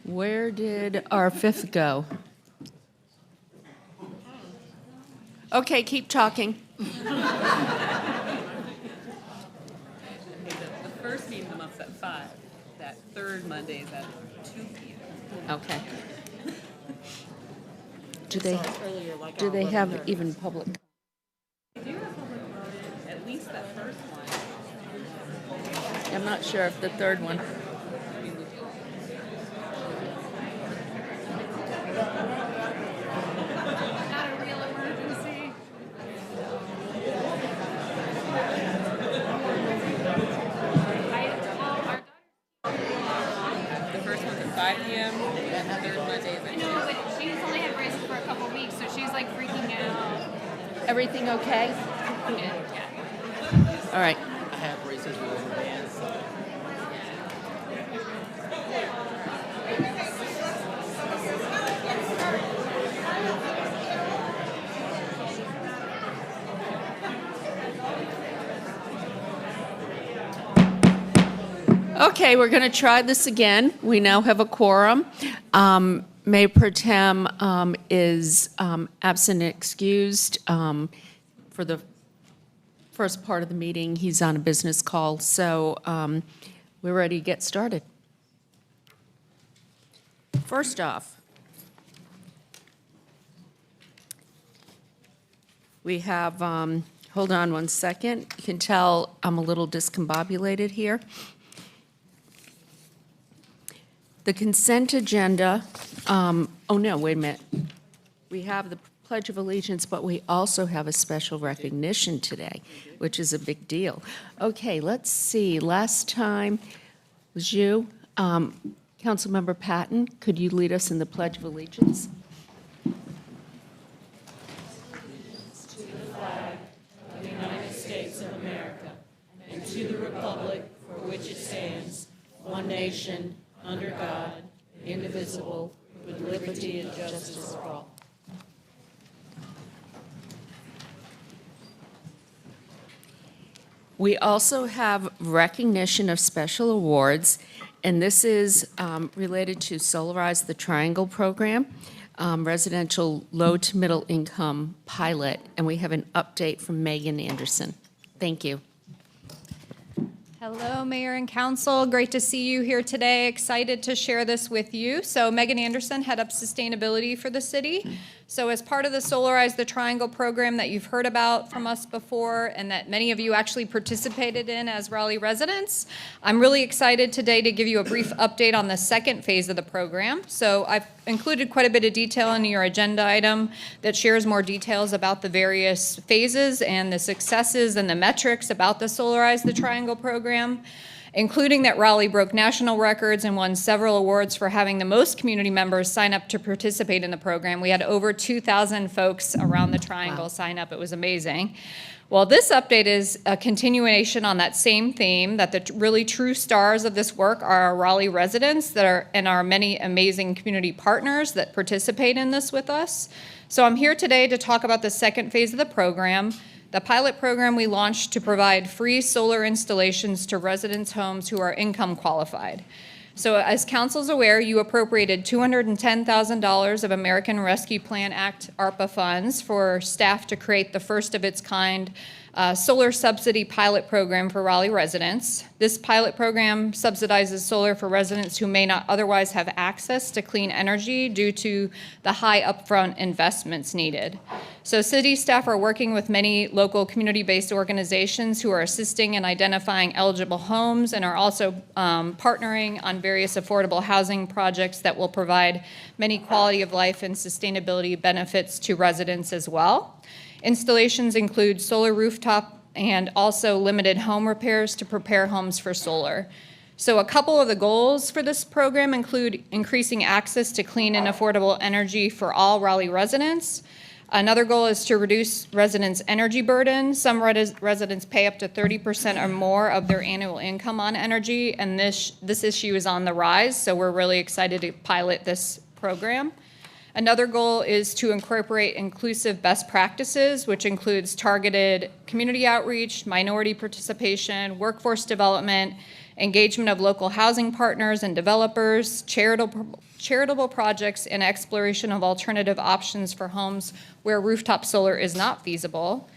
Where did our fifth go? Okay, keep talking. The first meeting of the month's at 5. That third Monday is at 2 p.m. Okay. Do they have even public? They do have public comment, at least that first one. I'm not sure if the third one. Not a real emergency. The first one's at 5 p.m. and the third Monday is at 2. No, but she's only had braces for a couple weeks, so she's like freaking out. Everything okay? Yeah. All right. I have braces with over bands. Okay, we're going to try this again. We now have a quorum. Mayor Pro Tem is absent and excused for the first part of the meeting. He's on a business call, so we're ready to get started. First off, we have, hold on one second. You can tell I'm a little discombobulated here. The consent agenda, oh no, wait a minute. We have the Pledge of Allegiance, but we also have a special recognition today, which is a big deal. Okay, let's see. Last time was you. Councilmember Patton, could you lead us in the Pledge of Allegiance? One nation, under God, indivisible, with liberty and justice for all. We also have recognition of special awards, and this is related to Solarize the Triangle program, residential low to middle income pilot, and we have an update from Megan Anderson. Thank you. Hello, Mayor and Council. Great to see you here today. Excited to share this with you. So Megan Anderson, head up sustainability for the city. So as part of the Solarize the Triangle program that you've heard about from us before and that many of you actually participated in as Raleigh residents, I'm really excited today to give you a brief update on the second phase of the program. So I've included quite a bit of detail in your agenda item that shares more details about the various phases and the successes and the metrics about the Solarize the Triangle program, including that Raleigh broke national records and won several awards for having the most community members sign up to participate in the program. We had over 2,000 folks around the Triangle sign up. It was amazing. Well, this update is a continuation on that same theme, that the really true stars of this work are our Raleigh residents and our many amazing community partners that participate in this with us. So I'm here today to talk about the second phase of the program, the pilot program we launched to provide free solar installations to residents' homes who are income qualified. So as council's aware, you appropriated $210,000 of American Rescue Plan Act ARPA funds for staff to create the first of its kind solar subsidy pilot program for Raleigh residents. This pilot program subsidizes solar for residents who may not otherwise have access to clean energy due to the high upfront investments needed. So city staff are working with many local community-based organizations who are assisting in identifying eligible homes and are also partnering on various affordable housing projects that will provide many quality of life and sustainability benefits to residents as well. Installations include solar rooftop and also limited home repairs to prepare homes for solar. So a couple of the goals for this program include increasing access to clean and affordable energy for all Raleigh residents. Another goal is to reduce residents' energy burden. Some residents pay up to 30% or more of their annual income on energy, and this issue is on the rise, so we're really excited to pilot this program. Another goal is to incorporate inclusive best practices, which includes targeted community outreach, minority participation, workforce development, engagement of local housing partners and developers, charitable projects, and exploration of alternative options for homes where rooftop solar is not feasible.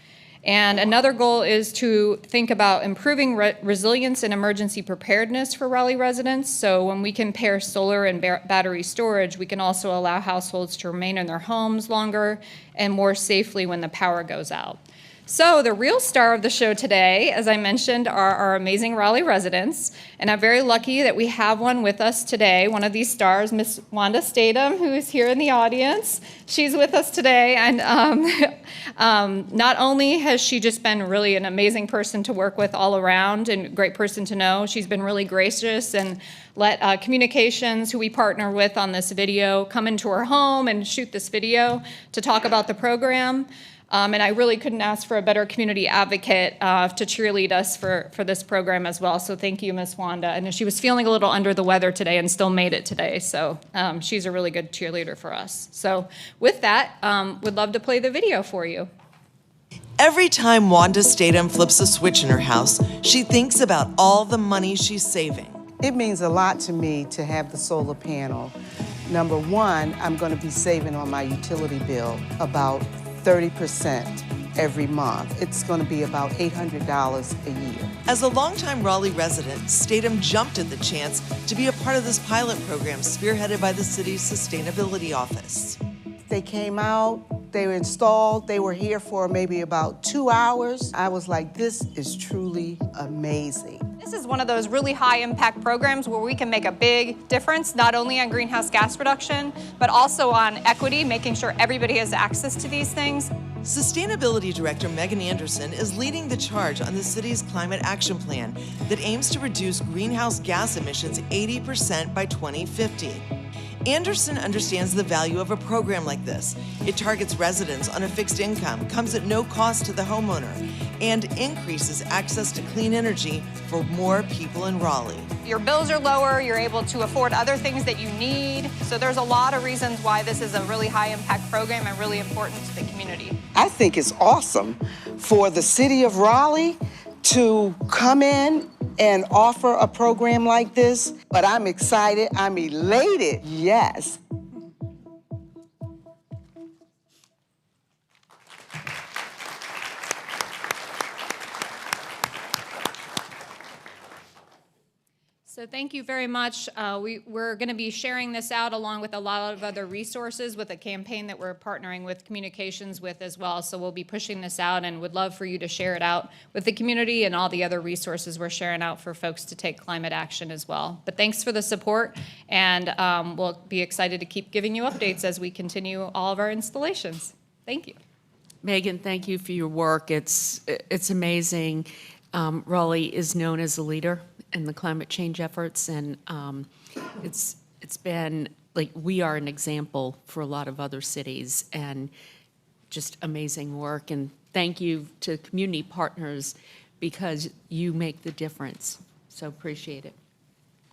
And another goal is to think about improving resilience and emergency preparedness for Raleigh residents. So when we can pair solar and battery storage, we can also allow households to remain in their homes longer and more safely when the power goes out. So the real star of the show today, as I mentioned, are our amazing Raleigh residents. And I'm very lucky that we have one with us today, one of these stars, Miss Wanda Statham, who is here in the audience. She's with us today. And not only has she just been really an amazing person to work with all around and a great person to know, she's been really gracious and let Communications, who we partner with on this video, come into her home and shoot this video to talk about the program. And I really couldn't ask for a better community advocate to cheerlead us for this program as well. So thank you, Miss Wanda. And she was feeling a little under the weather today and still made it today. So she's a really good cheerleader for us. So with that, would love to play the video for you. Every time Wanda Statham flips a switch in her house, she thinks about all the money she's saving. It means a lot to me to have the solar panel. Number one, I'm going to be saving on my utility bill about 30% every month. It's going to be about $800 a year. As a longtime Raleigh resident, Statham jumped at the chance to be a part of this pilot program spearheaded by the city's sustainability office. They came out, they were installed, they were here for maybe about 2 hours. I was like, this is truly amazing. This is one of those really high impact programs where we can make a big difference, not only on greenhouse gas reduction, but also on equity, making sure everybody has access to these things. Sustainability Director Megan Anderson is leading the charge on the city's climate action plan that aims to reduce greenhouse gas emissions 80% by 2050. Anderson understands the value of a program like this. It targets residents on a fixed income, comes at no cost to the homeowner, and increases access to clean energy for more people in Raleigh. Your bills are lower, you're able to afford other things that you need. So there's a lot of reasons why this is a really high impact program and really important to the community. I think it's awesome for the city of Raleigh to come in and offer a program like this, but I'm excited, I'm elated, yes. So thank you very much. We're going to be sharing this out along with a lot of other resources with a campaign that we're partnering with Communications with as well. So we'll be pushing this out and would love for you to share it out with the community and all the other resources we're sharing out for folks to take climate action as well. But thanks for the support, and we'll be excited to keep giving you updates as we continue all of our installations. Thank you. Megan, thank you for your work. It's amazing. Raleigh is known as a leader in the climate change efforts, and it's been like we are an example for a lot of other cities, and just amazing work. And thank you to community partners because you make the difference. So appreciate it.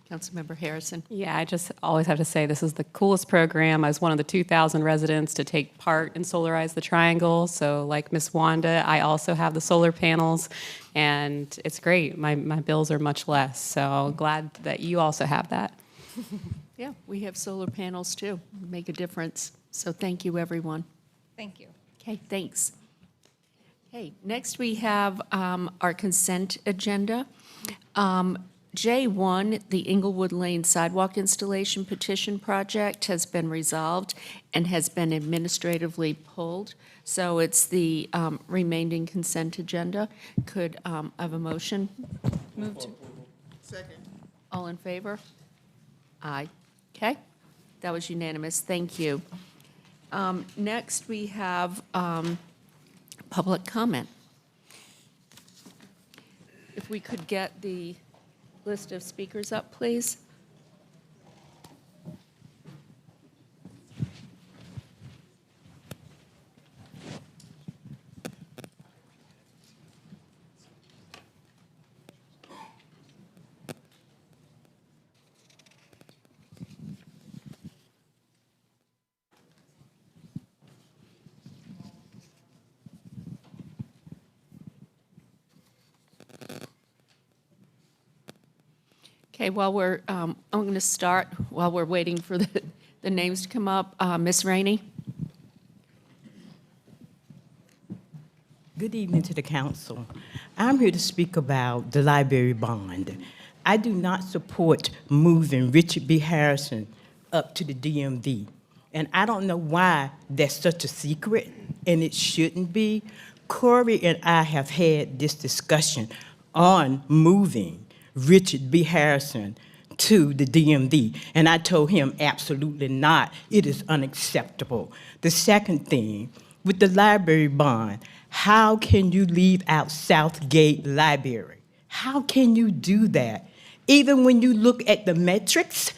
Councilmember Harrison. Yeah, I just always have to say this is the coolest program. I was one of the 2,000 residents to take part in Solarize the Triangle. So like Miss Wanda, I also have the solar panels, and it's great. My bills are much less. So glad that you also have that. Yeah, we have solar panels too. Make a difference. So thank you, everyone. Thank you. Okay, thanks. Okay, next we have our consent agenda. J1, the Inglewood Lane Sidewalk Installation Petition Project has been resolved and has been administratively pulled. So it's the remaining consent agenda. Could I have a motion? Move to. Second. All in favor? Aye. Okay, that was unanimous. Thank you. Next, we have public comment. If we could get the list of speakers up, please. Okay, I'm going to start while we're waiting for the names to come up. Ms. Rainey? Good evening to the council. I'm here to speak about the library bond. I do not support moving Richard B. Harrison up to the DMV. And I don't know why that's such a secret, and it shouldn't be. Corey and I have had this discussion on moving Richard B. Harrison to the DMV, and I told him absolutely not. It is unacceptable. The second thing, with the library bond, how can you leave out Southgate Library? How can you do that? Even when you look at the metrics,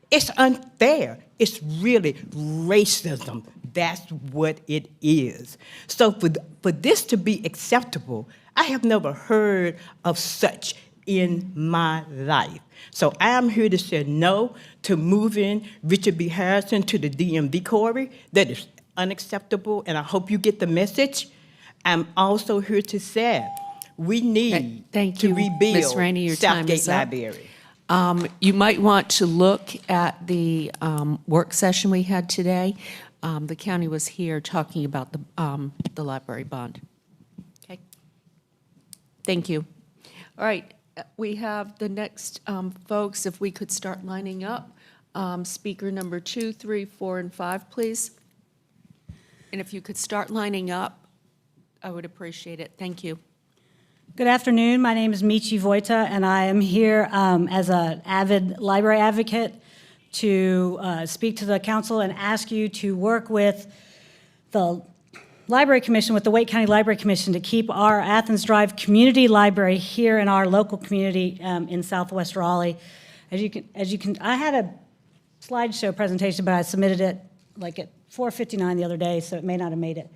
it's unfair. It's really racism. That's what it is. So for this to be acceptable, I have never heard of such in my life. So I am here to say no to moving Richard B. Harrison to the DMV, Corey. That is unacceptable, and I hope you get the message. I'm also here to say we need Thank to you, rebuild Ms. Rainey, your time Southgate is up. Library. You might want to look at the work session we had today. The county was here talking about the library bond. Okay. Thank you. All right, we have the next folks, if we could start lining up. Speaker number 2, 3, 4, and 5, please. And if you could start lining up, I would appreciate it. Thank you. Good afternoon. My name is Michi Vojta, and I am here as an avid library advocate to speak to the council and ask you to work with the Library Commission, with the Wake County Library Commission, to keep our Athens Drive Community Library here in our local community in Southwest Raleigh. As you can, I had a slideshow presentation, but I submitted it like at 4:59 the other day, so it may not have made it.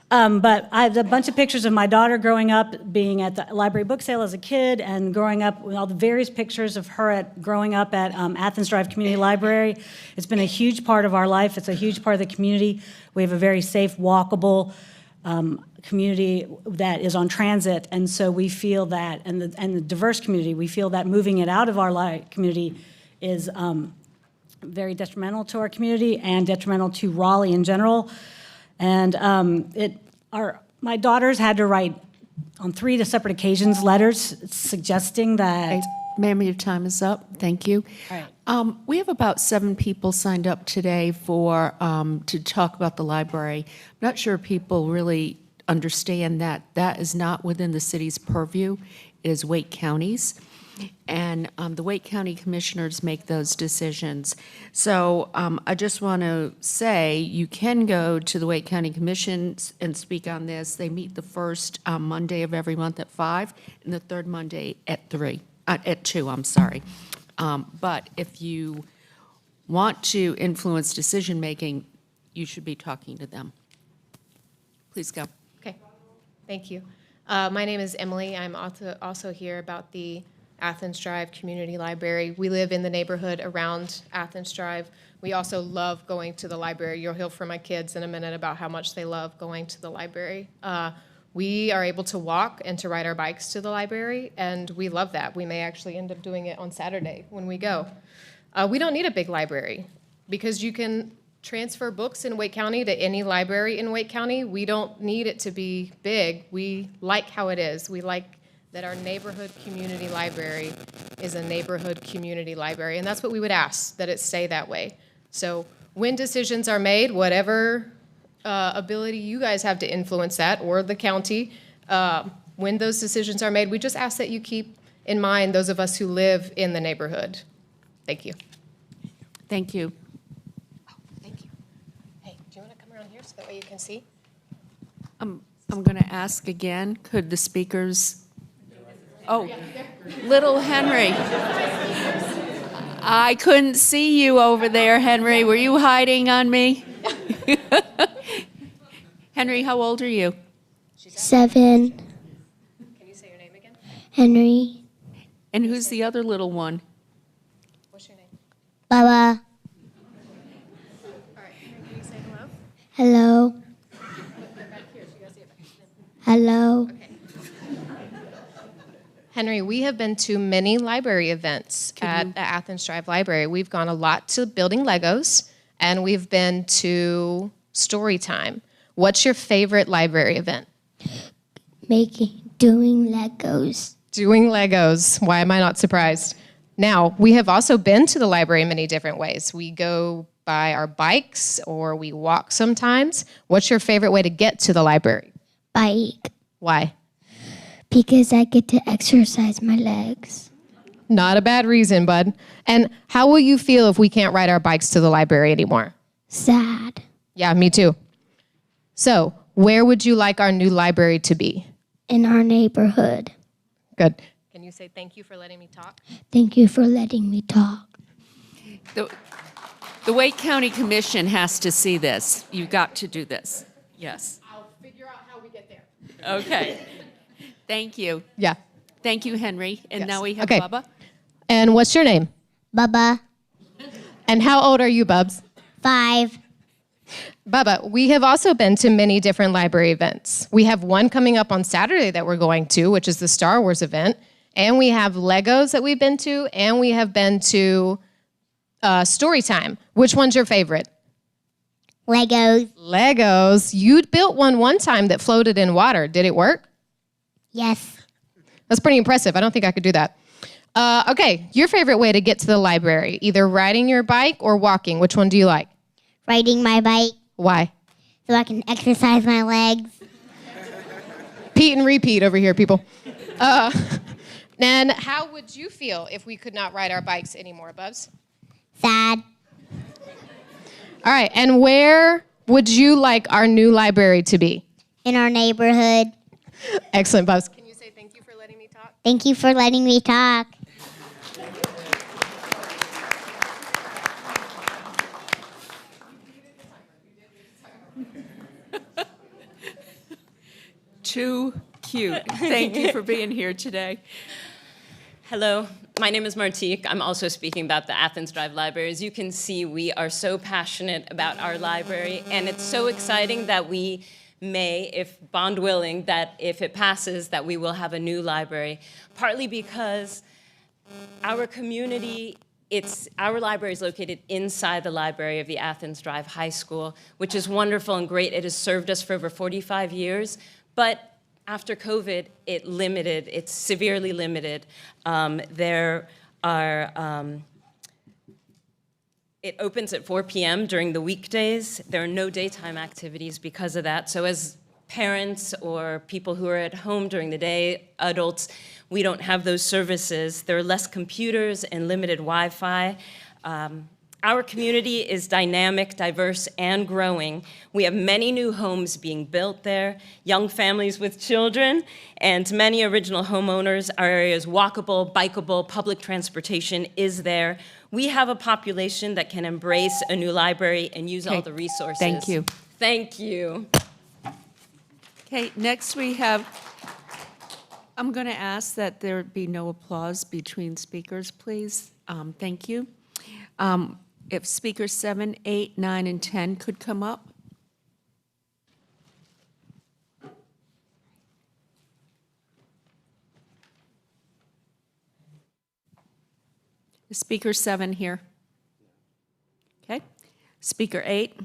But I have a bunch of pictures of my daughter growing up, being at the library book sale as a kid, and growing up with all the various pictures of her growing up at Athens Drive Community Library. It's been a huge part of our life. It's a huge part of the community. We have a very safe, walkable community that is on transit, and so we feel that, and the diverse community, we feel that moving it out of our community is very detrimental to our community and detrimental to Raleigh in general. And my daughters had to write on 3 separate occasions letters suggesting that. Ma'am, your time is up. Thank you. All right. We have about 7 people signed up today for to talk about the library. I'm not sure people really understand that that is not within the city's purview. It is Wake County's. And the Wake County Commissioners make those decisions. So I just want to say you can go to the Wake County Commission and speak on this. They meet the first Monday of every month at 5 and the third Monday at 2, I'm sorry. But if you want to influence decision-making, you should be talking to them. Please go. Okay, thank you. My name is Emily. I'm also here about the Athens Drive Community Library. We live in the neighborhood around Athens Drive. We also love going to the library. You'll hear from my kids in a minute about how much they love going to the library. We are able to walk and to ride our bikes to the library, and we love that. We may actually end up doing it on Saturday when we go. We don't need a big library because you can transfer books in Wake County to any library in Wake County. We don't need it to be big. We like how it is. We like that our neighborhood community library is a neighborhood community library, and that's what we would ask, that it stay that way. So when decisions are made, whatever ability you guys have to influence that, or the county, when those decisions are made, we just ask that you keep in mind those of us who live in the neighborhood. Thank you. Thank you. Oh, thank you. Hey, do you want to come around here so that way you can see? I'm going to ask again, could the speakers... Oh, little Henry. I couldn't see you over there, Henry. Were you hiding on me? Henry, how old are you? 7. Can you say your name again? Henry. And who's the other little one? What's your name? Baba. All right, can you say hello? Hello. Back here, so you guys see it back. Hello. Okay. Henry, we have been to many library events at the Athens Drive Library. We've gone a lot to building Legos, and we've been to story time. What's your favorite library event? Doing Legos. Doing Legos. Why am I not surprised? Now, we have also been to the library in many different ways. We go by our bikes or we walk sometimes. What's your favorite way to get to the library? Bike. Why? Because I get to exercise my legs. Not a bad reason, bud. And how will you feel if we can't ride our bikes to the library anymore? Sad. Yeah, me too. So, where would you like our new library to be? In our neighborhood. Good. Can you say thank you for letting me talk? Thank you for letting me talk. The Wake County Commission has to see this. You've got to do this. Yes. I'll figure out how we get there. Okay. Thank you. Yeah. Thank you, Henry. And now we have Okay. Bubba. And what's your name? Bubba. And how old are you, Bubs? 5. Bubba, we have also been to many different library events. We have one coming up on Saturday that we're going to, which is the Star Wars event. And we have Legos that we've been to, and we have been to story time. Which one's your favorite? Legos. Legos. You built one time that floated in water. Did it work? Yes. That's pretty impressive. I don't think I could do that. Okay, your favorite way to get to the library, either riding your bike or walking. Which one do you like? Riding my bike Why? so I can exercise my legs. Pete and repeat over here, people. And how would you feel if we could not ride our bikes anymore, Bubs? Sad. All right, and where would you like our new library to be? In our neighborhood. Excellent, Bubs. Can you say thank you for letting me talk? Thank you for letting me talk. Too cute. Thank you for being here today. Hello, my name is Martique. I'm also speaking about the Athens Drive Library. As you can see, we are so passionate about our library, and it's so exciting that we may, if bond willing, that if it passes, that we will have a new library, partly because our community, our library is located inside the library of the Athens Drive High School, which is wonderful and great. It has served us for over 45 years, but after COVID, it's severely limited. It opens at 4 p.m. during the weekdays. There are no daytime activities because of that. So as parents or people who are at home during the day, adults, we don't have those services. There are less computers and limited Wi-Fi. Our community is dynamic, diverse, and growing. We have many new homes being built there, young families with children, and many original homeowners. Our area is walkable, bikeable, public transportation is there. We have a population that can embrace a new library and use all the resources. Thank you. Thank you. Okay, next we have, I'm going to ask that there be no applause between speakers, please. Thank you. If speakers 7, 8, 9, and 10 could come up. Is Speaker 7 here? Okay. Speaker 8,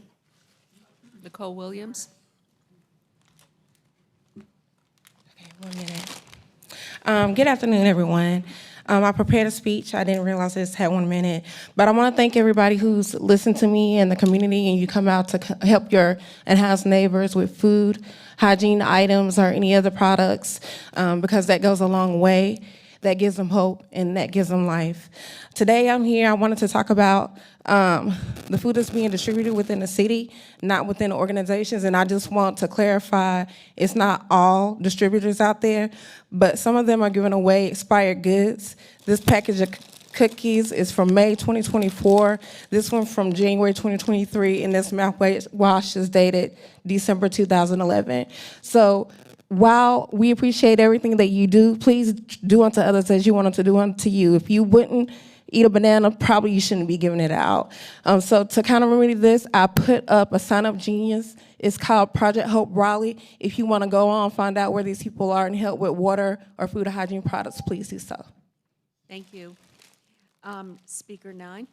Nicole Williams. Okay, 1 minute. Good afternoon, everyone. I prepared a speech. I didn't realize this had 1 minute. But I want to thank everybody who's listened to me and the community, and you come out to help your in-house neighbors with food, hygiene items, or any other products, because that goes a long way. That gives them hope, and that gives them life. Today I'm here, I wanted to talk about the food that's being distributed within the city, not within organizations, and I just want to clarify, it's not all distributors out there, but some of them are giving away expired goods. This package of cookies is from May 2024, this one from January 2023, and this mouthwash is dated December 2011. So while we appreciate everything that you do, please do unto others as you want them to do unto you. If you wouldn't eat a banana, probably you shouldn't be giving it out. So to kind of remedy this, I put up a sign-up genius. It's called Project Hope Raleigh. If you want to go on, find out where these people are and help with water or food or hygiene products, please do so. Thank you. Speaker 9.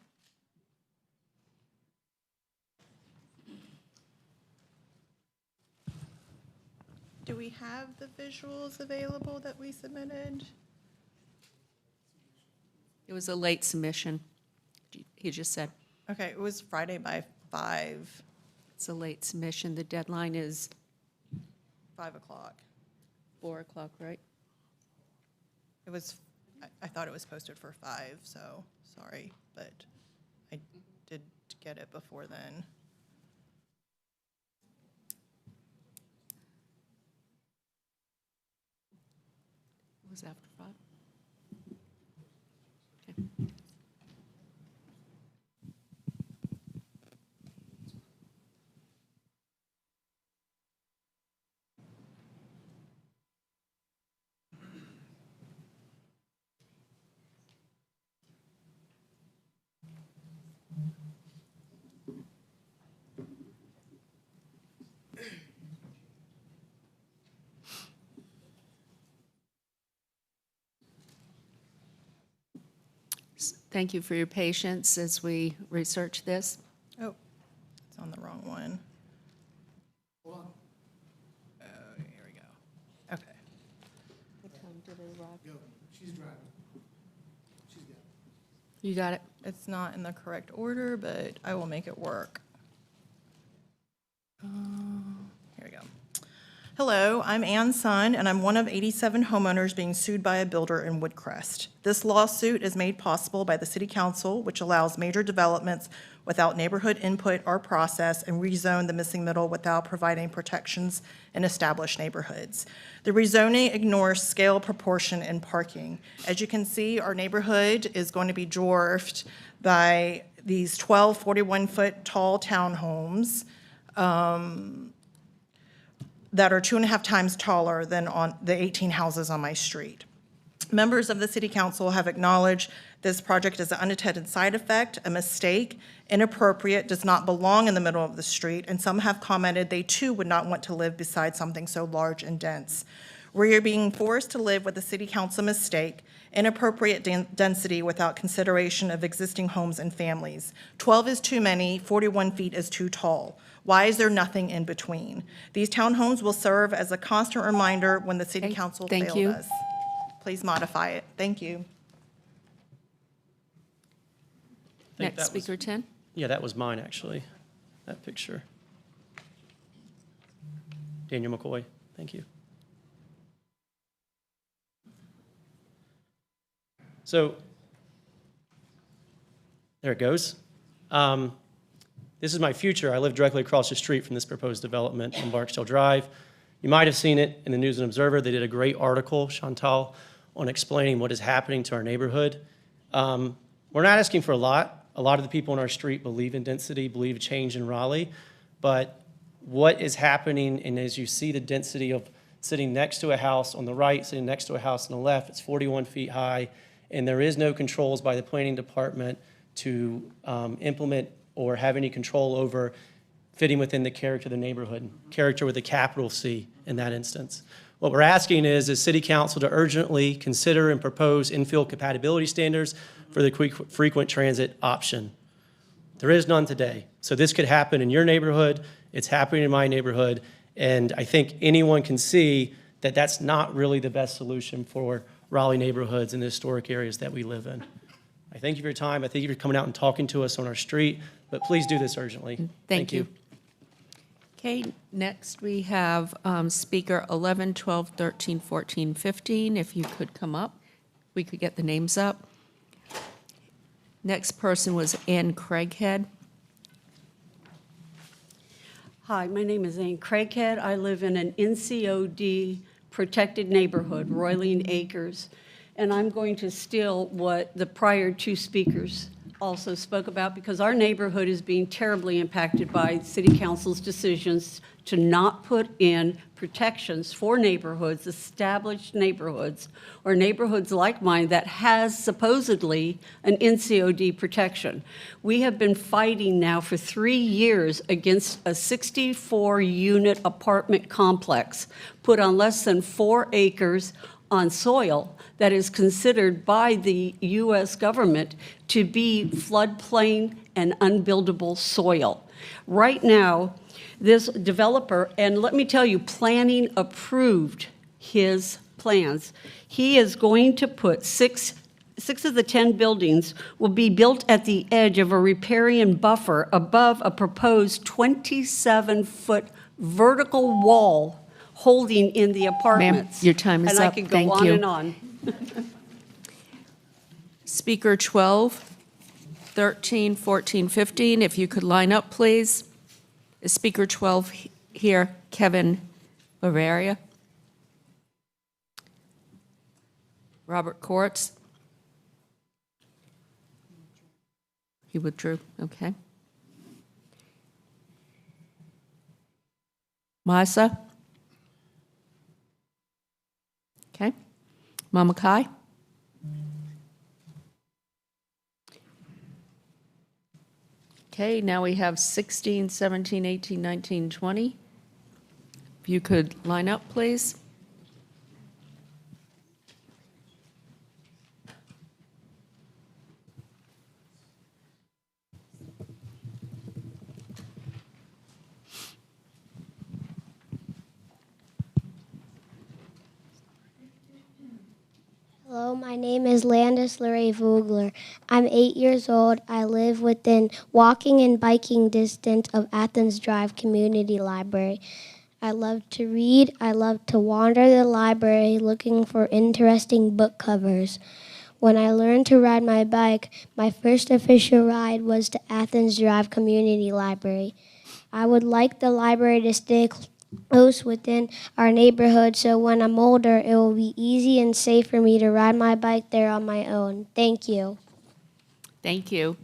Do we have the visuals available that we submitted? It was a late submission, he just said. Okay, it was Friday by 5. It's a late submission. The deadline is 5 o'clock. 4 o'clock, right? It was, I thought it was posted for 5, so sorry, but I did get it before then. It was after 5. Thank you for your patience as we research this. Oh, it's on the wrong one. Oh, here we go. Okay. What time did it arrive? She's driving. She's got it. You got it? It's not in the correct order, but I will make it work. Here we go. Hello, I'm Ann Sun, and I'm one of 87 homeowners being sued by a builder in Woodcrest. This lawsuit is made possible by the City Council, which allows major developments without neighborhood input or process and rezone the missing middle without providing protections in established neighborhoods. The rezoning ignores scale, proportion, and parking. As you can see, our neighborhood is going to be dwarfed by these 12 41-foot tall townhomes that are 2.5 times taller than on the 18 houses on my street. Members of the City Council have acknowledged this project is an unintended side effect, a mistake, inappropriate, does not belong in the middle of the street, and some have commented they too would not want to live beside something so large and dense. We are being forced to live with the City Council mistake, inappropriate density without consideration of existing homes and families. 12 is too many, 41 feet is too tall. Why is there nothing in between? These townhomes will serve as a constant reminder when the City Council thank failed you. us. Please modify it. Thank you. Next, Speaker 10. Yeah, that was mine, actually, that picture. Daniel McCoy, thank you. So, there it goes. This is my future. I live directly across the street from this proposed development on Barksdale Drive. You might have seen it in the News and Observer. They did a great article, Chantal, on explaining what is happening to our neighborhood. We're not asking for a lot. A lot of the people on our street believe in density, believe change in Raleigh. But what is happening, and as you see the density of sitting next to a house on the right, sitting next to a house on the left, it's 41 feet high, and there is no controls by the planning department to implement or have any control over fitting within the character of the neighborhood, character with a capital C in that instance. What we're asking is City Council to urgently consider and propose infill compatibility standards for the frequent transit option. There is none today. So this could happen in your neighborhood, it's happening in my neighborhood, and I think anyone can see that that's not really the best solution for Raleigh neighborhoods and the historic areas that we live in. I thank you for your time. I thank you for coming out and talking to us on our street, but please do this urgently. Thank you. Okay, next we have Speaker 11, 12, 13, 14, 15. If you could come up, we could get the names up. Next person was Ann Craighead. Hi, my name is Ann Craighead. I live in an NCOD protected neighborhood, Royling Acres, and I'm going to steal what the prior two speakers also spoke about because our neighborhood is being terribly impacted by City Council's decisions to not put in protections for neighborhoods, established neighborhoods, or neighborhoods like mine that has supposedly an NCOD protection. We have been fighting now for 3 years against a 64-unit apartment complex put on less than 4 acres on soil that is considered by the U.S. government to be floodplain and unbuildable soil. Right now, this developer, and let me tell you, planning approved his plans. He is going to put six of the 10 buildings will be built at the edge of a riparian buffer above a proposed 27-foot vertical wall holding in the apartments. your time is and up. I could go Thank on you. and on. Speaker 12, 13, 14, 15, if you could line up, please. Is Speaker 12 here? Kevin Bavaria? Robert Koretz? He withdrew, okay. Masa? Okay. Mama Kai? Okay, now we have 16, 17, 18, 19, 20. If you could line up, please. Hello, my name is Landis Luray Vogler. I'm 8 years old. I live within walking and biking distance of Athens Drive Community Library. I love to read. I love to wander the library looking for interesting book covers. When I learned to ride my bike, my first official ride was to Athens Drive Community Library. I would like the library to stay close within our neighborhood, so when I'm older, it will be easy and safe for me to ride my bike there on my own. Thank you. Thank you.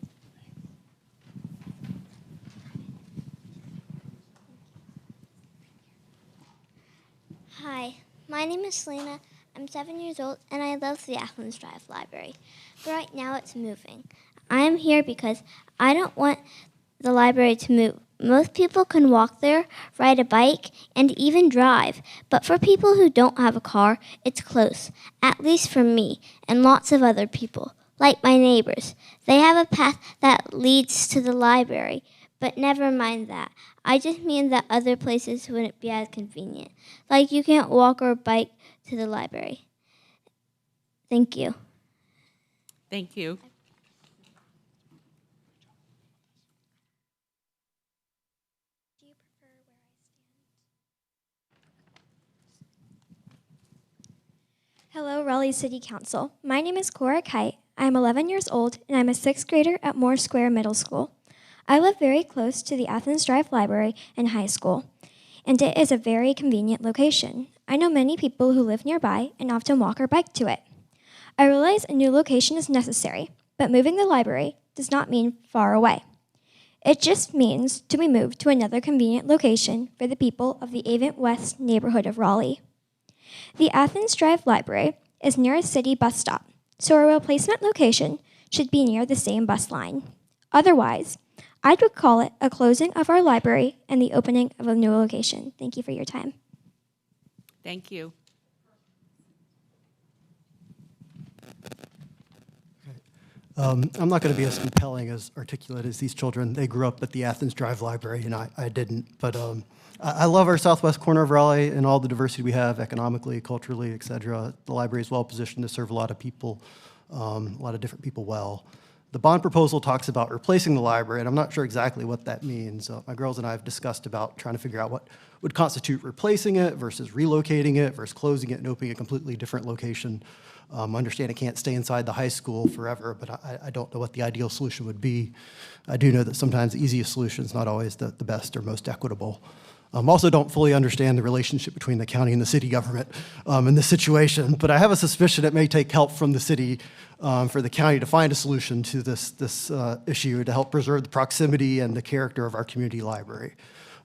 Hi, my name is Selena. I'm 7 years old, and I love the Athens Drive Library. But right now it's moving. I am here because I don't want the library to move. Most people can walk there, ride a bike, and even drive. But for people who don't have a car, it's close, at least for me and lots of other people, like my neighbors. They have a path that leads to the library, but never mind that. I just mean that other places wouldn't be as convenient. Like you can't walk or bike to the library. Thank you. Thank you. Hello, Raleigh City Council. My name is Cora Kite. I'm 11 years old, and I'm a 6th grader at Moore Square Middle School. I live very close to the Athens Drive Library and High School, and it is a very convenient location. I know many people who live nearby and often walk or bike to it. I realize a new location is necessary, but moving the library does not mean far away. It just means to be moved to another convenient location for the people of the Avent West neighborhood of Raleigh. The Athens Drive Library is near a city bus stop, so a replacement location should be near the same bus line. Otherwise, I would call it a closing of our library and the opening of a new location. Thank you for your time. Thank you. I'm not going to be as compelling, as articulate as these children. They grew up at the Athens Drive Library, and I didn't. But I love our southwest corner of Raleigh and all the diversity we have economically, culturally, et cetera. The library is well positioned to serve a lot of people, a lot of different people well. The bond proposal talks about replacing the library, and I'm not sure exactly what that means. My girls and I have discussed about trying to figure out what would constitute replacing it versus relocating it versus closing it and opening a completely different location. I understand it can't stay inside the high school forever, but I don't know what the ideal solution would be. I do know that sometimes the easiest solution is not always the best or most equitable. Also don't fully understand the relationship between the county and the city government in this situation, but I have a suspicion it may take help from the city for the county to find a solution to this issue to help preserve the proximity and the character of our community library.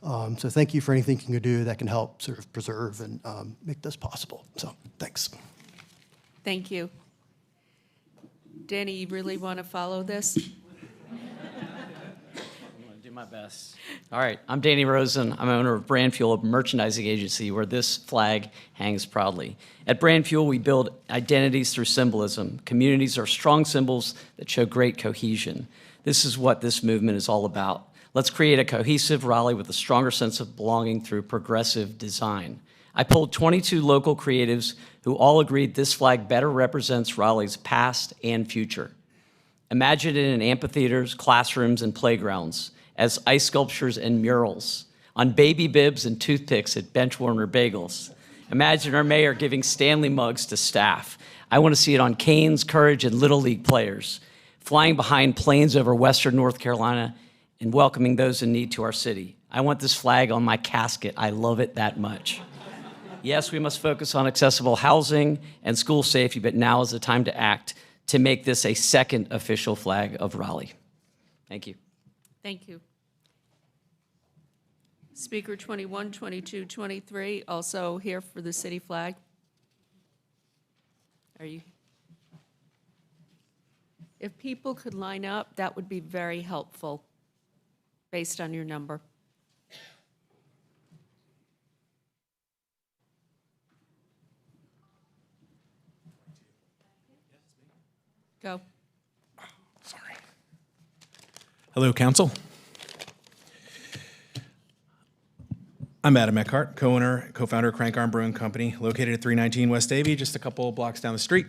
So thank you for anything you can do that can help sort of preserve and make this possible. So thanks. Thank you. Danny, you really want to follow this? Do my best. All right, I'm Danny Rosen. I'm owner of Brand Fuel, a merchandising agency where this flag hangs proudly. At Brand Fuel, we build identities through symbolism. Communities are strong symbols that show great cohesion. This is what this movement is all about. Let's create a cohesive Raleigh with a stronger sense of belonging through progressive design. I polled 22 local creatives who all agreed this flag better represents Raleigh's past and future. Imagine it in amphitheaters, classrooms, and playgrounds, as ice sculptures and murals, on baby bibs and toothpicks at bench-warmer bagels. Imagine our mayor giving Stanley mugs to staff. I want to see it on Canes, Courage, and Little League players, flying behind planes over Western North Carolina and welcoming those in need to our city. I want this flag on my casket. I love it that much. Yes, we must focus on accessible housing and school safety, but now is the time to act to make this a second official flag of Raleigh. Thank you. Thank you. Speaker 21, 22, 23, also here for the city flag. Are you? If people could line up, that would be very helpful based on your number. Go. Hello, Council. I'm Adam Eckhart, co-owner, co-founder of Crank Arm Brewing Company, located at 319 West Davie, just a couple blocks down the street.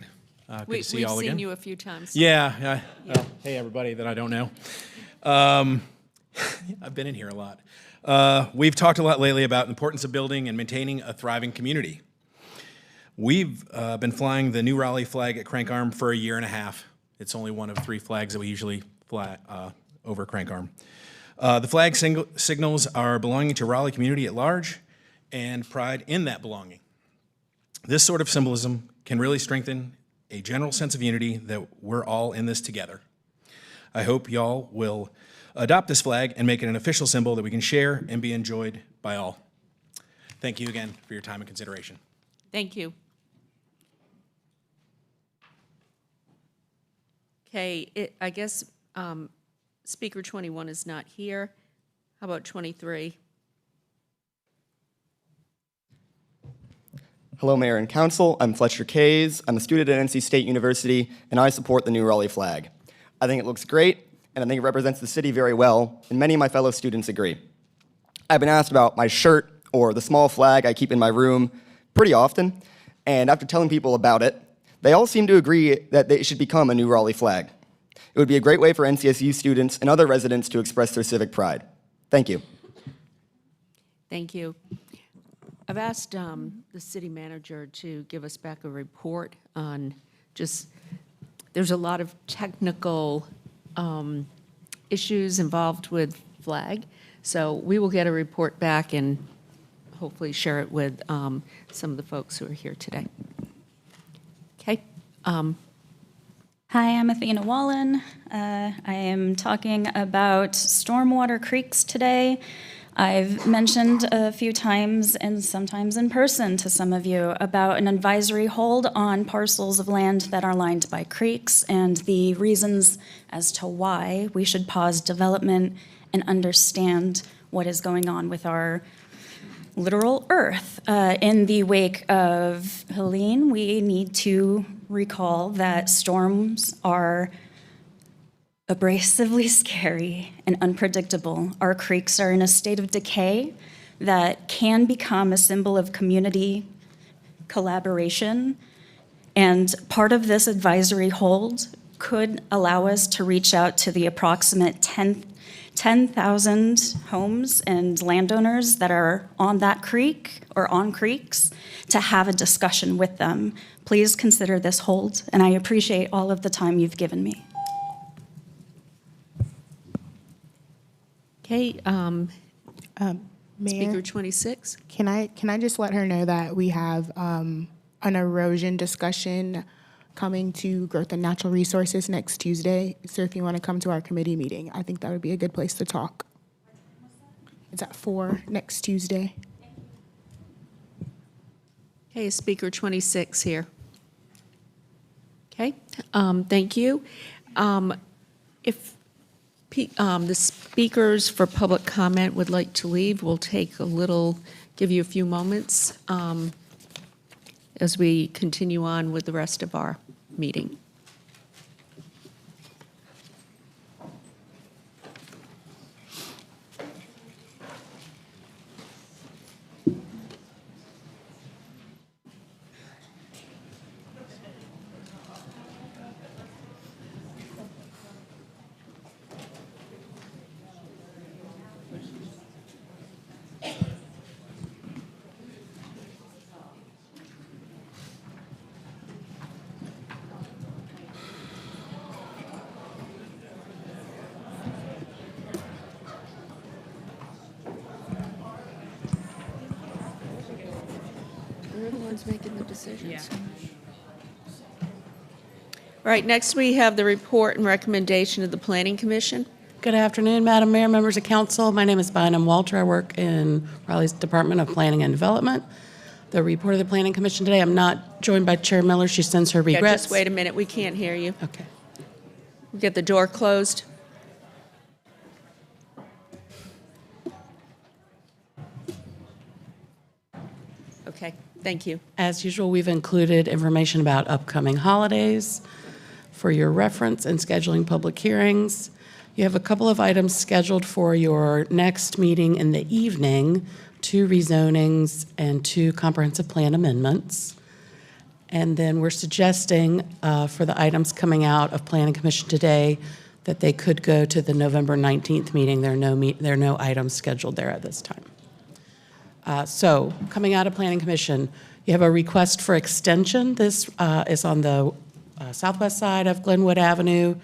Good to see you all again. We've seen you a few times. Yeah. Well, hey, everybody that I don't know. I've been in here a lot. We've talked a lot lately about the importance of building and maintaining a thriving community. We've been flying the new Raleigh flag at Crank Arm for a year and a half. It's only one of 3 flags that we usually fly over Crank Arm. The flag signals our belonging to Raleigh community at large and pride in that belonging. This sort of symbolism can really strengthen a general sense of unity that we're all in this together. I hope y'all will adopt this flag and make it an official symbol that we can share and be enjoyed by all. Thank you again for your time and consideration. Thank you. Okay, I guess Speaker 21 is not here. How about 23? Hello, Mayor and Council. I'm Fletcher Kays. I'm a student at NC State University, and I support the new Raleigh flag. I think it looks great, and I think it represents the city very well, and many of my fellow students agree. I've been asked about my shirt or the small flag I keep in my room pretty often, and after telling people about it, they all seem to agree that it should become a new Raleigh flag. It would be a great way for NCSU students and other residents to express their civic pride. Thank you. Thank you. I've asked the city manager to give us back a report on there's a lot of technical issues involved with flag. So we will get a report back and hopefully share it with some of the folks who are here today. Okay. Hi, I'm Athena Wallen. I am talking about stormwater creeks today. I've mentioned a few times and sometimes in person to some of you about an advisory hold on parcels of land that are lined by creeks and the reasons as to why we should pause development and understand what is going on with our literal earth. In the wake of Helene, we need to recall that storms are abrasively scary and unpredictable. Our creeks are in a state of decay that can become a symbol of community collaboration. And part of this advisory hold could allow us to reach out to the approximate 10,000 homes and landowners that are on that creek or on creeks to have a discussion with them. Please consider this hold, and I appreciate all of the time you've given me. Okay, Mayor, Speaker 26. Can I just let her know that we have an erosion discussion coming to Growth and Natural Resources next Tuesday. So if you want to come to our committee meeting, I think that would be a good place to talk. It's at 4 next Tuesday. Okay, is Speaker 26 here? Okay, thank you. If the speakers for public comment would like to leave, we'll give you a few moments as we continue on with the rest of our meeting. They're the ones making the decisions. All right, next we have the report and recommendation of the Planning Commission. Good afternoon, Madam Mayor, members of council. My name is Bynum Walter. I work in Raleigh's Department of Planning and Development. The report of the Planning Commission today, I'm not joined by Chair Miller. She sends her Yeah, regrets. just wait a minute, we can't hear you. Okay. Get the door closed. Okay, thank you. As usual, we've included information about upcoming holidays for your reference and scheduling public hearings. You have a couple of items scheduled for your next meeting in the evening, 2 rezonings and 2 comprehensive plan amendments. And then we're suggesting for the items coming out of Planning Commission today that they could go to the November 19th meeting. There are no items scheduled there at this time. So coming out of Planning Commission, you have a request for extension. This is on the southwest side of Glenwood Avenue,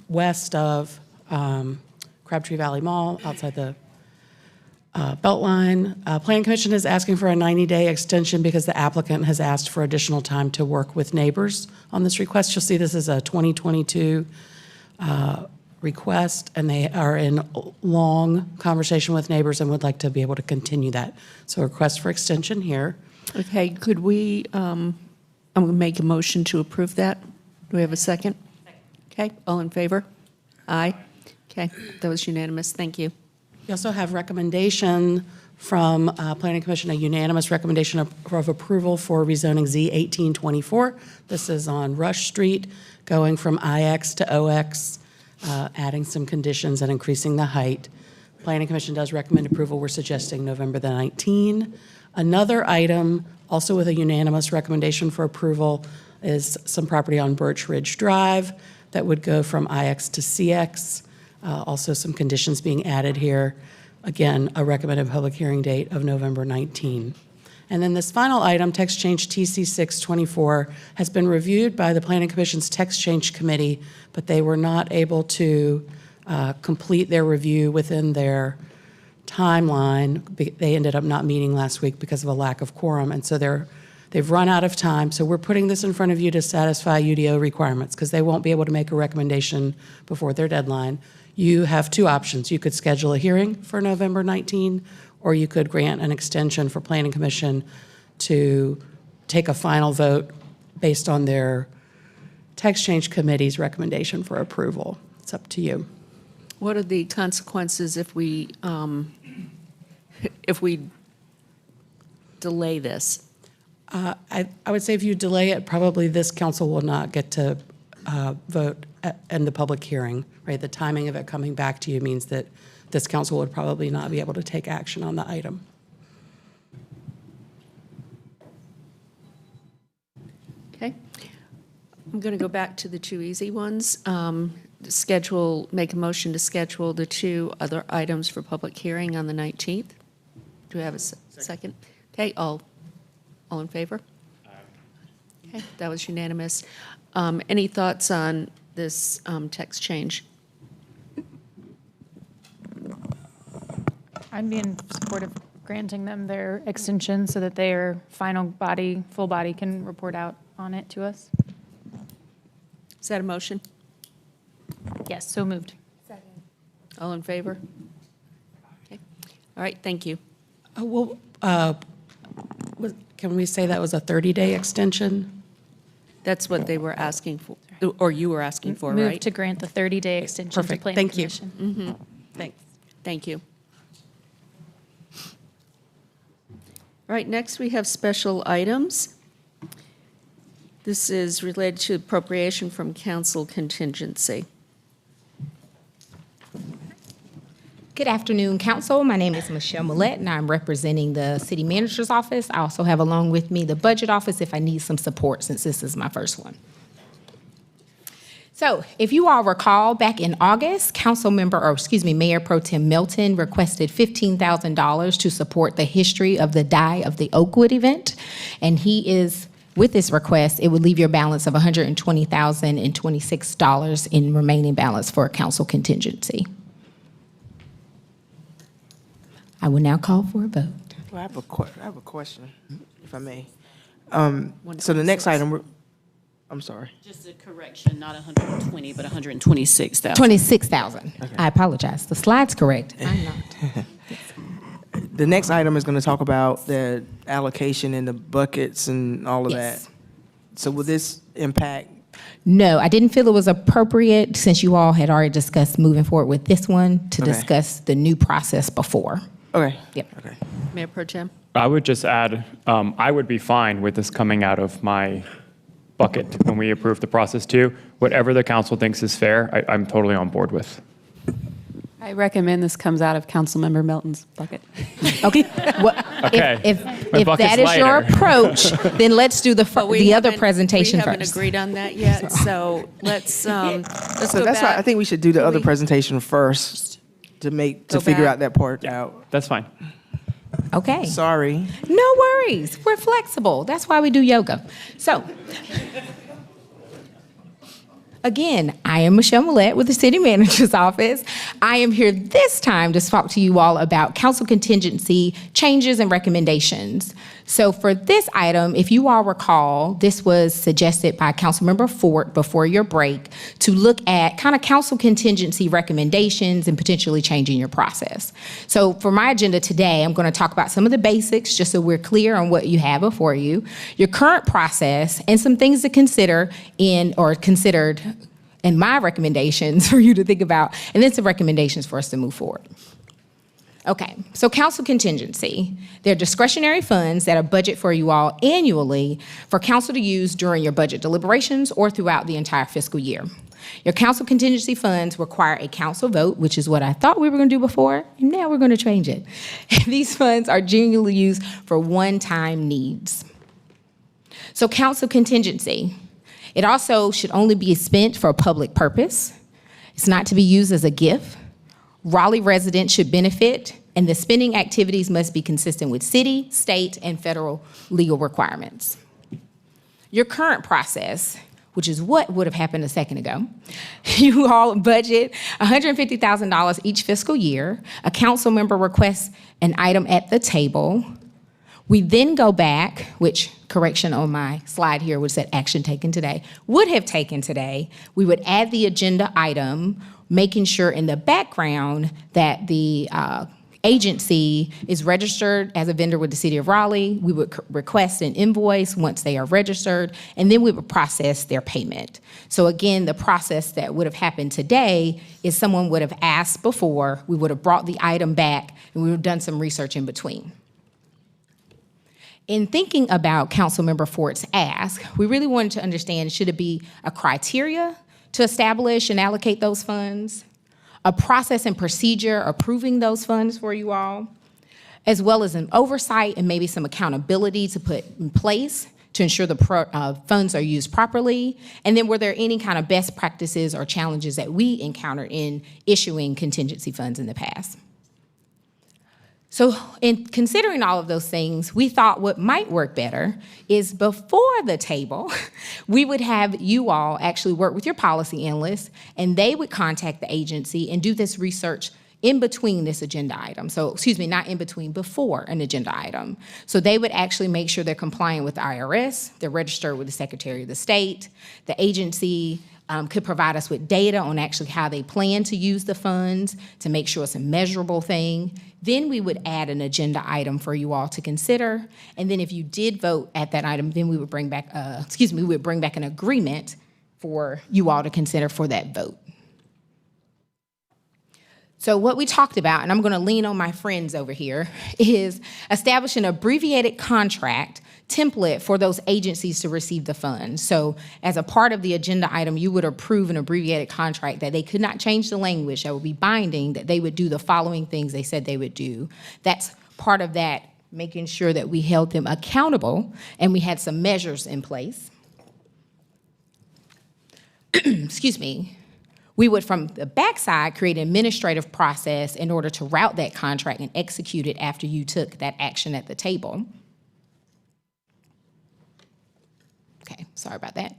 west of Crabtree Valley Mall, outside the Beltline. Planning Commission is asking for a 90-day extension because the applicant has asked for additional time to work with neighbors on this request. You'll see this is a 2022 request, and they are in long conversation with neighbors and would like to be able to continue that. So a request for extension here. Okay, could we, I'm going to make a motion to approve that. Do we have a second? Okay, all in favor? Aye. Okay, that was unanimous. Thank you. You also have recommendation from Planning Commission, a unanimous recommendation of approval for rezoning Z 1824. This is on Rush Street, going from IX to OX, adding some conditions and increasing the height. Planning Commission does recommend approval. We're suggesting November the 19th. Another item, also with a unanimous recommendation for approval, is some property on Birch Ridge Drive that would go from IX to CX. Also some conditions being added here. Again, a recommended public hearing date of November 19. And then this final item, text change TC 624, has been reviewed by the Planning Commission's text change committee, but they were not able to complete their review within their timeline. They ended up not meeting last week because of a lack of quorum, and so they've run out of time. So we're putting this in front of you to satisfy UDO requirements because they won't be able to make a recommendation before their deadline. You have 2 options. You could schedule a hearing for November 19, or you could grant an extension for Planning Commission to take a final vote based on their text change committee's recommendation for approval. It's up to you. What are the consequences if we delay this? I would say if you delay it, probably this council will not get to vote in the public hearing, right? The timing of it coming back to you means that this council would probably not be able to take action on the item. Okay. I'm going to go back to the 2 easy ones. Make a motion to schedule the 2 other items for public hearing on the 19th. Do we have a second? Okay, all in favor? Okay, that was unanimous. Any thoughts on this text change? I'd be in support of granting them their extension so that their full body can report out on it to us. Is that a motion? Yes, so moved. All in favor? All right, thank you. Can we say that was a 30-day extension? That's what they were asking for, or you were asking for, Move right? to grant the 30-day extension to Perfect. Planning Thank you. Commission. Thanks. Thank you. All right, next we have special items. This is related to appropriation from council contingency. Good afternoon, Council. My name is Michelle Millette, and I'm representing the City Manager's Office. I also have along with me the Budget Office if I need some support, since this is my first one. So, if you all recall, back in August, Mayor Pro Tem Milton requested $15,000 to support the history of the Die of the Oakwood event, and with this request, it would leave your balance of $120,026 in remaining balance for council contingency. I will now call for a vote. Well, I have a question, if I may. So the next item, I'm sorry. Just a correction, not 120, but 126,000. 26,000. Okay. I apologize. The slide's correct. I'm not. The next item is going to talk about the allocation and the buckets and all of Yes. that. So will this impact? No, I didn't feel it was appropriate, since you all had already discussed moving forward with this one, to Okay. discuss the new process before. Okay. Yep. Okay. Mayor Pro Tem? I would just add, I would be fine with this coming out of my bucket when we approve the process too. Whatever the council thinks is fair, I'm totally on board with. I recommend this comes out of Councilmember Melton's bucket. Okay. Well, Okay. If My bucket's that is your lighter. approach, then let's do the other haven't- presentation We haven't first. agreed on that yet, so let's So go that's why I back. think we should do the Can other we- presentation first to Go figure back. out that part out. That's fine. Okay. Sorry. No worries. We're flexible. That's why we do yoga. So, again, I am Michelle Millette with the City Manager's Office. I am here this time to talk to you all about council contingency changes and recommendations. So for this item, if you all recall, this was suggested by Councilmember Fort before your break to look at kind of council contingency recommendations and potentially changing your process. So for my agenda today, I'm going to talk about some of the basics just so we're clear on what you have before you, your current process, and some things to consider considered in my recommendations for you to think about, and then some recommendations for us to move forward. Okay, so council contingency. They're discretionary funds that are budgeted for you all annually for council to use during your budget deliberations or throughout the entire fiscal year. Your council contingency funds require a council vote, which is what I thought we were going to do before, and now we're going to change it. These funds are generally used for one-time needs. So council contingency. It also should only be spent for a public purpose. It's not to be used as a gift. Raleigh residents should benefit, and the spending activities must be consistent with city, state, and federal legal requirements. Your current process, which is what would have happened a second ago, you all budget $150,000 each fiscal year. A council member requests an item at the table. We then go back, which, correction on my slide here was that action taken today, would have taken today. We would add the agenda item, making sure in the background that the agency is registered as a vendor with the City of Raleigh. We would request an invoice once they are registered, and then we would process their payment. So again, the process that would have happened today is someone would have asked before, we would have brought the item back, and we would have done some research in between. In thinking about Councilmember Fort's ask, we really wanted to understand, should it be a criteria to establish and allocate those funds, a process and procedure approving those funds for you all, as well as an oversight and maybe some accountability to put in place to ensure the funds are used properly, and then were there any kind of best practices or challenges that we encountered in issuing contingency funds in the past? So in considering all of those things, we thought what might work better is before the table, we would have you all actually work with your policy analysts, and they would contact the agency and do this research in between this agenda item. So, excuse me, not in between, before an agenda item. So they would actually make sure they're compliant with the IRS, they're registered with the Secretary of the State, the agency could provide us with data on actually how they plan to use the funds to make sure it's a measurable thing. Then we would add an agenda item for you all to consider. And then if you did vote at that item, then we would bring back, we would bring back an agreement for you all to consider for that vote. So what we talked about, and I'm going to lean on my friends over here, is establish an abbreviated contract template for those agencies to receive the funds. So as a part of the agenda item, you would approve an abbreviated contract that they could not change the language, that would be binding, that they would do the following things they said they would do. That's part of that, making sure that we held them accountable and we had some measures in place. Excuse me. We would, from the backside, create an administrative process in order to route that contract and execute it after you took that action at the table. Okay, sorry about that.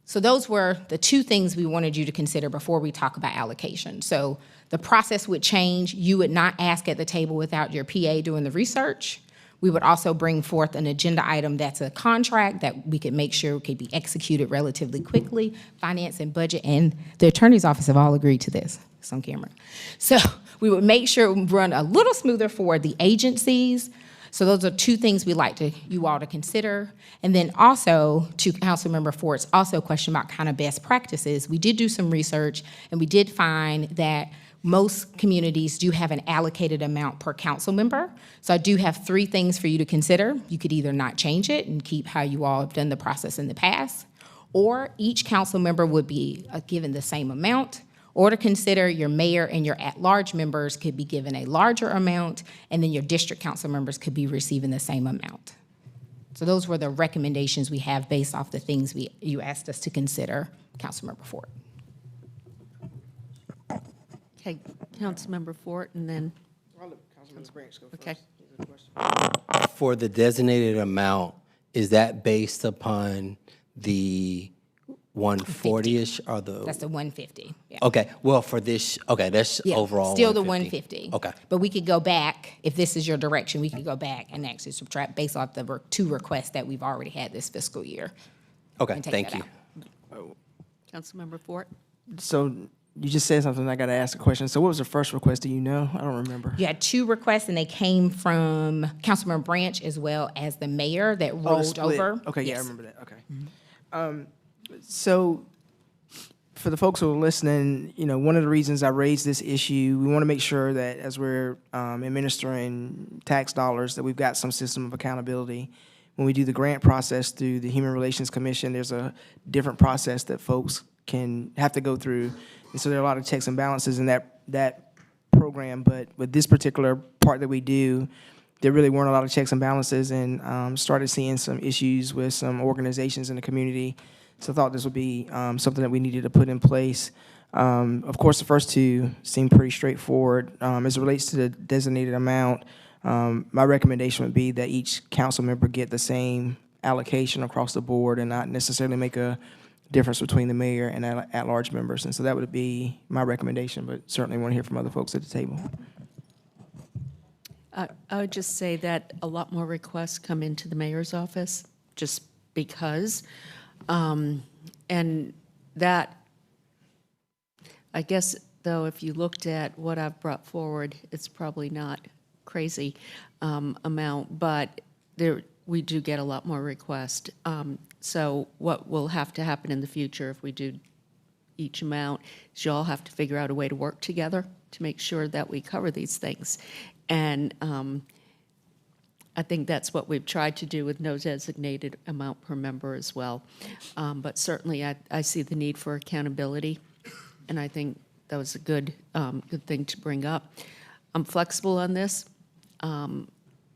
So those were the two things we wanted you to consider before we talk about allocation. So the process would change. You would not ask at the table without your PA doing the research. We would also bring forth an agenda item that's a contract that we could make sure could be executed relatively quickly. Finance and budget and the attorney's office have all agreed to this. It's on camera. So we would make sure we run a little smoother for the agencies. So those are two things we'd like you all to consider. And then also, to Councilmember Fort's also question about kind of best practices, we did do some research and we did find that most communities do have an allocated amount per council member. So I do have 3 things for you to consider. You could either not change it and keep how you all have done the process in the past, or each council member would be given the same amount, or to consider your mayor and your at-large members could be given a larger amount, and then your district council members could be receiving the same amount. So those were the recommendations we have based off the things you asked us to consider, Councilmember Fort. Okay, Councilmember Fort, and then. Okay. For the designated amount, is that based upon the 140-ish or the? That's the 150. Yeah. Okay, well, for this, okay, that's overall Still 150. the 150. Okay. But we could go back, if this is your direction, we could go back and actually subtract based off the 2 requests that we've already had this fiscal year. Okay, and take thank that you. out. Councilmember Fort? So you just said something, I got to ask a question. So what was the first request? Do you know? I don't remember. You had 2 requests, and they came from Councilmember Branch as well as the mayor that rolled split. over. Okay, yeah, I Yes. remember that. Okay. So for the folks who are listening, one of the reasons I raised this issue, we want to make sure that as we're administering tax dollars, that we've got some system of accountability. When we do the grant process through the Human Relations Commission, there's a different process that folks can have to go through. And so there are a lot of checks and balances in that program. But with this particular part that we do, there really weren't a lot of checks and balances, and started seeing some issues with some organizations in the community. So I thought this would be something that we needed to put in place. Of course, the first 2 seem pretty straightforward. As it relates to the designated amount, my recommendation would be that each council member get the same allocation across the board and not necessarily make a difference between the mayor and at-large members. And so that would be my recommendation, but certainly want to hear from other folks at the table. I would just say that a lot more requests come into the mayor's office just because. And that, I guess, though, if you looked at what I've brought forward, it's probably not crazy amount, but we do get a lot more requests. So what will have to happen in the future if we do each amount is you all have to figure out a way to work together to make sure that we cover these things. And I think that's what we've tried to do with no designated amount per member as well. But certainly I see the need for accountability, and I think that was a good thing to bring up. I'm flexible on this.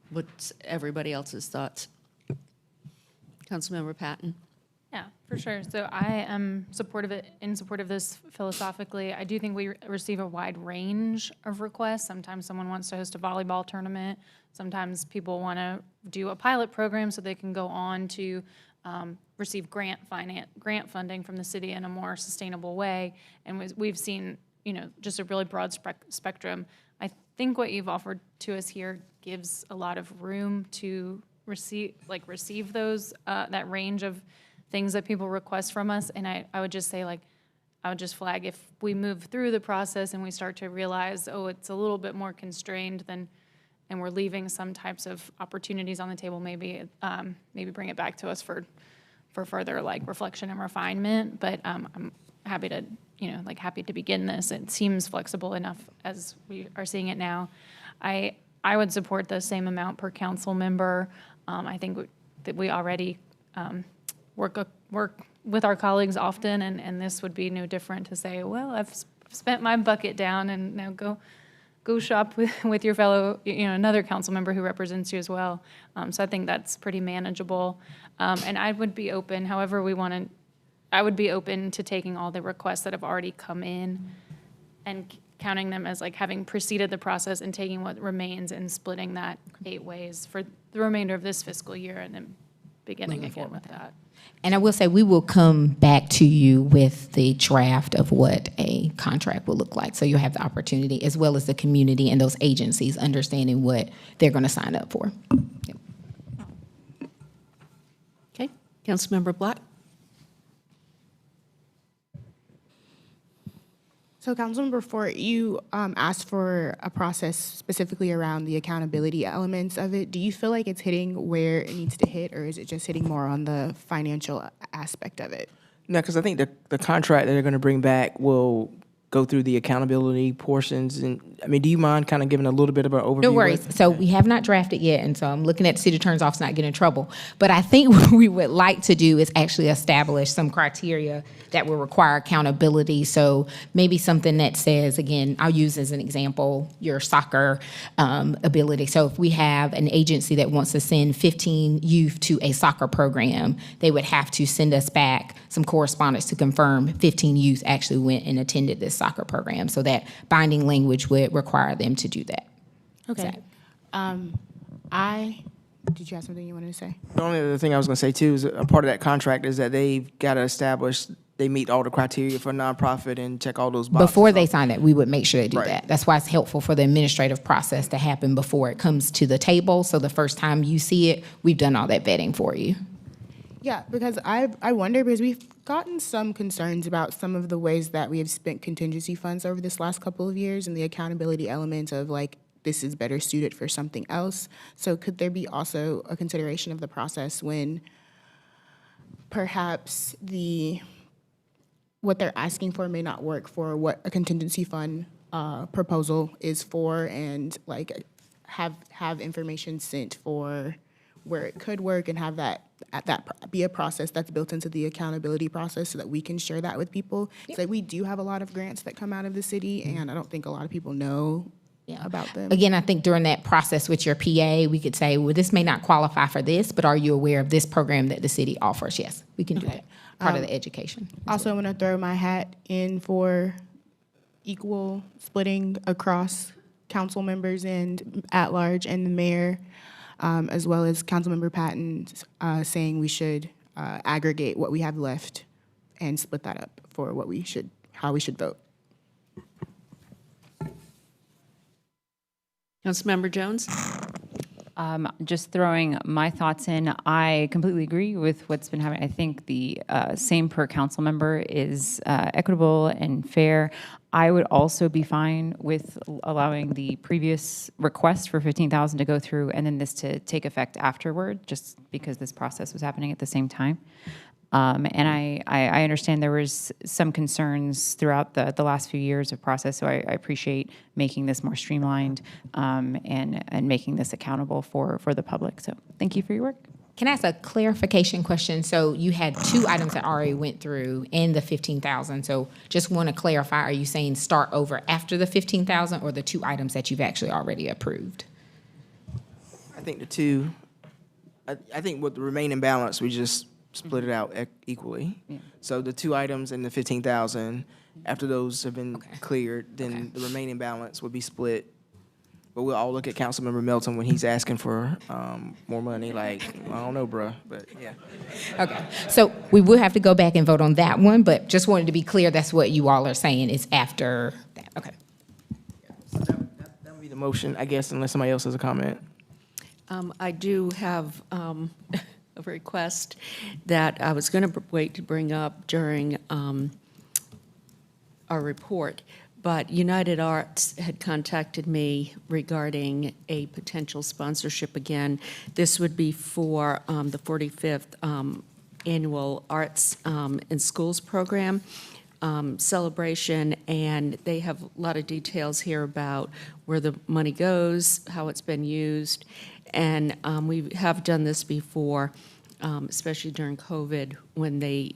What's everybody else's thoughts? Councilmember Patton? Yeah, for sure. So I am in support of this philosophically. I do think we receive a wide range of requests. Sometimes someone wants to host a volleyball tournament. Sometimes people want to do a pilot program so they can go on to receive grant funding from the city in a more sustainable way. And we've seen, just a really broad spectrum. I think what you've offered to us here gives a lot of room to receive those that range of things that people request from us. And I would just say, like, I would just flag if we move through the process and we start to realize, oh, it's a little bit more constrained than, and we're leaving some types of opportunities on the table, maybe bring it back to us for further like reflection and refinement. But I'm happy to, happy to begin this. It seems flexible enough as we are seeing it now. I would support the same amount per council member. I think that we already work with our colleagues often, and this would be no different to say, well, I've spent my bucket down, and now go shop with your fellow, another council member who represents you as well. So I think that's pretty manageable. And I would be open, however we want to, I would be open to taking all the requests that have already come in and counting them as like having preceded the process and taking what remains and splitting that 8 ways for the remainder of this fiscal year and then beginning again with that. And I will say, we will come back to you with the draft of what a contract will look like. So you'll have the opportunity, as well as the community and those agencies, understanding what they're going to sign up for. Yep. Okay, Councilmember Black. So Councilmember Fort, you asked for a process specifically around the accountability elements of it. Do you feel like it's hitting where it needs to hit, or is it just hitting more on the financial aspect of it? No, because I think the contract that they're going to bring back will go through the accountability portions. And I mean, do you mind kind of giving a little bit of an overview? No worries. So we have not drafted yet, and so I'm looking at the city attorney's office not getting in trouble. But I think what we would like to do is actually establish some criteria that will require accountability. So maybe something that says, again, I'll use as an example, your soccer ability. So if we have an agency that wants to send 15 youth to a soccer program, they would have to send us back some correspondence to confirm 15 youth actually went and attended this soccer program. So that binding language would require them to do that. Okay. Did you have something you wanted to say? The only other thing I was going to say, too, is a part of that contract is that they've got to establish they meet all the criteria for nonprofit and check all those boxes. Before they sign that, we would make sure they do Right. that. That's why it's helpful for the administrative process to happen before it comes to the table. So the first time you see it, we've done all that vetting for you. Yeah, because I wonder, because we've gotten some concerns about some of the ways that we have spent contingency funds over this last couple of years and the accountability element of like, this is better suited for something else. So could there be also a consideration of the process when perhaps what they're asking for may not work for what a contingency fund proposal is for, and like have information sent for where it could work, and have that be a process that's built into the accountability process so that we can share that with people. It's like we do have a lot of grants that come out of the city, and I don't think a lot of people know about them. Again, I think during that process with your PA, we could say, well, this may not qualify for this, but are you aware of this program that the city offers? Yes, we can do that. Part of the education. Also, I'm going to throw my hat in for equal splitting across council members and at large and the mayor, as well as Councilmember Patton saying we should aggregate what we have left and split that up for how we should vote. Councilmember Jones? Just throwing my thoughts in, I completely agree with what's been happening. I think the same per council member is equitable and fair. I would also be fine with allowing the previous request for $15,000 to go through and then this to take effect afterward, just because this process was happening at the same time. And I understand there was some concerns throughout the last few years of process, so I appreciate making this more streamlined and making this accountable for the public. So thank you for your work. Can I ask a clarification question? So you had 2 items that already went through and the 15,000. So just want to clarify, are you saying start over after the 15,000 or the 2 items that you've actually already approved? I think the two, I think with the remaining balance, we just split it out equally. Yeah. So the 2 items and the 15,000, after those have been cleared, then the remaining balance would be split. But we'll all look at Councilmember Melton when he's asking for more money, like, I don't know, bruh, but yeah. Okay, so we will have to go back and vote on that one, but just wanted to be clear, that's what you all are saying is after that, okay. So that would be the motion, I guess, unless somebody else has a comment. I do have a request that I was going to wait to bring up during our report, but United Arts had contacted me regarding a potential sponsorship again. This would be for the 45th Annual Arts in Schools program celebration, and they have a lot of details here about where the money goes, how it's been used, and we have done this before, especially during COVID when they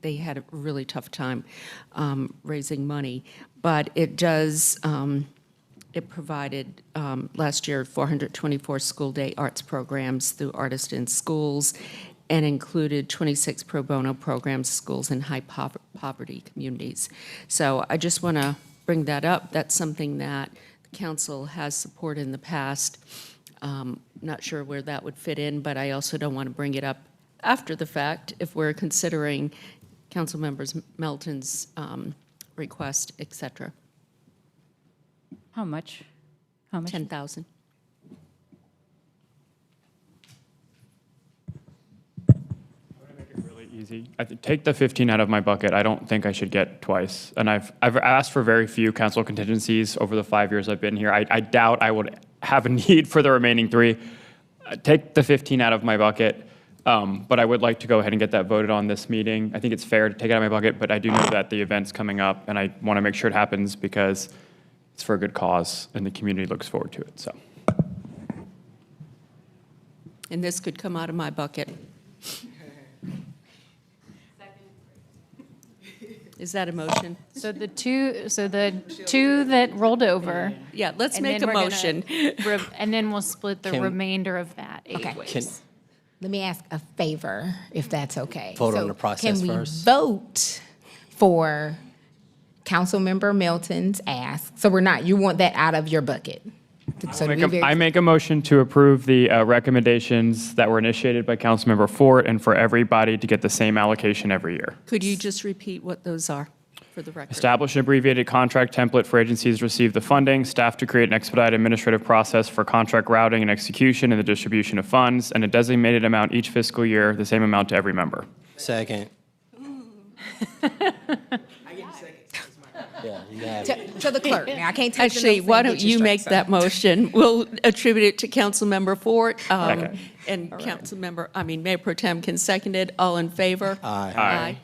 had a really tough time raising money. But it does, it provided last year 424 school day arts programs through Artists in Schools, and included 26 pro bono programs, schools in high poverty communities. So I just want to bring that up. That's something that the council has supported in the past. Not sure where that would fit in, but I also don't want to bring it up after the fact if we're considering Council Members Melton's request, et cetera. How much? How much? 10,000. Easy. Take the 15 out of my bucket. I don't think I should get twice. And I've asked for very few council contingencies over the 5 years I've been here. I doubt I would have a need for the remaining 3. Take the 15 out of my bucket. But I would like to go ahead and get that voted on this meeting. I think it's fair to take it out of my bucket, but I do know that the event's coming up, and I want to make sure it happens because it's for a good cause, and the community looks forward to it. So, And this could come out of my bucket. Is that a motion? So the two that rolled over. Yeah, let's and make then a we're gonna motion. And then we'll split the Can- remainder of that 8 Okay. ways. Let me ask a favor, if that's okay. Vote on So the process Can first. we vote for Councilmember Melton's ask? So you want that out of your bucket? So to be very I make a motion to approve the recommendations that were initiated by Councilmember Fort, and for everybody to get the same allocation every year. Could you just repeat what those are for the record? Establish an abbreviated contract template for agencies to receive the funding, staff to create an expedited administrative process for contract routing and execution and the distribution of funds, and a designated amount each fiscal year, the same amount to every member. Second. Yeah, you have it. to the clerk. Now, I can't take the Actually, notes why and don't get you you make straight, so. that motion? We'll attribute it to Councilmember Fort, Okay. and Mayor Pro Tem can second it. All in favor? Aye. Aye.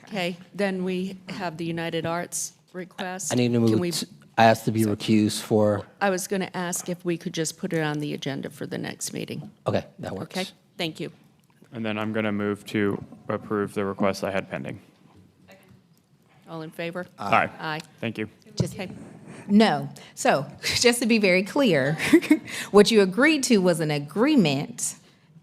Okay, then we have the United Arts request. I need to Can move. we- I asked to be recused for. I was going to ask if we could just put it on the agenda for the next meeting. Okay, that works. Okay, thank you. And then I'm going to move to approve the request I had pending. All in favor? Aye. Aye. Thank you. Just No. So, just to be very clear, what you agreed to was an agreement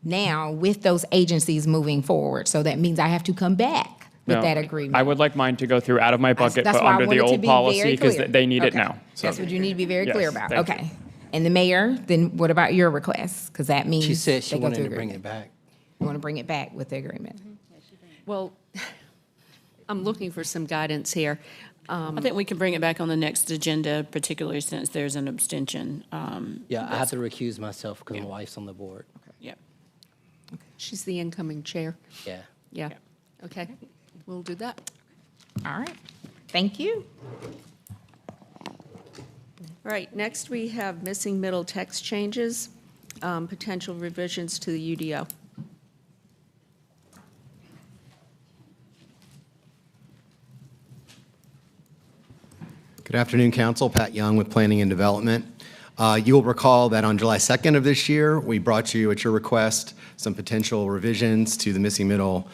now with those agencies moving forward. So that means I have to come back with No, that agreement. I would like mine to go through out of my bucket, That's but why I under the wanted to old be policy, very because clear. they need it Okay. now. So- That's what you need to be very Yes, clear about. thank you. Okay. And the mayor, then what about your request? Because that means She said she they go wanted through to bring it agreement. back. You want to bring it back with the agreement? Well, I'm looking for some guidance here. I think we can bring it back on the next agenda, particularly since there's an abstention. Yeah, I have to recuse myself because my wife's on the board. Yeah. She's the incoming chair. Yeah. Yeah, okay, we'll do that. All right. Thank you. All right, next we have missing middle text changes, potential revisions to the UDO. Good afternoon, Council. Pat Young with Planning and Development. You will recall that on July 2nd of this year, we brought you, at your request, some potential revisions to the missing middle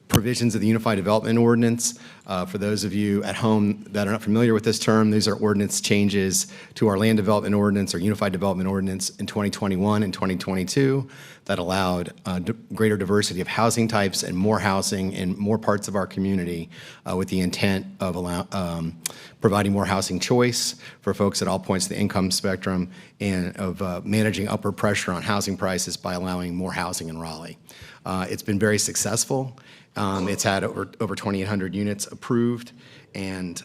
provisions of the Unified Development Ordinance. For those of you at home that are not familiar with this term, these are ordinance changes to our Land Development Ordinance or Unified Development Ordinance in 2021 and 2022 that allowed greater diversity of housing types and more housing in more parts of our community with the intent of providing more housing choice for folks at all points of the income spectrum and of managing upward pressure on housing prices by allowing more housing in Raleigh. It's been very successful. It's had over 2,800 units approved, and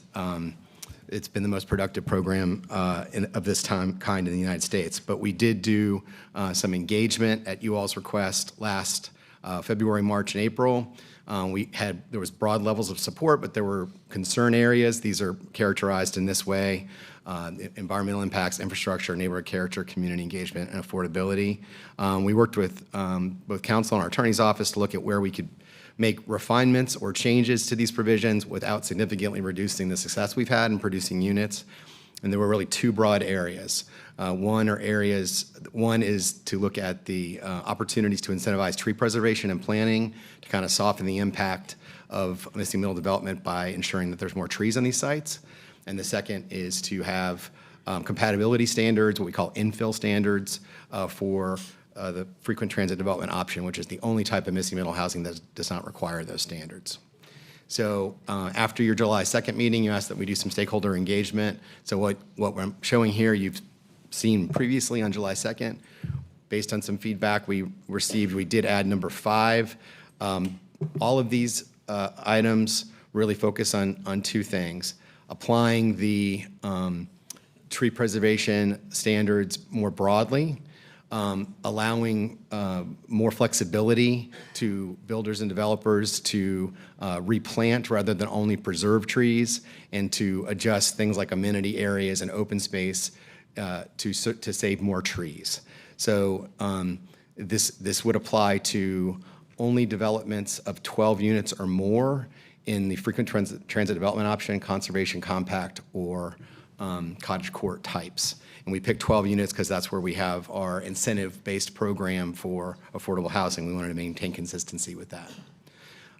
it's been the most productive program of this kind in the United States. But we did do some engagement at you all's request last February, March, and April. There was broad levels of support, but there were concern areas. These are characterized in this way: environmental impacts, infrastructure, neighborhood character, community engagement, and affordability. We worked with both council and our attorney's office to look at where we could make refinements or changes to these provisions without significantly reducing the success we've had in producing units. And there were really two broad areas. One is to look at the opportunities to incentivize tree preservation and planting to kind of soften the impact of missing middle development by ensuring that there's more trees on these sites. And the second is to have compatibility standards, what we call infill standards, for the frequent transit development option, which is the only type of missing middle housing that does not require those standards. So after your July 2nd meeting, you asked that we do some stakeholder engagement. So what I'm showing here, you've seen previously on July 2nd. Based on some feedback we received, we did add number 5. All of these items really focus on two things: applying the tree preservation standards more broadly, allowing more flexibility to builders and developers to replant rather than only preserve trees, and to adjust things like amenity areas and open space to save more trees. So this would apply to only developments of 12 units or more in the frequent transit development option, conservation compact, or cottage court types. And we picked 12 units because that's where we have our incentive-based program for affordable housing. We wanted to maintain consistency with that.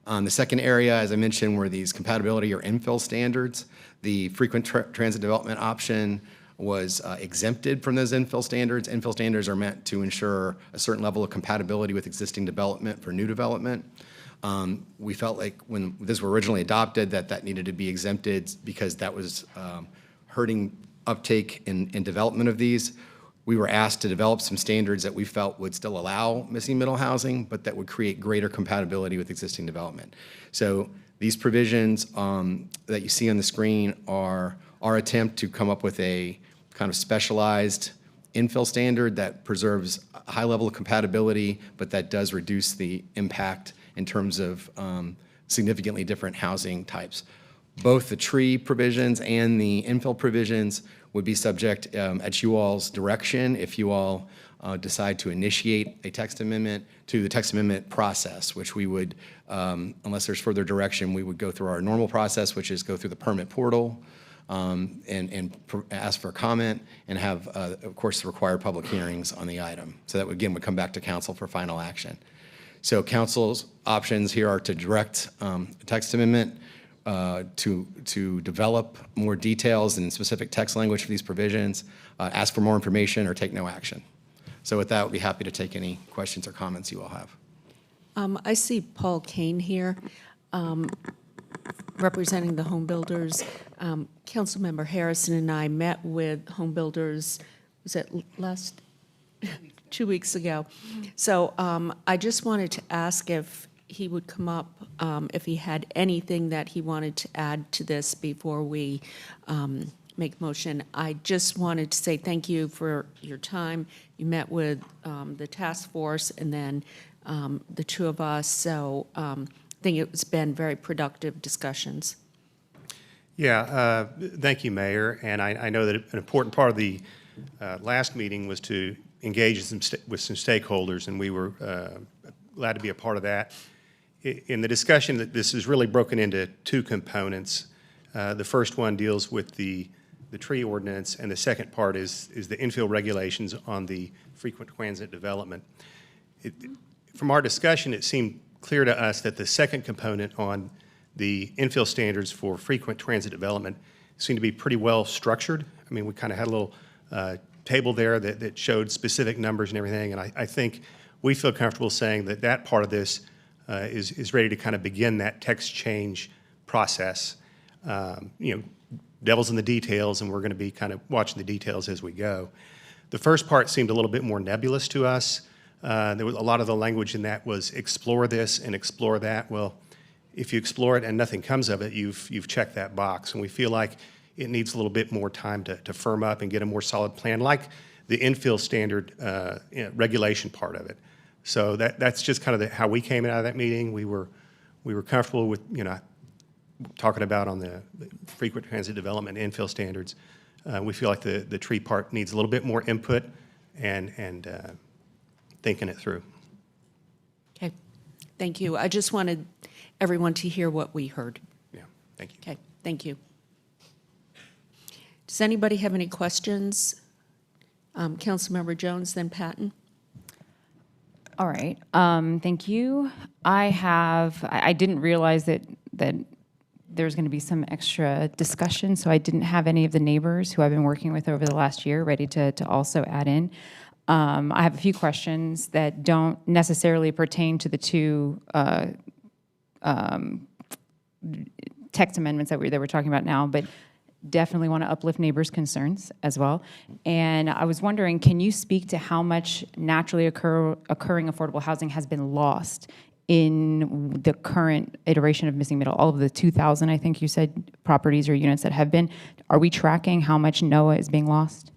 The second area, as I mentioned, were these compatibility or infill standards. The frequent transit development option was exempted from those infill standards. Infill standards are meant to ensure a certain level of compatibility with existing development for new development. We felt like when this were originally adopted that needed to be exempted because that was hurting uptake in development of these. We were asked to develop some standards that we felt would still allow missing middle housing, but that would create greater compatibility with existing development. So these provisions that you see on the screen are our attempt to come up with a kind of specialized infill standard that preserves a high level of compatibility, but that does reduce the impact in terms of significantly different housing types. Both the tree provisions and the infill provisions would be subject at you all's direction if you all decide to initiate a text amendment to the text amendment process, which we would, unless there's further direction, we would go through our normal process, which is go through the permit portal and ask for a comment and have, of course, the required public hearings on the item. So that, again, would come back to council for final action. So council's options here are to direct a text amendment, to develop more details and specific text language for these provisions, ask for more information, or take no action. So with that, we'll be happy to take any questions or comments you all have. I see Paul Kane here, representing the home builders. Councilmember Harrison and I met with home builders, was it last 2 weeks ago? So I just wanted to ask if he would come up if he had anything that he wanted to add to this before we make motion. I just wanted to say thank you for your time. You met with the task force and then the two of us, so I think it's been very productive discussions. Yeah, thank you, Mayor. And I know that an important part of the last meeting was to engage with some stakeholders, and we were glad to be a part of that. In the discussion, that this is really broken into two components. The first one deals with the tree ordinance, and the second part is the infill regulations on the frequent transit development. From our discussion, it seemed clear to us that the second component on the infill standards for frequent transit development seemed to be pretty well structured. I mean, we kind of had a little table there that showed specific numbers and everything, and I think we feel comfortable saying that that part of this is ready to kind of begin that text change process. You know, devil's in the details, and we're going to be kind of watching the details as we go. The first part seemed a little bit more nebulous to us. There was a lot of the language in that was explore this and explore that. Well, if you explore it and nothing comes of it, you've checked that box. And we feel like it needs a little bit more time to firm up and get a more solid plan, like the infill standard regulation part of it. So that's just kind of how we came out of that meeting. We were comfortable with, talking about on the frequent transit development infill standards. We feel like the tree part needs a little bit more input and thinking it through. Okay, thank you. I just wanted everyone to hear what we heard. Yeah, thank you. Okay, thank you. Does anybody have any questions? Councilmember Jones, then Patton. All right, thank you. I didn't realize that there's going to be some extra discussion, so I didn't have any of the neighbors who I've been working with over the last year ready to also add in. I have a few questions that don't necessarily pertain to the two text amendments that we're talking about now, but definitely want to uplift neighbors' concerns as well. And I was wondering, can you speak to how much naturally occurring affordable housing has been lost in the current iteration of Missing Middle? All of the 2,000, I think you said, properties or units that have been. Are we tracking how much NOAA is being lost?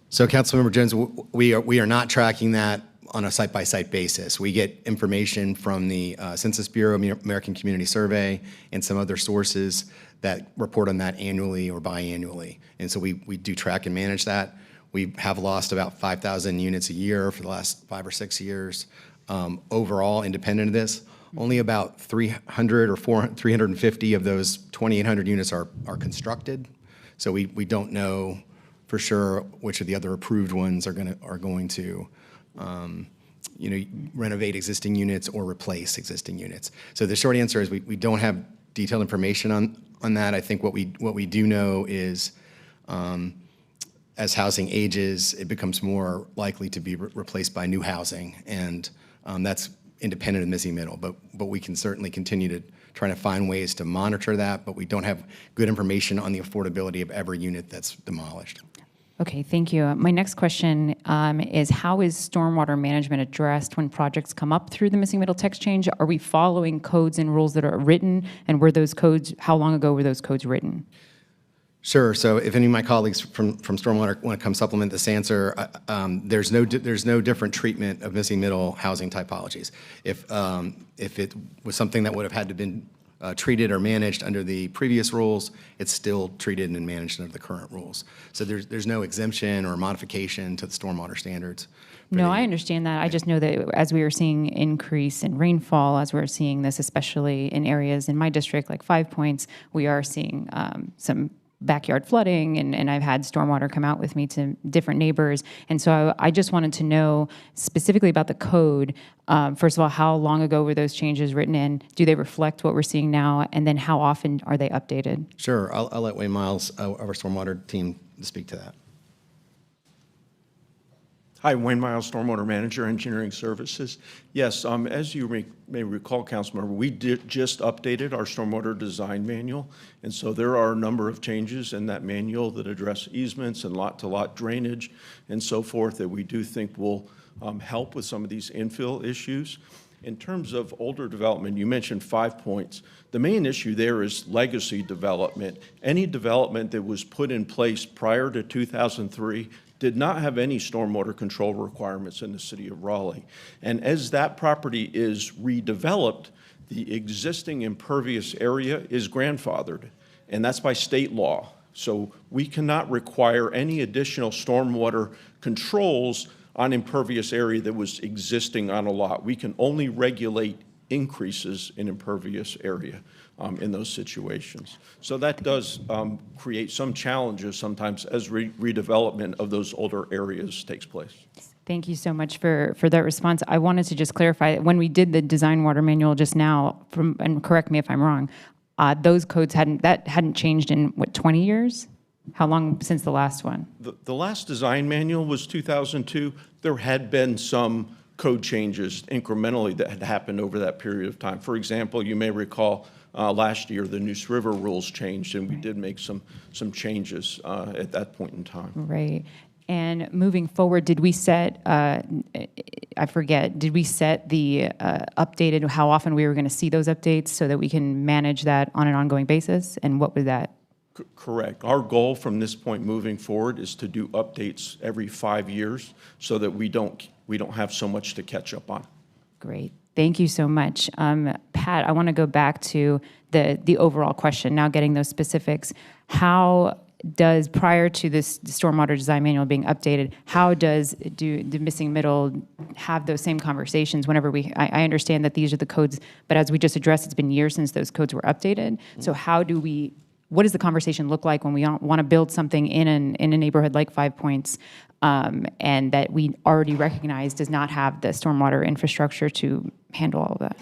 So Councilmember Jones, we are not tracking that on a site-by-site basis. We get information from the Census Bureau, American Community Survey, and some other sources that report on that annually or biannually. And so we do track and manage that. We have lost about 5,000 units a year for the last 5 or 6 years. Overall, independent of this, only about 300 or 350 of those 2,800 units are constructed. So we don't know for sure which of the other approved ones are going to renovate existing units or replace existing units. So the short answer is we don't have detailed information on that. I think what we do know is as housing ages, it becomes more likely to be replaced by new housing, and that's independent of Missing Middle. But we can certainly continue to try to find ways to monitor that, but we don't have good information on the affordability of every unit that's demolished. Okay, thank you. My next question is, how is stormwater management addressed when projects come up through the Missing Middle text change? Are we following codes and rules that are written, and were those codes, how long ago were those codes written? Sure. So if any of my colleagues from Stormwater want to come supplement this answer, there's no different treatment of Missing Middle housing typologies. If it was something that would have had to been treated or managed under the previous rules, it's still treated and managed under the current rules. So there's no exemption or modification to the stormwater standards. No, I understand that. I just know that as we are seeing increase in rainfall, as we're seeing this, especially in areas in my district like 5 Points, we are seeing some backyard flooding, and I've had stormwater come out with me to different neighbors. And so I just wanted to know specifically about the code. First of all, how long ago were those changes written in? Do they reflect what we're seeing now? And then how often are they updated? Sure. I'll let Wayne Miles of our stormwater team speak to that. Hi, Wayne Miles, Stormwater Manager, Engineering Services. Yes, as you may recall, Councilmember, we just updated our stormwater design manual, and so there are a number of changes in that manual that address easements and lot-to-lot drainage and so forth that we do think will help with some of these infill issues. In terms of older development, you mentioned 5 Points. The main issue there is legacy development. Any development that was put in place prior to 2003 did not have any stormwater control requirements in the city of Raleigh. And as that property is redeveloped, the existing impervious area is grandfathered, and that's by state law. So we cannot require any additional stormwater controls on impervious area that was existing on a lot. We can only regulate increases in impervious area in those situations. So that does create some challenges sometimes as redevelopment of those older areas takes place. Thank you so much for that response. I wanted to just clarify, when we did the design water manual just now, and correct me if I'm wrong, those codes hadn't changed in, what, 20 years? How long since the last one? The last design manual was 2002. There had been some code changes incrementally that had happened over that period of time. For example, you may recall last year the Neuse River rules changed, and we did make some changes at that point in time. Right. And moving forward, did we set, did we set the updated, how often we were going to see those updates so that we can manage that on an ongoing basis? And what would that Correct. Our goal from this point moving forward is to do updates every 5 years so that we don't have so much to catch up on. Great. Thank you so much. Pat, I want to go back to the overall question, now getting those specifics. How does, prior to this stormwater design manual being updated, how does the missing middle have those same conversations whenever I understand that these are the codes, but as we just addressed, it's been years since those codes were updated. So what does the conversation look like when we want to build something in a neighborhood like 5 Points, and that we already recognize does not have the stormwater infrastructure to handle all of that?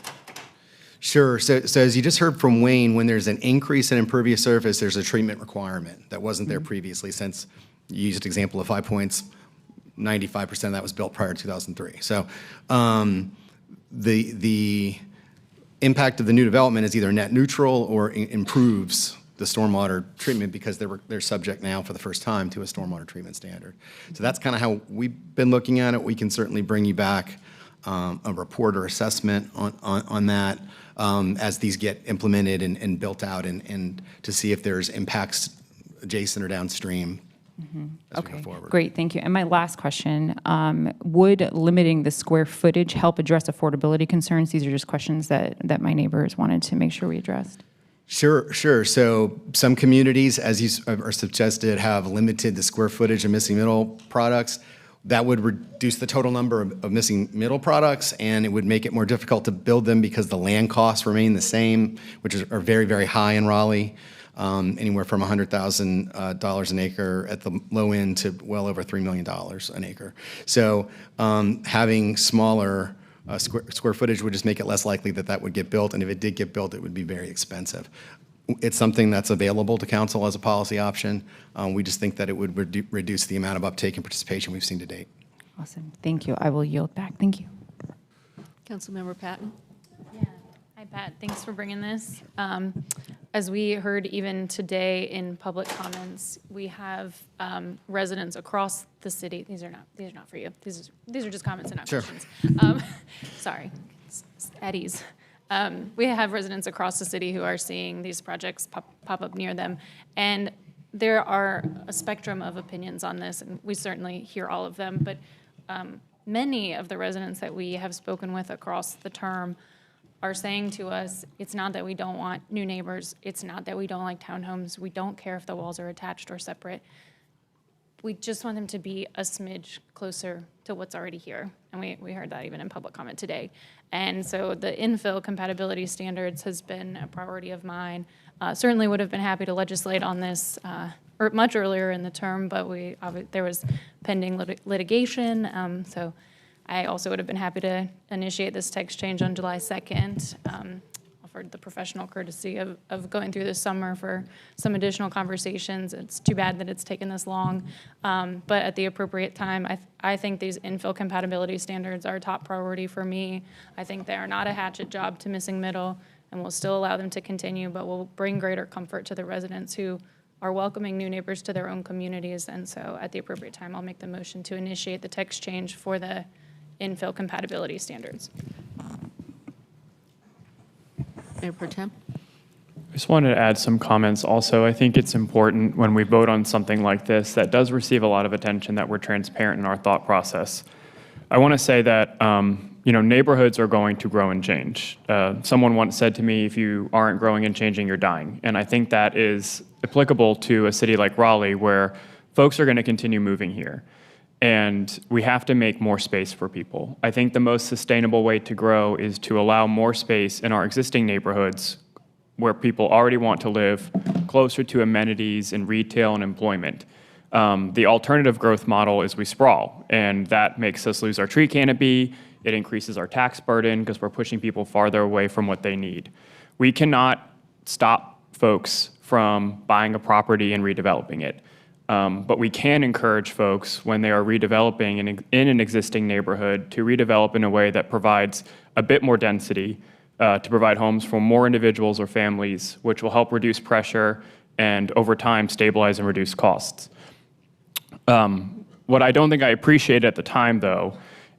Sure. So as you just heard from Wayne, when there's an increase in impervious surface, there's a treatment requirement that wasn't there previously, since you used example of 5 Points, 95% of that was built prior to 2003. So the impact of the new development is either net neutral or improves the stormwater treatment, because they're subject now for the first time to a stormwater treatment standard. So that's kind of how we've been looking at it. We can certainly bring you back a report or assessment on that as these get implemented and built out, and to see if there's impacts adjacent or downstream as we go forward. Great, thank you. And my last question, would limiting the square footage help address affordability concerns? These are just questions that my neighbors wanted to make sure we addressed. Sure. So some communities, as you are suggested, have limited the square footage of missing middle products. That would reduce the total number of missing middle products, and it would make it more difficult to build them because the land costs remain the same, which are very, very high in Raleigh, anywhere from $100,000 an acre at the low end to well over $3 million an acre. So having smaller square footage would just make it less likely that would get built, and if it did get built, it would be very expensive. It's something that's available to council as a policy option. We just think that it would reduce the amount of uptake and participation we've seen to date. Awesome, thank you. I will yield back. Thank you. Councilmember Patton? Hi, Pat. Thanks for bringing this. As we heard even today in public comments, we have residents across the city. These are not for you. These are just comments and not questions. Sorry, at ease. We have residents across the city who are seeing these projects pop up near them, and there are a spectrum of opinions on this, and we certainly hear all of them, but many of the residents that we have spoken with across the term are saying to us, it's not that we don't want new neighbors, it's not that we don't like townhomes, we don't care if the walls are attached or separate. We just want them to be a smidge closer to what's already here. And we heard that even in public comment today. And so the infill compatibility standards has been a priority of mine. Certainly would have been happy to legislate on this much earlier in the term, but there was pending litigation. So I also would have been happy to initiate this text change on July 2nd. Offered the professional courtesy of going through this summer for some additional conversations. It's too bad that it's taken this long, but at the appropriate time, I think these infill compatibility standards are a top priority for me. I think they are not a hatchet job to missing middle, and will still allow them to continue, but will bring greater comfort to the residents who are welcoming new neighbors to their own communities. And so at the appropriate time, I'll make the motion to initiate the text change for the infill compatibility standards. Mayor Pro Tem? I just wanted to add some comments also. I think it's important when we vote on something like this that does receive a lot of attention that we're transparent in our thought process. I want to say that neighborhoods are going to grow and change. Someone once said to me, if you aren't growing and changing, you're dying. And I think that is applicable to a city like Raleigh, where folks are going to continue moving here. And we have to make more space for people. I think the most sustainable way to grow is to allow more space in our existing neighborhoods where people already want to live, closer to amenities and retail and employment. The alternative growth model is we sprawl, and that makes us lose our tree canopy. It increases our tax burden because we're pushing people farther away from what they need. We cannot stop folks from buying a property and redeveloping it. But we can encourage folks when they are redeveloping in an existing neighborhood to redevelop in a way that provides a bit more density, to provide homes for more individuals or families, which will help reduce pressure and over time stabilize and reduce costs. What I don't think I appreciated at the time, though,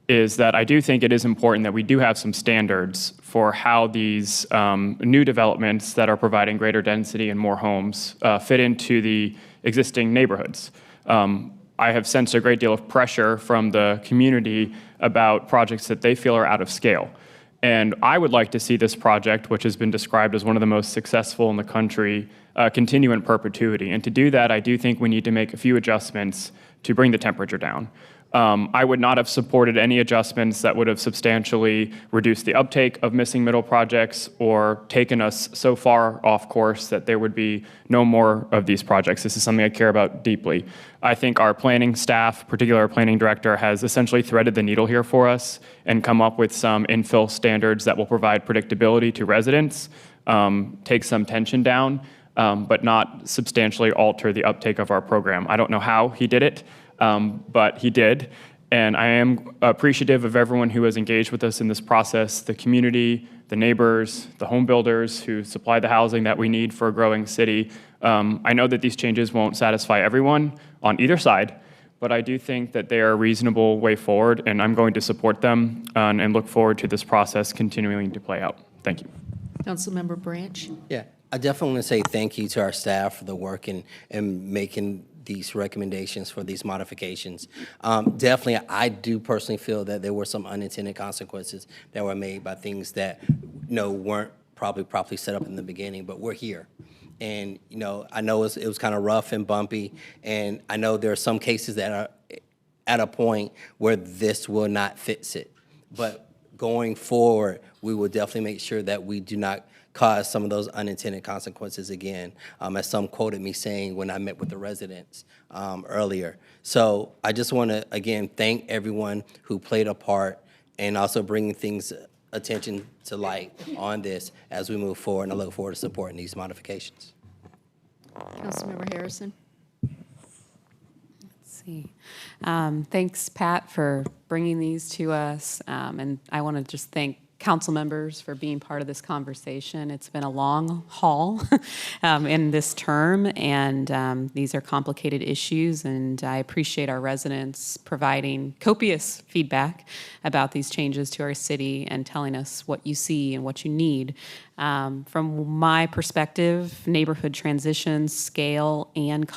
is that I do think it is important that we do have some standards for how these new developments that are providing greater density and more homes fit into the existing neighborhoods. I have sensed a great deal of pressure from the community about projects that they feel are out of scale. And I would like to see this project, which has been described as one of the most successful in the country, continue in perpetuity. And to do that, I do think we need to make a few adjustments to bring the temperature down. I would not have supported any adjustments that would have substantially reduced the uptake of missing middle projects or taken us so far off course that there would be no more of these projects. This is something I care about deeply. I think our planning staff, particularly our planning director, has essentially threaded the needle here for us and come up with some infill standards that will provide predictability to residents, take some tension down, but not substantially alter the uptake of our program. I don't know how he did it, but he did. And I am appreciative of everyone who has engaged with us in this process, the community, the neighbors, the home builders who supply the housing that we need for a growing city. I know that these changes won't satisfy everyone on either side, but I do think that they are a reasonable way forward, and I'm going to support them and look forward to this process continuing to play out. Thank you. Councilmember Branch? Yeah, I definitely want to say thank you to our staff for the work and making these recommendations for these modifications. Definitely, I do personally feel that there were some unintended consequences that were made by things that, weren't probably properly set up in the beginning, but we're here. And, I know it was kind of rough and bumpy, and I know there are some cases that are at a point where this will not fix it. But going forward, we will definitely make sure that we do not cause some of those unintended consequences again, as some quoted me saying when I met with the residents earlier. So I just want to, again, thank everyone who played a part and also bringing things attention to light on this as we move forward, and I look forward to supporting these modifications. Councilmember Harrison? Let's see. Thanks, Pat, for bringing these to us. And I want to just thank council members for being part of this conversation. It's been a long haul in this term, and these are complicated issues, and I appreciate our residents providing copious feedback about these changes to our city and telling us what you see and what you need. From my perspective, neighborhood transitions, scale, and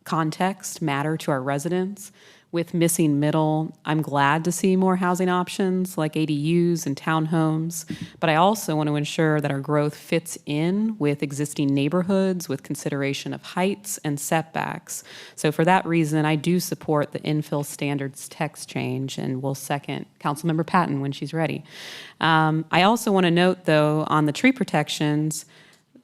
context matter to our residents. With missing middle, I'm glad to see more housing options like ADUs and townhomes, but I also want to ensure that our growth fits in with existing neighborhoods with consideration of heights and setbacks. So for that reason, I do support the infill standards text change and will second Councilmember Patton when she's ready. I also want to note, though, on the tree protections,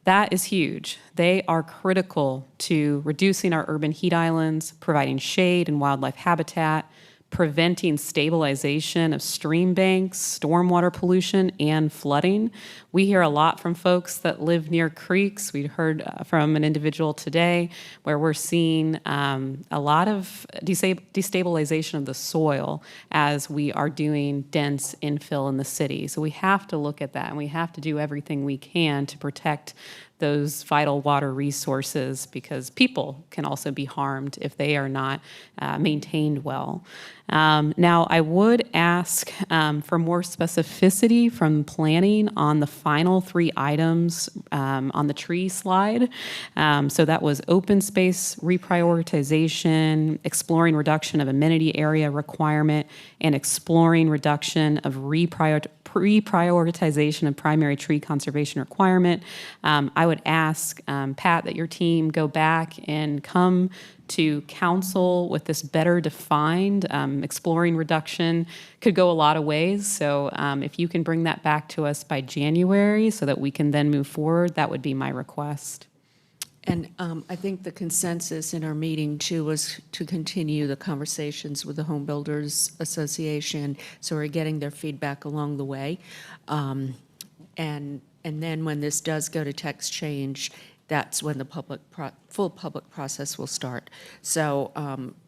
that is huge. They are critical to reducing our urban heat islands, providing shade and wildlife habitat, preventing stabilization of stream banks, stormwater pollution, and flooding. We hear a lot from folks that live near creeks. We heard from an individual today where we're seeing a lot of destabilization of the soil as we are doing dense infill in the city. So we have to look at that, and we have to do everything we can to protect those vital water resources, because people can also be harmed if they are not maintained well. Now, I would ask for more specificity from planning on the final 3 items on the tree slide. So that was open space reprioritization, exploring reduction of amenity area requirement, and exploring reduction of reprioritization of primary tree conservation requirement. I would ask, Pat, that your team go back and come to council with this better defined. Exploring reduction could go a lot of ways. So if you can bring that back to us by January so that we can then move forward, that would be my request. And I think the consensus in our meeting, too, was to continue the conversations with the Home Builders Association, so we're getting their feedback along the way. And then when this does go to text change, that's when the full public process will start. So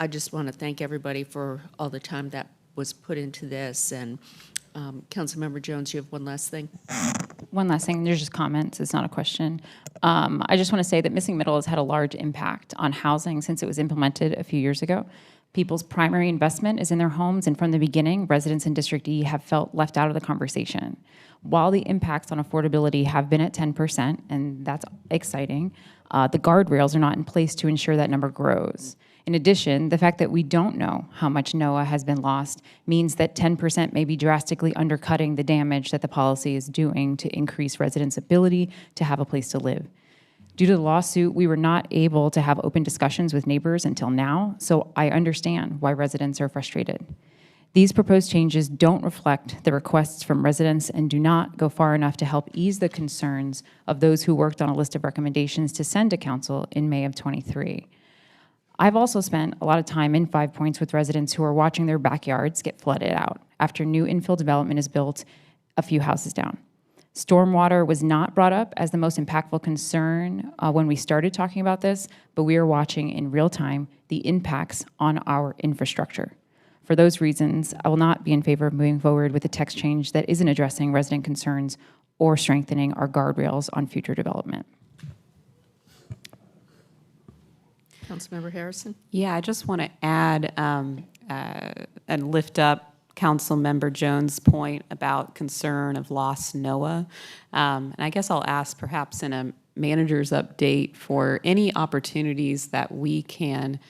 I just want to thank everybody for all the time that was put into this. And Councilmember Jones, you have one last thing? One last thing, there's just comments, it's not a question. I just want to say that missing middle has had a large impact on housing since it was implemented a few years ago. People's primary investment is in their homes, and from the beginning, residents in District E have felt left out of the conversation. While the impacts on affordability have been at 10%, and that's exciting, the guardrails are not in place to ensure that number grows. In addition, the fact that we don't know how much NOAA has been lost means that 10% may be drastically undercutting the damage that the policy is doing to increase residents' ability to have a place to live. Due to the lawsuit, we were not able to have open discussions with neighbors until now, so I understand why residents are frustrated. These proposed changes don't reflect the requests from residents and do not go far enough to help ease the concerns of those who worked on a list of recommendations to send to council in May of '23. I've also spent a lot of time in 5 Points with residents who are watching their backyards get flooded out after new infill development is built a few houses down. Stormwater was not brought up as the most impactful concern when we started talking about this, but we are watching in real time the impacts on our infrastructure. For those reasons, I will not be in favor of moving forward with a text change that isn't addressing resident concerns or strengthening our guardrails on future development. Councilmember Harrison? Yeah, I just want to add and lift up Councilmember Jones' point about concern of lost NOAA. And I guess I'll ask perhaps in a manager's update for any opportunities that we can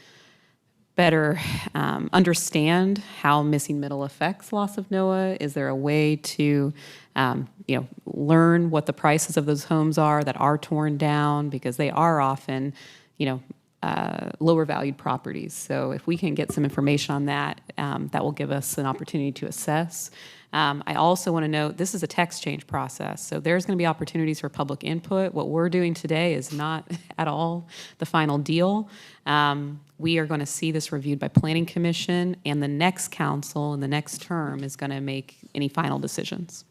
better understand how missing middle affects loss of NOAA. Is there a way to learn what the prices of those homes are that are torn down, because they are often lower valued properties. So if we can get some information on that, that will give us an opportunity to assess. I also want to note, this is a text change process, so there's going to be opportunities for public input. What we're doing today is not at all the final deal. We are going to see this reviewed by Planning Commission, and the next council in the next term is going to make any final decisions.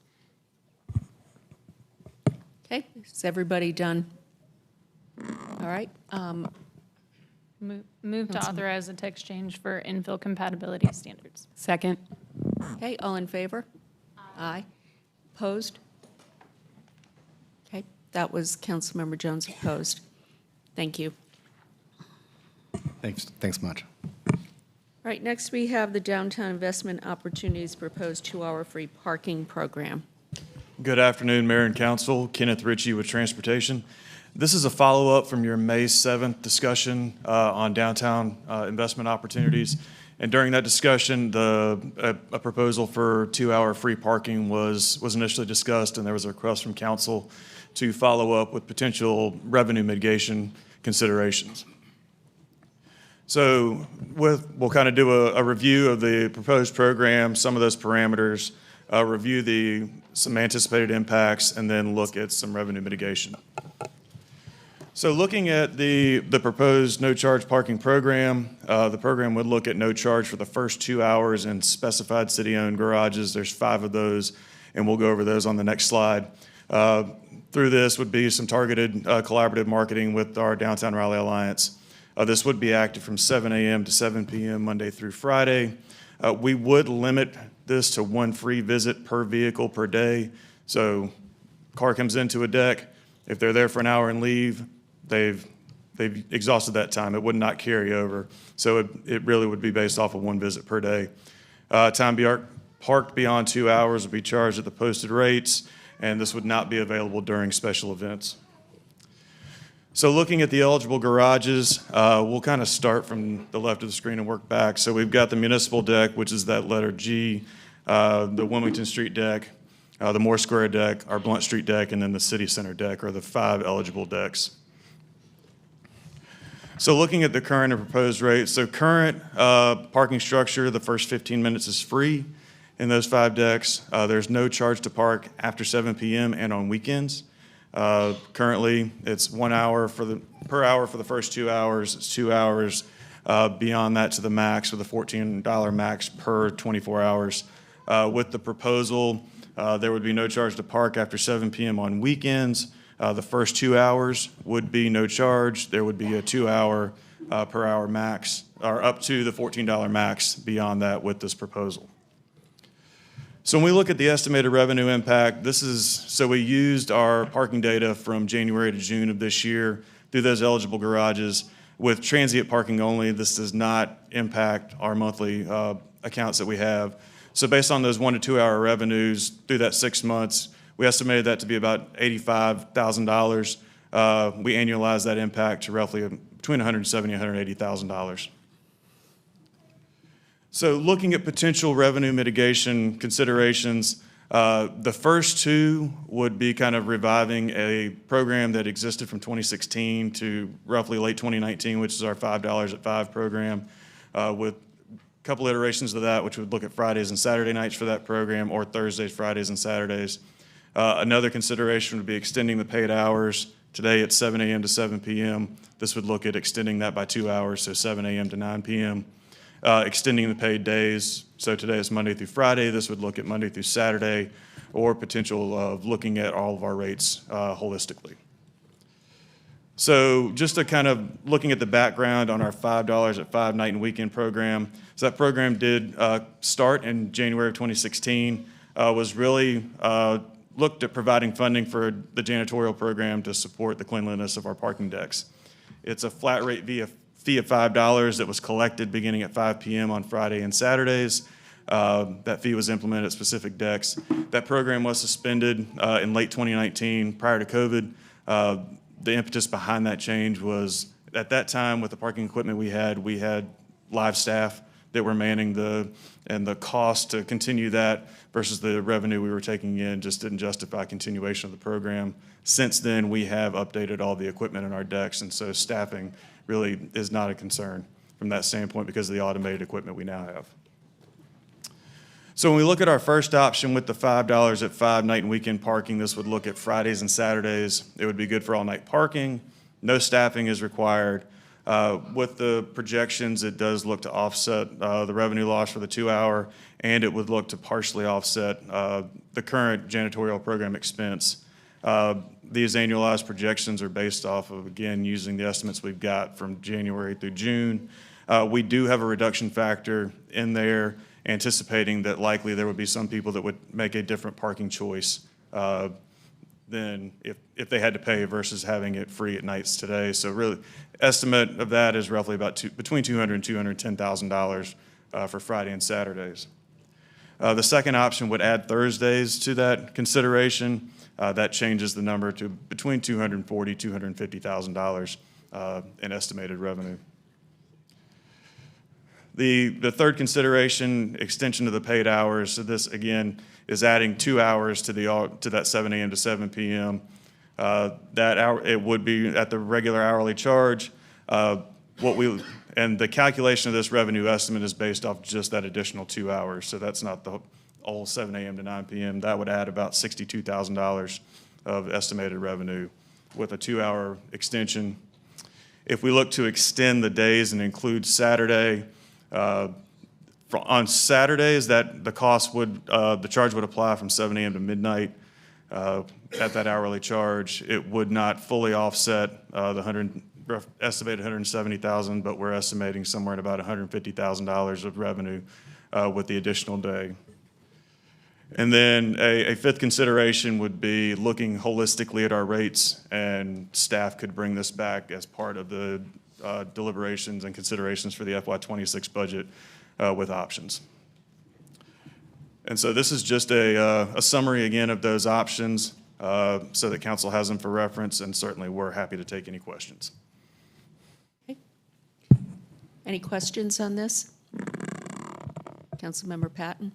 Okay, is everybody done? All right. Move to authorize a text change for infill compatibility standards. Second. Okay, all in favor? Aye. Opposed? Okay, that was Councilmember Jones opposed. Thank you. Thanks much. All right, next we have the Downtown Investment Opportunities Proposed 2-Hour Free Parking Program. Good afternoon, Mayor and Council. Kenneth Ritchie with Transportation. This is a follow-up from your May 7th discussion on downtown investment opportunities. And during that discussion, a proposal for 2-hour free parking was initially discussed, and there was a request from council to follow up with potential revenue mitigation considerations. So we'll kind of do a review of the proposed program, some of those parameters, review some anticipated impacts, and then look at some revenue mitigation. So looking at the proposed no-charge parking program, the program would look at no charge for the first 2 hours in specified city-owned garages. There's 5 of those, and we'll go over those on the next slide. Through this would be some targeted collaborative marketing with our Downtown Raleigh Alliance. This would be active from 7 a.m. to 7 p.m. Monday through Friday. We would limit this to 1 free visit per vehicle per day. So car comes into a deck, if they're there for an hour and leave, they've exhausted that time. It would not carry over. So it really would be based off of 1 visit per day. Time parked beyond 2 hours would be charged at the posted rates, and this would not be available during special events. So looking at the eligible garages, we'll kind of start from the left of the screen and work back. So we've got the municipal deck, which is that letter G, the Wilmington Street deck, the Moore Square deck, our Blunt Street deck, and then the City Center deck are the 5 eligible decks. So looking at the current and proposed rates, so current parking structure, the first 15 minutes is free in those 5 decks. There's no charge to park after 7 p.m. and on weekends. Currently, it's 1 hour per hour for the first 2 hours. It's 2 hours beyond that to the max, with a $14 max per 24 hours. With the proposal, there would be no charge to park after 7 p.m. on weekends. The first 2 hours would be no charge. There would be a 2 hour per hour max, or up to the $14 max beyond that with this proposal. So when we look at the estimated revenue impact, so we used our parking data from January to June of this year through those eligible garages. With transient parking only, this does not impact our monthly accounts that we have. So based on those 1 to 2 hour revenues through that 6 months, we estimated that to be about $85,000. We annualize that impact to roughly between $170,000 and $180,000. So looking at potential revenue mitigation considerations, the first two would be kind of reviving a program that existed from 2016 to roughly late 2019, which is our $5 at 5 program, with a couple iterations of that, which would look at Fridays and Saturday nights for that program, or Thursdays, Fridays, and Saturdays. Another consideration would be extending the paid hours. Today it's 7 a.m. to 7 p.m. This would look at extending that by 2 hours, so 7 a.m. to 9 p.m. Extending the paid days. So today is Monday through Friday. This would look at Monday through Saturday, or potential of looking at all of our rates holistically. So just to kind of looking at the background on our $5 at 5 night and weekend program. So that program did start in January of 2016, was really looked at providing funding for the janitorial program to support the cleanliness of our parking decks. It's a flat rate fee of $5 that was collected beginning at 5 p.m. on Friday and Saturdays. That fee was implemented at specific decks. That program was suspended in late 2019 prior to COVID. The impetus behind that change was, at that time, with the parking equipment we had live staff that were manning and the cost to continue that versus the revenue we were taking in just didn't justify continuation of the program. Since then, we have updated all the equipment in our decks, and so staffing really is not a concern from that standpoint because of the automated equipment we now have. So when we look at our first option with the $5 at 5 night and weekend parking, this would look at Fridays and Saturdays. It would be good for all night parking. No staffing is required. With the projections, it does look to offset the revenue loss for the 2 hour, and it would look to partially offset the current janitorial program expense. These annualized projections are based off of, again, using the estimates we've got from January through June. We do have a reduction factor in there, anticipating that likely there would be some people that would make a different parking choice than if they had to pay versus having it free at nights today. So really, estimate of that is roughly about between $200,000 and $210,000 for Friday and Saturdays. The second option would add Thursdays to that consideration. That changes the number to between $240,000, $250,000 in estimated revenue. The third consideration, extension of the paid hours. So this, again, is adding 2 hours to that 7 a.m. to 7 p.m. That hour, it would be at the regular hourly charge. And the calculation of this revenue estimate is based off just that additional 2 hours. So that's not the all 7 a.m. to 9 p.m. That would add about $62,000 of estimated revenue with a 2 hour extension. If we look to extend the days and include Saturday, on Saturdays, that the charge would apply from 7 a.m. to midnight at that hourly charge. It would not fully offset the estimated $170,000, but we're estimating somewhere at about $150,000 of revenue with the additional day. And then a fifth consideration would be looking holistically at our rates, and staff could bring this back as part of the deliberations and considerations for the FY26 budget with options. And so this is just a summary again of those options so that council has them for reference, and certainly we're happy to take any questions. Okay. Any questions on this? Councilmember Patton?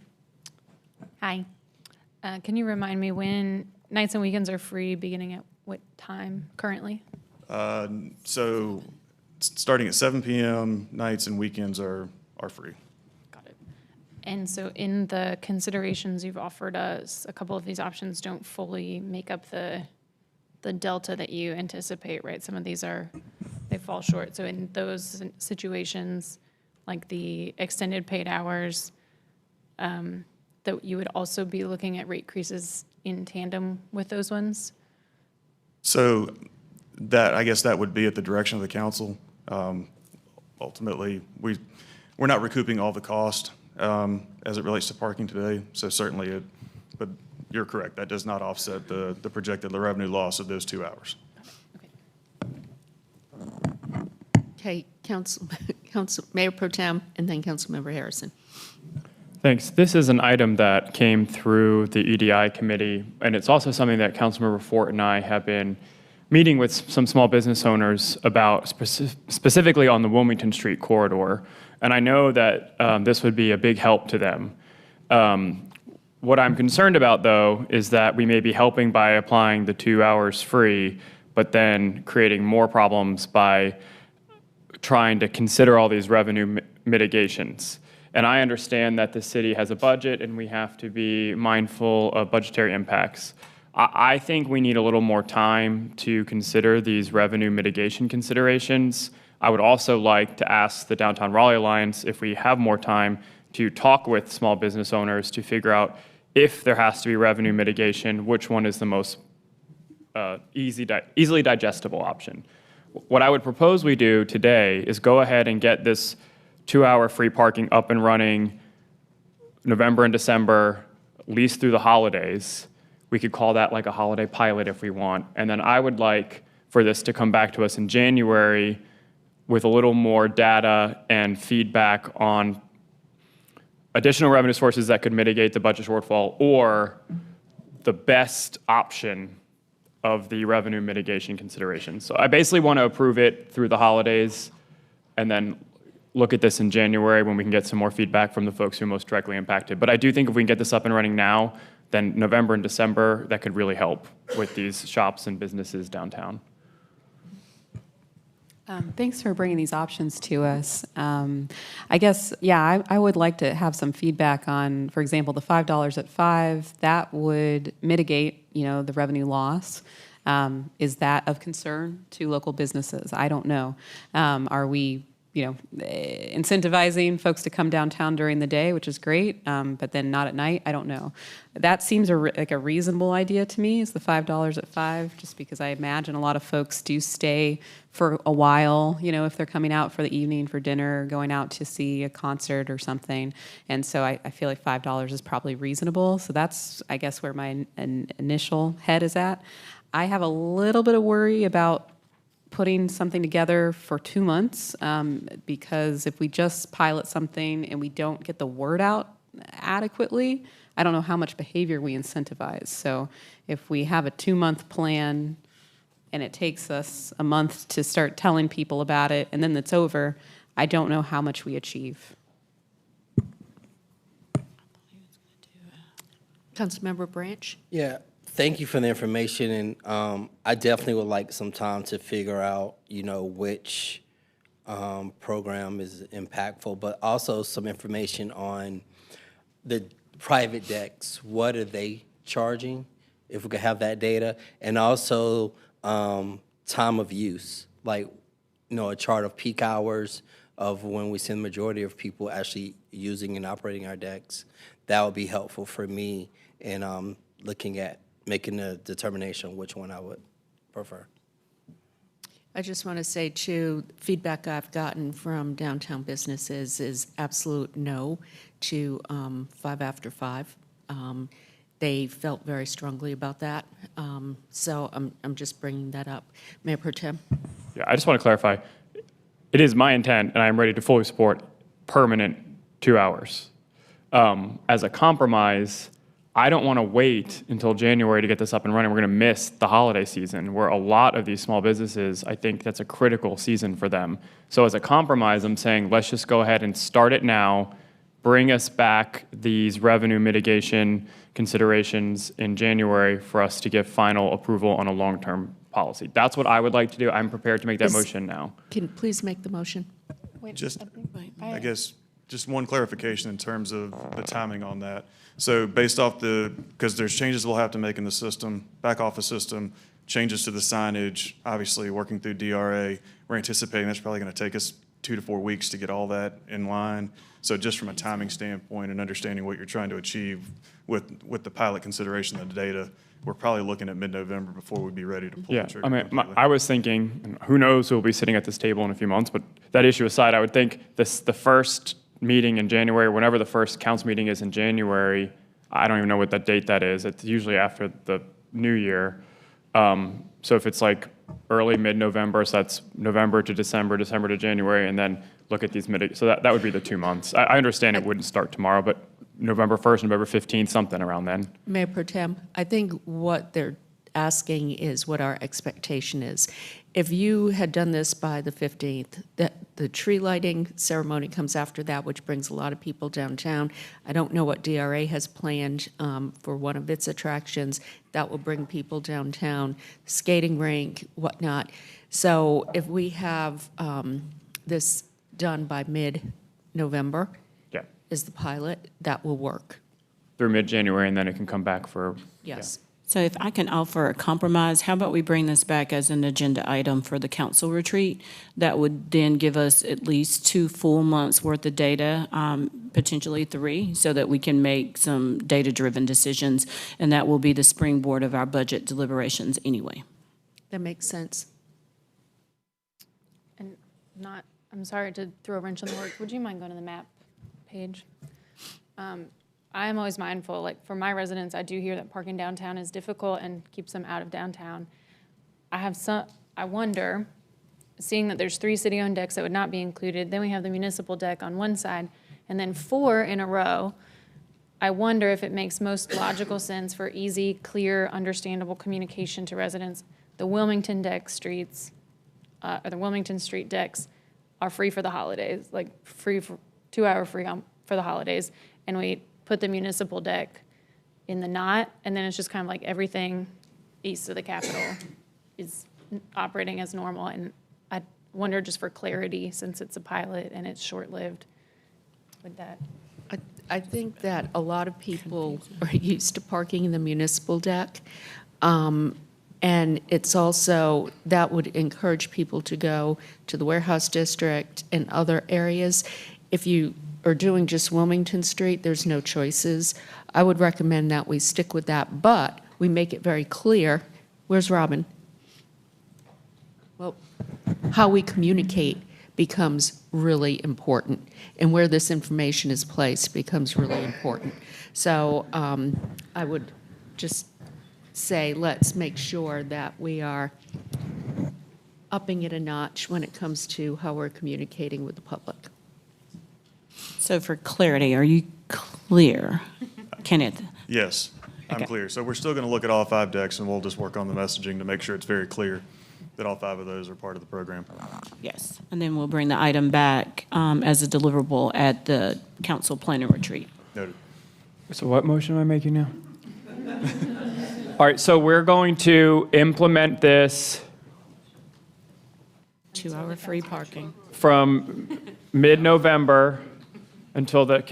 Hi. Can you remind me when nights and weekends are free, beginning at what time currently? So starting at 7 p.m., nights and weekends are free. Got it. And so in the considerations you've offered us, a couple of these options don't fully make up the delta that you anticipate, right? Some of these they fall short. So in those situations, like the extended paid hours, that you would also be looking at rate increases in tandem with those ones? So I guess that would be at the direction of the council. Ultimately, we're not recouping all the cost as it relates to parking today. So certainly, but you're correct, that does not offset the projected revenue loss of those 2 hours. Okay, Mayor Pro Tem, and then Councilmember Harrison. Thanks. This is an item that came through the EDI committee, and it's also something that Councilmember Fort and I have been meeting with some small business owners about, specifically on the Wilmington Street corridor. And I know that this would be a big help to them. What I'm concerned about, though, is that we may be helping by applying the 2 hours free, but then creating more problems by trying to consider all these revenue mitigations. And I understand that the city has a budget and we have to be mindful of budgetary impacts. I think we need a little more time to consider these revenue mitigation considerations. I would also like to ask the Downtown Raleigh Alliance if we have more time to talk with small business owners to figure out if there has to be revenue mitigation, which one is the most easily digestible option. What I would propose we do today is go ahead and get this 2-hour free parking up and running November and December, at least through the holidays. We could call that like a holiday pilot if we want. And then I would like for this to come back to us in January with a little more data and feedback on additional revenue sources that could mitigate the budget shortfall or the best option of the revenue mitigation considerations. So I basically want to approve it through the holidays and then look at this in January when we can get some more feedback from the folks who are most directly impacted. But I do think if we can get this up and running now, then November and December, that could really help with these shops and businesses downtown. Thanks for bringing these options to us. I guess, yeah, I would like to have some feedback on, for example, the $5 at 5, that would mitigate, the revenue loss. Is that of concern to local businesses? I don't know. Are we, incentivizing folks to come downtown during the day, which is great, but then not at night? I don't know. That seems like a reasonable idea to me, is the $5 at 5, just because I imagine a lot of folks do stay for a while, if they're coming out for the evening for dinner, going out to see a concert or something. And so I feel like $5 is probably reasonable. So that's, I guess, where my initial head is at. I have a little bit of worry about putting something together for 2 months, because if we just pilot something and we don't get the word out adequately, I don't know how much behavior we incentivize. So if we have a 2-month plan and it takes us a month to start telling people about it and then it's over, I don't know how much we achieve. Councilmember Branch? Yeah, thank you for the information, and I definitely would like some time to figure out, which program is impactful, but also some information on the private decks. What are they charging? If we could have that data, and also time of use, like, a chart of peak hours of when we see the majority of people actually using and operating our decks. That would be helpful for me in looking at making a determination which one I would prefer. I just want to say, too, feedback I've gotten from downtown businesses is absolute no to 5 after 5. They felt very strongly about that. So I'm just bringing that up. Mayor Pro Tem? Yeah, I just want to clarify. It is my intent, and I'm ready to fully support permanent 2 hours. As a compromise, I don't want to wait until January to get this up and running. We're going to miss the holiday season, where a lot of these small businesses, I think that's a critical season for them. So as a compromise, I'm saying let's just go ahead and start it now, bring us back these revenue mitigation considerations in January for us to give final approval on a long-term policy. That's what I would like to do. I'm prepared to make that motion now. Can you please make the motion? I guess, just one clarification in terms of the timing on that. So based off because there's changes we'll have to make in the system, back office system, changes to the signage, obviously working through DRA, we're anticipating that's probably going to take us 2 to 4 weeks to get all that in line. So just from a timing standpoint and understanding what you're trying to achieve with the pilot consideration of the data, we're probably looking at mid-November before we'd be ready to pull the trigger. I mean, I was thinking, and who knows who will be sitting at this table in a few months, but that issue aside, I would think the first meeting in January, whenever the first council meeting is in January, I don't even know what that date that is. It's usually after the new year. So if it's like early, mid-November, so that's November to December, December to January, and then look at these so that would be the 2 months. I understand it wouldn't start tomorrow, but November 1st, November 15th, something around then. Mayor Pro Tem, I think what they're asking is what our expectation is. If you had done this by the 15th, the tree lighting ceremony comes after that, which brings a lot of people downtown. I don't know what DRA has planned for one of its attractions. That will bring people downtown, skating rink, whatnot. So if we have this done by mid-November, Yeah. is the pilot, that will work. Through mid-January, and then it can come back for. Yes. So if I can offer a compromise, how about we bring this back as an agenda item for the council retreat? That would then give us at least 2 full months worth of data, potentially 3, so that we can make some data-driven decisions, and that will be the springboard of our budget deliberations anyway. That makes sense. And I'm sorry to throw a wrench in the works. Would you mind going to the map page? I am always mindful, like for my residents, I do hear that parking downtown is difficult and keeps them out of downtown. I wonder, seeing that there's 3 city-owned decks that would not be included, then we have the municipal deck on one side, and then 4 in a row. I wonder if it makes most logical sense for easy, clear, understandable communication to residents. The Wilmington deck streets, or the Wilmington Street decks are free for the holidays, like free for 2-hour free for the holidays, and we put the municipal deck in the knot, and then it's just kind of like everything east of the Capitol is operating as normal. And I wonder, just for clarity, since it's a pilot and it's short-lived, would that? I think that a lot of people are used to parking in the municipal deck. And it's also, that would encourage people to go to the warehouse district and other areas. If you are doing just Wilmington Street, there's no choices. I would recommend that we stick with that, but we make it very clear. Where's Robin? Well, how we communicate becomes really important, and where this information is placed becomes really important. So I would just say, let's make sure that we are upping it a notch when it comes to how we're communicating with the public. So for clarity, are you clear, Kenneth? Yes, I'm Okay. clear. So we're still going to look at all 5 decks, and we'll just work on the messaging to make sure it's very clear that all 5 of those are part of the program. Yes. And then we'll bring the item back as a deliverable at the council planning retreat. Noted. So what motion am I making now? All right, so we're going to implement this 2-hour free parking. from mid-November until the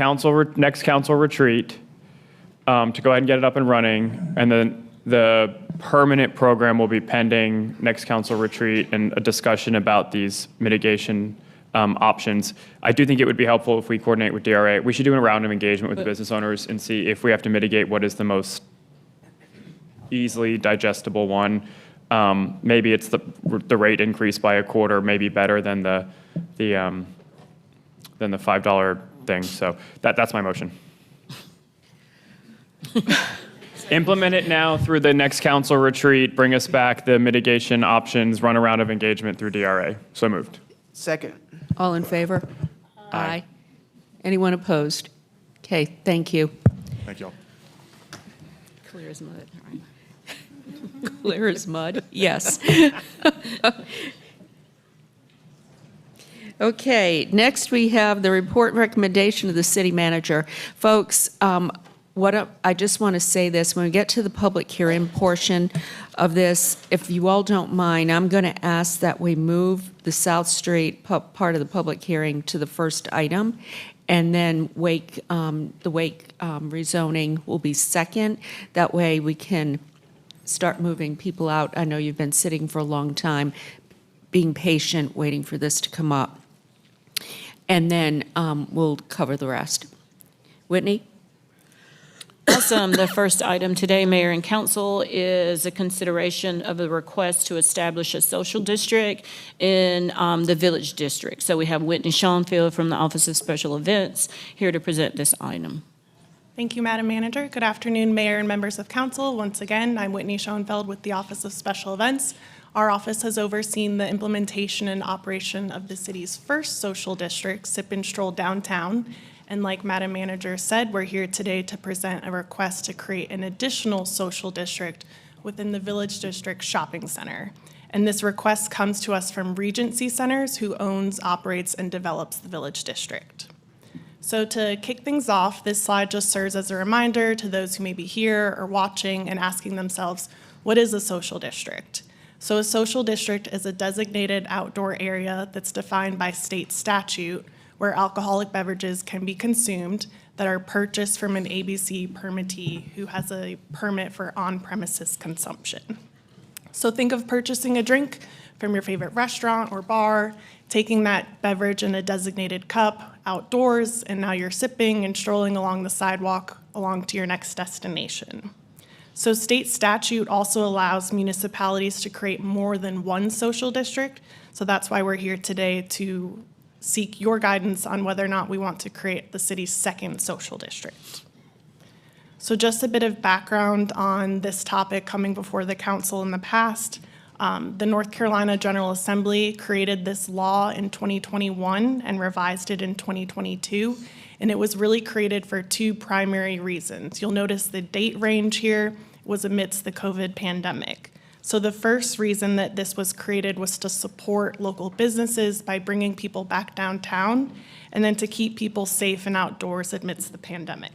next council retreat, to go ahead and get it up and running. And then the permanent program will be pending next council retreat and a discussion about these mitigation options. I do think it would be helpful if we coordinate with DRA. We should do a round of engagement with the business owners and see if we have to mitigate what is the most easily digestible one. Maybe it's the rate increase by a quarter, maybe better than the $5 thing. So that's my motion. Implement it now through the next council retreat, bring us back the mitigation options, run a round of engagement through DRA. So moved. Second. All in favor? Aye. Anyone opposed? Okay, thank you. Thank y'all. Clear as mud, all right. Clear as mud, yes. Okay, next we have the report and recommendation of the city manager. Folks, I just want to say this, when we get to the public hearing portion of this, if you all don't mind, I'm going to ask that we move the South Street part of the public hearing to the first item, and then the Wake rezoning will be second. That way we can start moving people out. I know you've been sitting for a long time, being patient, waiting for this to come up. And then we'll cover the rest. Whitney? Awesome. The first item today, Mayor and Council, is a consideration of a request to establish a social district in the Village District. So we have Whitney Schoenfield from the Office of Special Events here to present this item. Thank you, Madam Manager. Good afternoon, Mayor and members of council. Once again, I'm Whitney Schoenfeld with the Office of Special Events. Our office has overseen the implementation and operation of the city's first social district, Sip and Stroll Downtown. And like Madam Manager said, we're here today to present a request to create an additional social district within the Village District Shopping Center. And this request comes to us from Regency Centers, who owns, operates, and develops the Village District. So to kick things off, this slide just serves as a reminder to those who may be here or watching and asking themselves, what is a social district? So a social district is a designated outdoor area that's defined by state statute where alcoholic beverages can be consumed that are purchased from an ABC permittee who has a permit for on-premises consumption. So think of purchasing a drink from your favorite restaurant or bar, taking that beverage in a designated cup outdoors, and now you're sipping and strolling along the sidewalk along to your next destination. So state statute also allows municipalities to create more than one social district. So that's why we're here today to seek your guidance on whether or not we want to create the city's second social district. So just a bit of background on this topic coming before the council in the past. The North Carolina General Assembly created this law in 2021 and revised it in 2022. And it was really created for two primary reasons. You'll notice the date range here was amidst the COVID pandemic. So the first reason that this was created was to support local businesses by bringing people back downtown, and then to keep people safe and outdoors amidst the pandemic.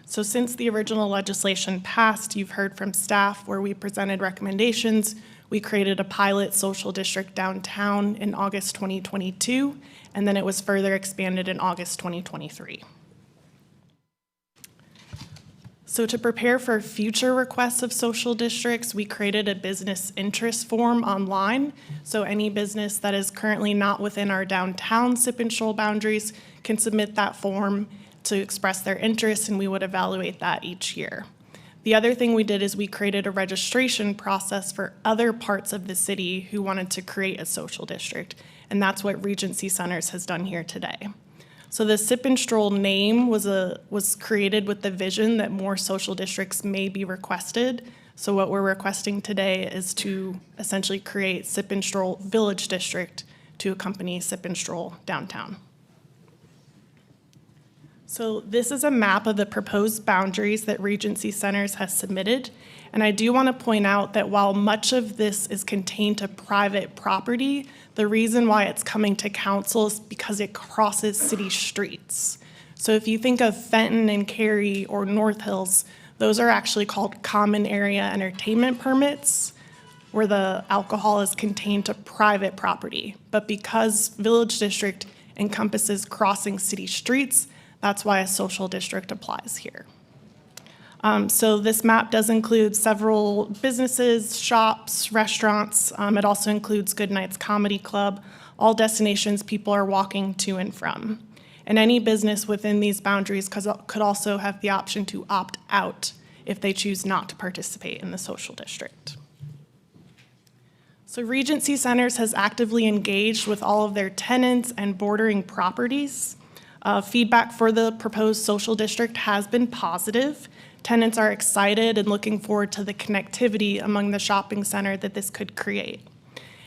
So since the original legislation passed, you've heard from staff where we presented recommendations. We created a pilot social district downtown in August 2022, and then it was further expanded in August 2023. So to prepare for future requests of social districts, we created a business interest form online. So any business that is currently not within our downtown Sip and Stroll boundaries can submit that form to express their interest, and we would evaluate that each year. The other thing we did is we created a registration process for other parts of the city who wanted to create a social district, and that's what Regency Centers has done here today. So the Sip and Stroll name was created with the vision that more social districts may be requested. So what we're requesting today is to essentially create Sip and Stroll Village District to accompany Sip and Stroll Downtown. So this is a map of the proposed boundaries that Regency Centers has submitted. And I do want to point out that while much of this is contained to private property, the reason why it's coming to council is because it crosses city streets. So if you think of Fenton and Cary or North Hills, those are actually called common area entertainment permits, where the alcohol is contained to private property. But because Village District encompasses crossing city streets, that's why a social district applies here. So this map does include several businesses, shops, restaurants. It also includes Goodnight's Comedy Club, all destinations people are walking to and from. And any business within these boundaries could also have the option to opt out if they choose not to participate in the social district. So Regency Centers has actively engaged with all of their tenants and bordering properties. Feedback for the proposed social district has been positive. Tenants are excited and looking forward to the connectivity among the shopping center that this could create.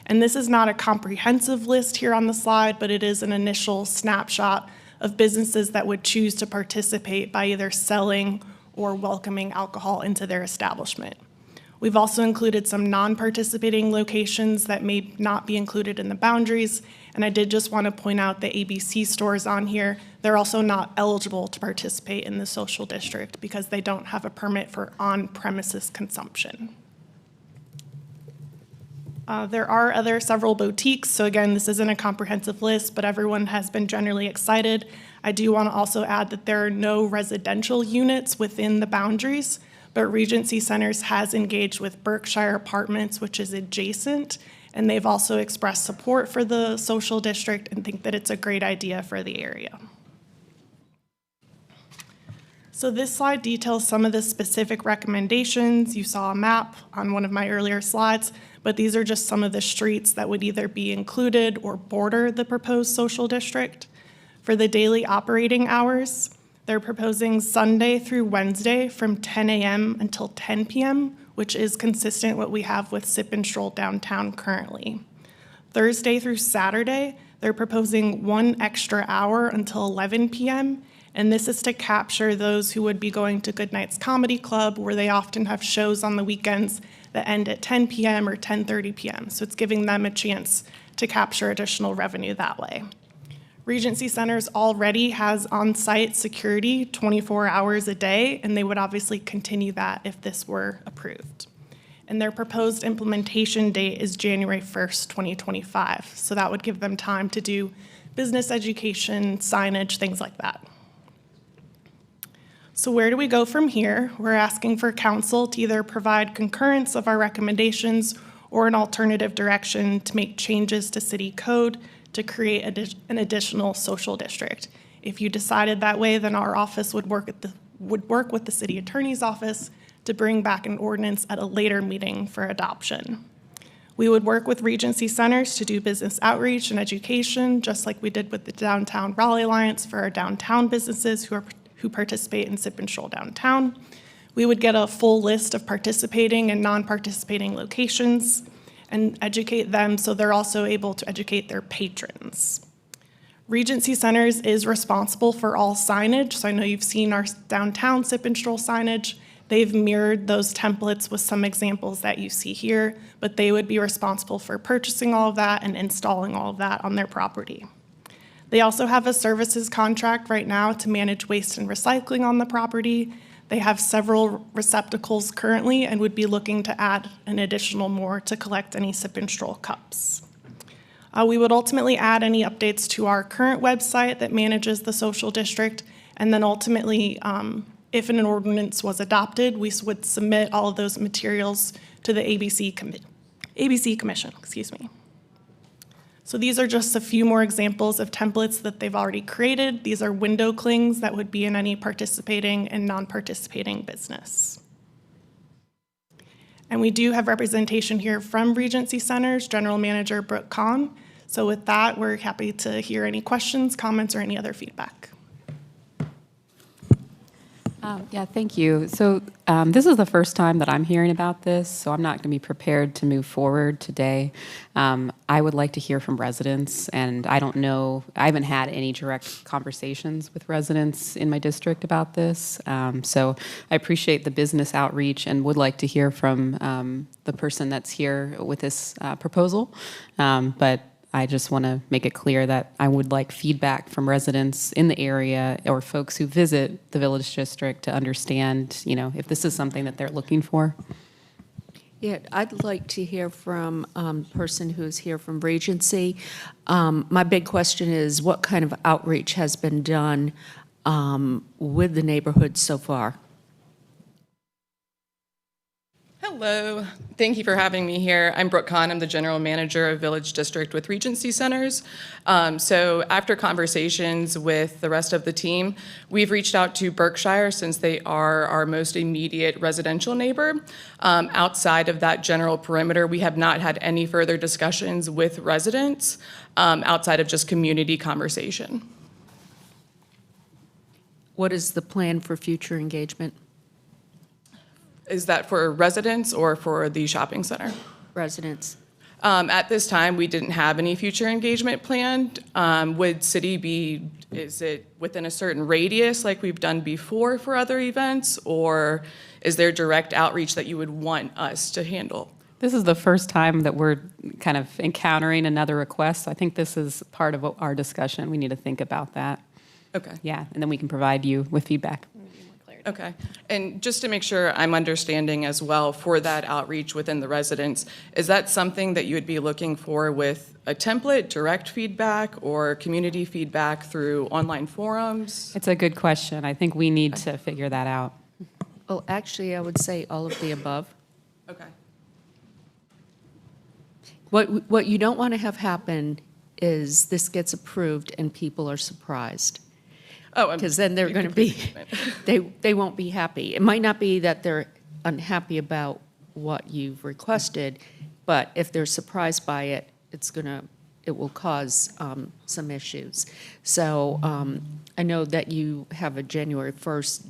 And this is not a comprehensive list here on the slide, but it is an initial snapshot of businesses that would choose to participate by either selling or welcoming alcohol into their establishment. We've also included some non-participating locations that may not be included in the boundaries. And I did just want to point out the ABC stores on here. They're also not eligible to participate in the social district because they don't have a permit for on-premises consumption. There are several boutiques. So again, this isn't a comprehensive list, but everyone has been generally excited. I do want to also add that there are no residential units within the boundaries, but Regency Centers has engaged with Berkshire Apartments, which is adjacent, and they've also expressed support for the social district and think that it's a great idea for the area. So this slide details some of the specific recommendations. You saw a map on one of my earlier slides, but these are just some of the streets that would either be included or border the proposed social district. For the daily operating hours, They're proposing Sunday through Wednesday from 10 a.m. until 10 p.m., which is consistent what we have with Sip and Stroll downtown currently. Thursday through Saturday, they're proposing 1 extra hour until 11 p.m., and this is to capture those who would be going to Goodnight's Comedy Club, where they often have shows on the weekends that end at 10 p.m. or 10:30 p.m. So it's giving them a chance to capture additional revenue that way. Regency Centers already has on-site security 24 hours a day, and they would obviously continue that if this were approved. And their proposed implementation date is January 1st, 2025. So that would give them time to do business education, signage, things like that. So where do we go from here? We're asking for council to either provide concurrence of our recommendations or an alternative direction to make changes to city code to create an additional social district. If you decided that way, then our office would work with the city attorney's office to bring back an ordinance at a later meeting for adoption. We would work with Regency Centers to do business outreach and education, just like we did with the Downtown Raleigh Alliance for our downtown businesses who participate in Sip and Stroll downtown. We would get a full list of participating and non-participating locations and educate them so they're also able to educate their patrons. Regency Centers is responsible for all signage, so I know you've seen our downtown Sip and Stroll signage. They've mirrored those templates with some examples that you see here, but they would be responsible for purchasing all of that and installing all of that on their property. They also have a services contract right now to manage waste and recycling on the property. They have several receptacles currently and would be looking to add an additional more to collect any Sip and Stroll cups. We would ultimately add any updates to our current website that manages the social district, and then ultimately, if an ordinance was adopted, we would submit all of those materials to the ABC Commission. So these are just a few more examples of templates that they've already created. These are window clings that would be in any participating and non-participating business. And we do have representation here from Regency Centers, General Manager Brooke Kahn. So with that, we're happy to hear any questions, comments, or any other feedback. Yeah, thank you. So this is the first time that I'm hearing about this, so I'm not going to be prepared to move forward today. I would like to hear from residents, and I don't know, I haven't had any direct conversations with residents in my district about this. So I appreciate the business outreach and would like to hear from the person that's here with this proposal. But I just want to make it clear that I would like feedback from residents in the area or folks who visit the Village District to understand, if this is something that they're looking for. Yeah, I'd like to hear from a person who's here from Regency. My big question is, what kind of outreach has been done with the neighborhood so far? Hello, thank you for having me here. I'm Brooke Kahn, I'm the General Manager of Village District with Regency Centers. So after conversations with the rest of the team, we've reached out to Berkshire since they are our most immediate residential neighbor. Outside of that general perimeter, we have not had any further discussions with residents outside of just community conversation. What is the plan for future engagement? Is that for residents or for the shopping center? Residents. At this time, we didn't have any future engagement planned. Would city is it within a certain radius like we've done before for other events, or is there direct outreach that you would want us to handle? This is the first time that we're kind of encountering another request. I think this is part of our discussion. We need to think about that. Okay. Yeah, and then we can provide you with feedback. Okay, and just to make sure I'm understanding as well for that outreach within the residents, is that something that you would be looking for with a template, direct feedback, or community feedback through online forums? It's a good question. I think we need to figure that out. Well, actually, I would say all of the above. Okay. What you don't want to have happen is this gets approved and people are surprised. Oh, because then they're going to be, they won't be happy. It might not be that they're unhappy about what you've requested, but if they're surprised by it, it's going to it will cause some issues. So I know that you have a January 1st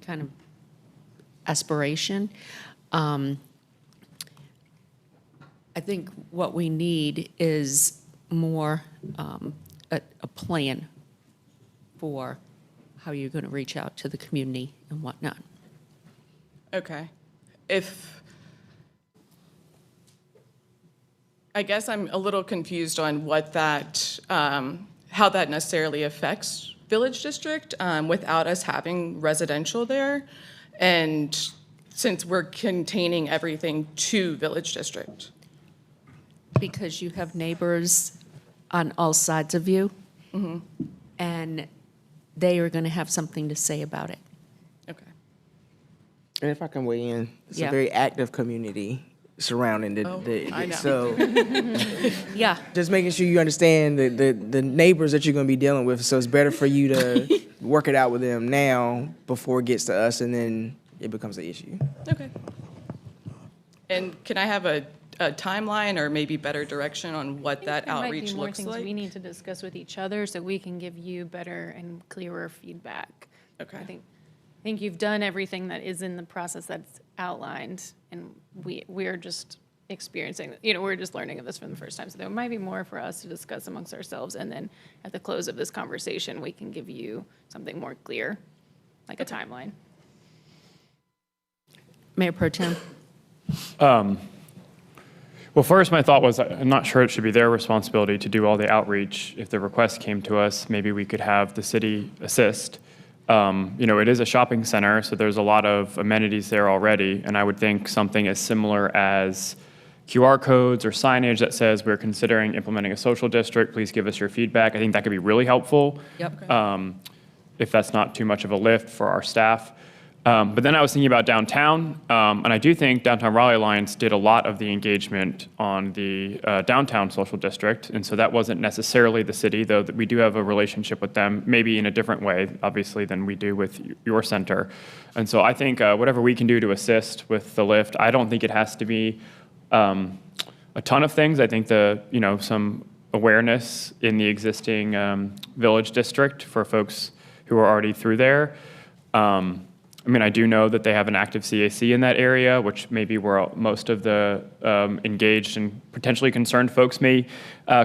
kind of aspiration. I think what we need is more a plan for how you're going to reach out to the community and whatnot. Okay. I guess I'm a little confused on what that, how that necessarily affects Village District without us having residential there, and since we're containing everything to Village District. Because you have neighbors on all sides of you, and they are going to have something to say about it. Okay. And if I can weigh in, it's Yeah. a very active community surrounding I know. so Yeah. just making sure you understand the neighbors that you're going to be dealing with. So it's better for you to work it out with them now before it gets to us, and then it becomes an issue. Okay. And can I have a timeline or maybe better direction on what that outreach looks There might be more like? things we need to discuss with each other so we can give you better and clearer feedback. Okay. I think you've done everything that is in the process that's outlined, and we're just experiencing, we're just learning of this for the first time. So there might be more for us to discuss amongst ourselves, and then at the close of this conversation, we can give you something more clear, like a timeline. Mayor Pro Tem? Well, first, my thought was I'm not sure it should be their responsibility to do all the outreach. If the request came to us, maybe we could have the city assist. It is a shopping center, so there's a lot of amenities there already, and I would think something as similar as QR codes or signage that says we're considering implementing a social district, please give us your feedback. I think that could be really helpful. Yep. If that's not too much of a lift for our staff. But then I was thinking about downtown, and I do think Downtown Raleigh Alliance did a lot of the engagement on the downtown social district, and so that wasn't necessarily the city, though we do have a relationship with them, maybe in a different way, obviously, than we do with your center. And so I think whatever we can do to assist with the lift, I don't think it has to be a ton of things. I think some awareness in the existing village district for folks who are already through there. I do know that they have an active CAC in that area, which may be where most of the engaged and potentially concerned folks may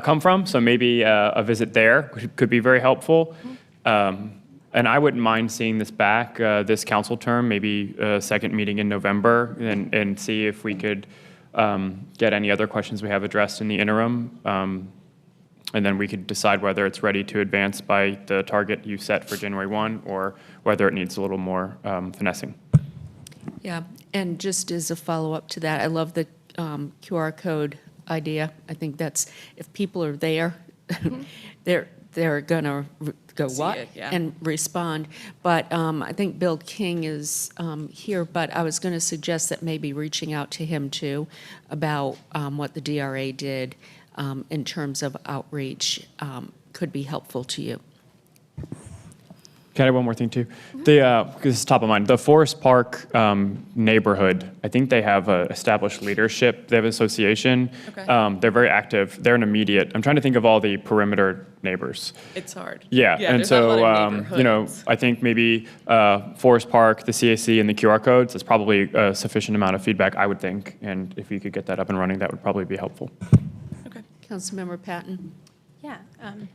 come from. So maybe a visit there could be very helpful. And I wouldn't mind seeing this back this council term, maybe a second meeting in November, and see if we could get any other questions we have addressed in the interim. And then we could decide whether it's ready to advance by the target you set for January 1 or whether it needs a little more finessing. Yeah, and just as a follow-up to that, I love the QR code idea. I think that's, if people are there, they're gonna go See what? it, yeah. And respond. But I think Bill King is here, but I was gonna suggest that maybe reaching out to him too about what the DRA did in terms of outreach could be helpful to you. Can I add one more thing too? Because this is top of mind. The Forest Park neighborhood, I think they have established leadership. They have an association. Okay. They're very active. They're an immediate. I'm trying to think of all the perimeter neighbors. It's hard. Yeah, and there's not a so lot of neighborhoods. I think maybe Forest Park, the CAC, and the QR codes is probably a sufficient amount of feedback, I would think. And if you could get that up and running, that would probably be helpful. Councilmember Patton? Yeah,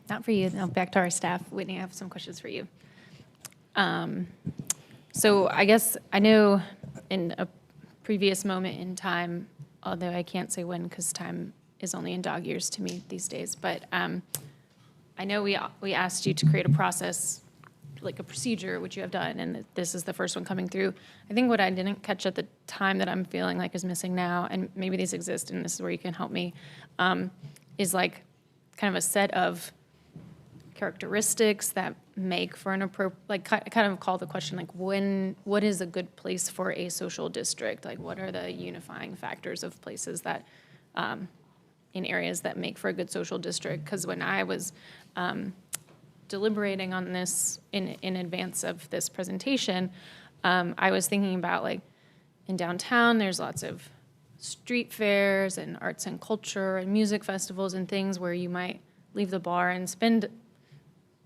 not for you. Now back to our staff. Whitney, I have some questions for you. So I guess I know in a previous moment in time, although I can't say when because time is only in dog years to me these days, but I know we asked you to create a process, like a procedure, which you have done, and this is the first one coming through. I think what I didn't catch at the time that I'm feeling like is missing now, and maybe these exist, and this is where you can help me, is like kind of a set of characteristics that make for an appropriate, like kind of call the question, like what is a good place for a social district? Like what are the unifying factors of places that, in areas that make for a good social district? Because when I was deliberating on this in advance of this presentation, I was thinking about like in downtown, there's lots of street fairs and arts and culture and music festivals and things where you might leave the bar and spend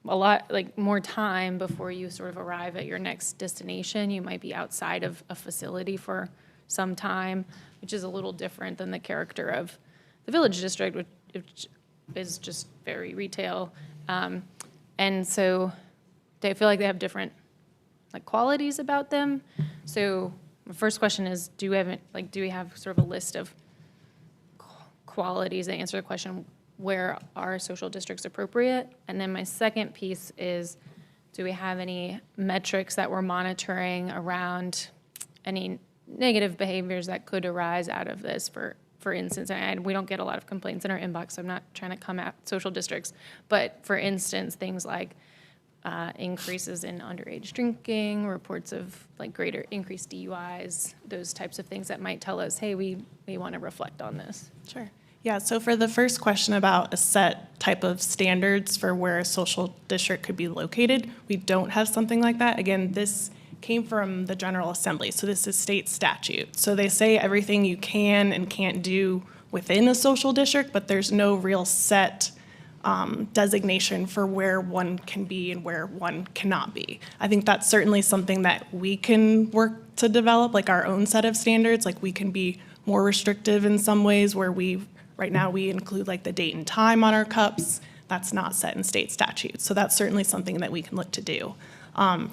a lot, like more time before you sort of arrive at your next destination. You might be outside of a facility for some time, which is a little different than the character of the Village District, which is just very retail. And so they feel like they have different like qualities about them. So my first question is, do we have sort of a list of qualities that answer the question, where are social districts appropriate? And then my second piece is, do we have any metrics that we're monitoring around any negative behaviors that could arise out of this? For instance, and we don't get a lot of complaints in our inbox, so I'm not trying to come at social districts, but for instance, things like increases in underage drinking, reports of like greater increased DUIs, those types of things that might tell us, hey, we want to reflect on this. Sure. Yeah, so for the first question about a set type of standards for where a social district could be located, we don't have something like that. Again, this came from the General Assembly, so this is state statute. So they say everything you can and can't do within a social district, but there's no real set designation for where one can be and where one cannot be. I think that's certainly something that we can work to develop, like our own set of standards. Like we can be more restrictive in some ways where right now we include like the date and time on our cups. That's not set in state statute. So that's certainly something that we can look to do.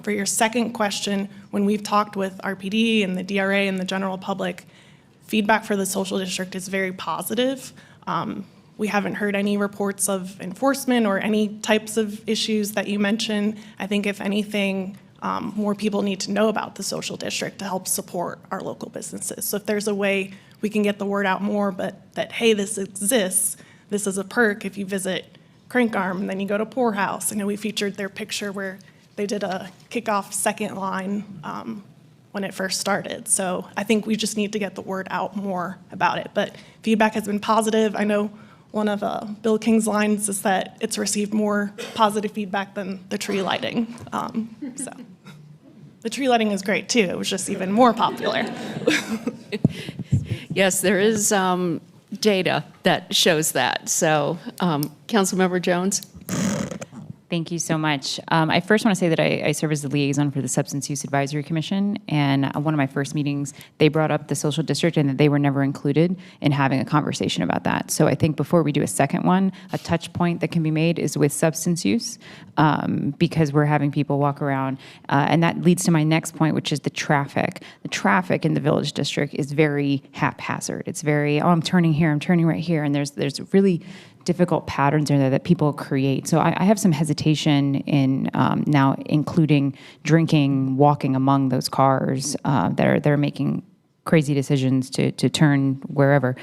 For your second question, when we've talked with RPD and the DRA and the general public, feedback for the social district is very positive. We haven't heard any reports of enforcement or any types of issues that you mentioned. I think if anything, more people need to know about the social district to help support our local businesses. So if there's a way we can get the word out more, but that, hey, this exists, this is a perk if you visit Crank Arm and then you go to Poorhouse. I know we featured their picture where they did a kickoff second line when it first started. So I think we just need to get the word out more about it. But feedback has been positive. I know one of Bill King's lines is that it's received more positive feedback than the tree lighting. So the tree lighting is great too. It was just even more popular. Yes, there is data that shows that. So, Councilmember Jones? Thank you so much. I first want to say that I serve as the liaison for the Substance Use Advisory Commission, and one of my first meetings, they brought up the social district and that they were never included in having a conversation about that. So I think before we do a second one, a touch point that can be made is with substance use, because we're having people walk around, and that leads to my next point, which is the traffic. The traffic in the Village District is very haphazard. It's very, oh, I'm turning here, I'm turning right here, and there's really difficult patterns in there that people create. So I have some hesitation in now including drinking, walking among those cars that are making crazy decisions to turn wherever.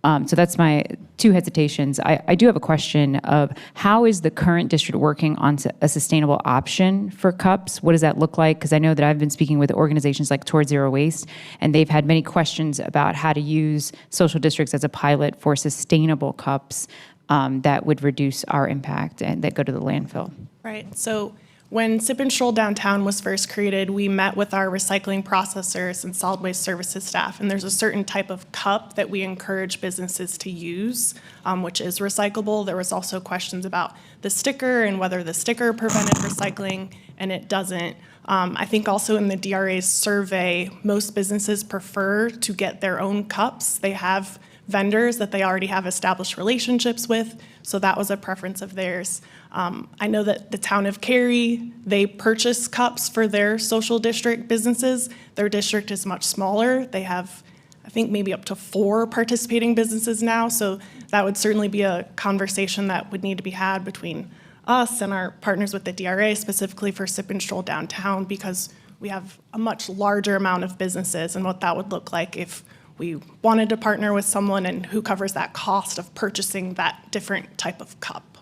So that's my two hesitations. I do have a question of how is the current district working on a sustainable option for cups? What does that look like? Because I know that I've been speaking with organizations like Towards Zero Waste, and they've had many questions about how to use social districts as a pilot for sustainable cups that would reduce our impact and that go to the landfill. Right. So when Sip and Stroll Downtown was first created, we met with our recycling processors and solid waste services staff, and there's a certain type of cup that we encourage businesses to use, which is recyclable. There was also questions about the sticker and whether the sticker prevented recycling, and it doesn't. I think also in the DRA's survey, most businesses prefer to get their own cups. They have vendors that they already have established relationships with, so that was a preference of theirs. I know that the town of Cary, they purchase cups for their social district businesses. Their district is much smaller. They have, I think, maybe up to 4 participating businesses now, so that would certainly be a conversation that would need to be had between us and our partners with the DRA, specifically for Sip and Stroll Downtown, because we have a much larger amount of businesses and what that would look like if we wanted to partner with someone and who covers that cost of purchasing that different type of cup.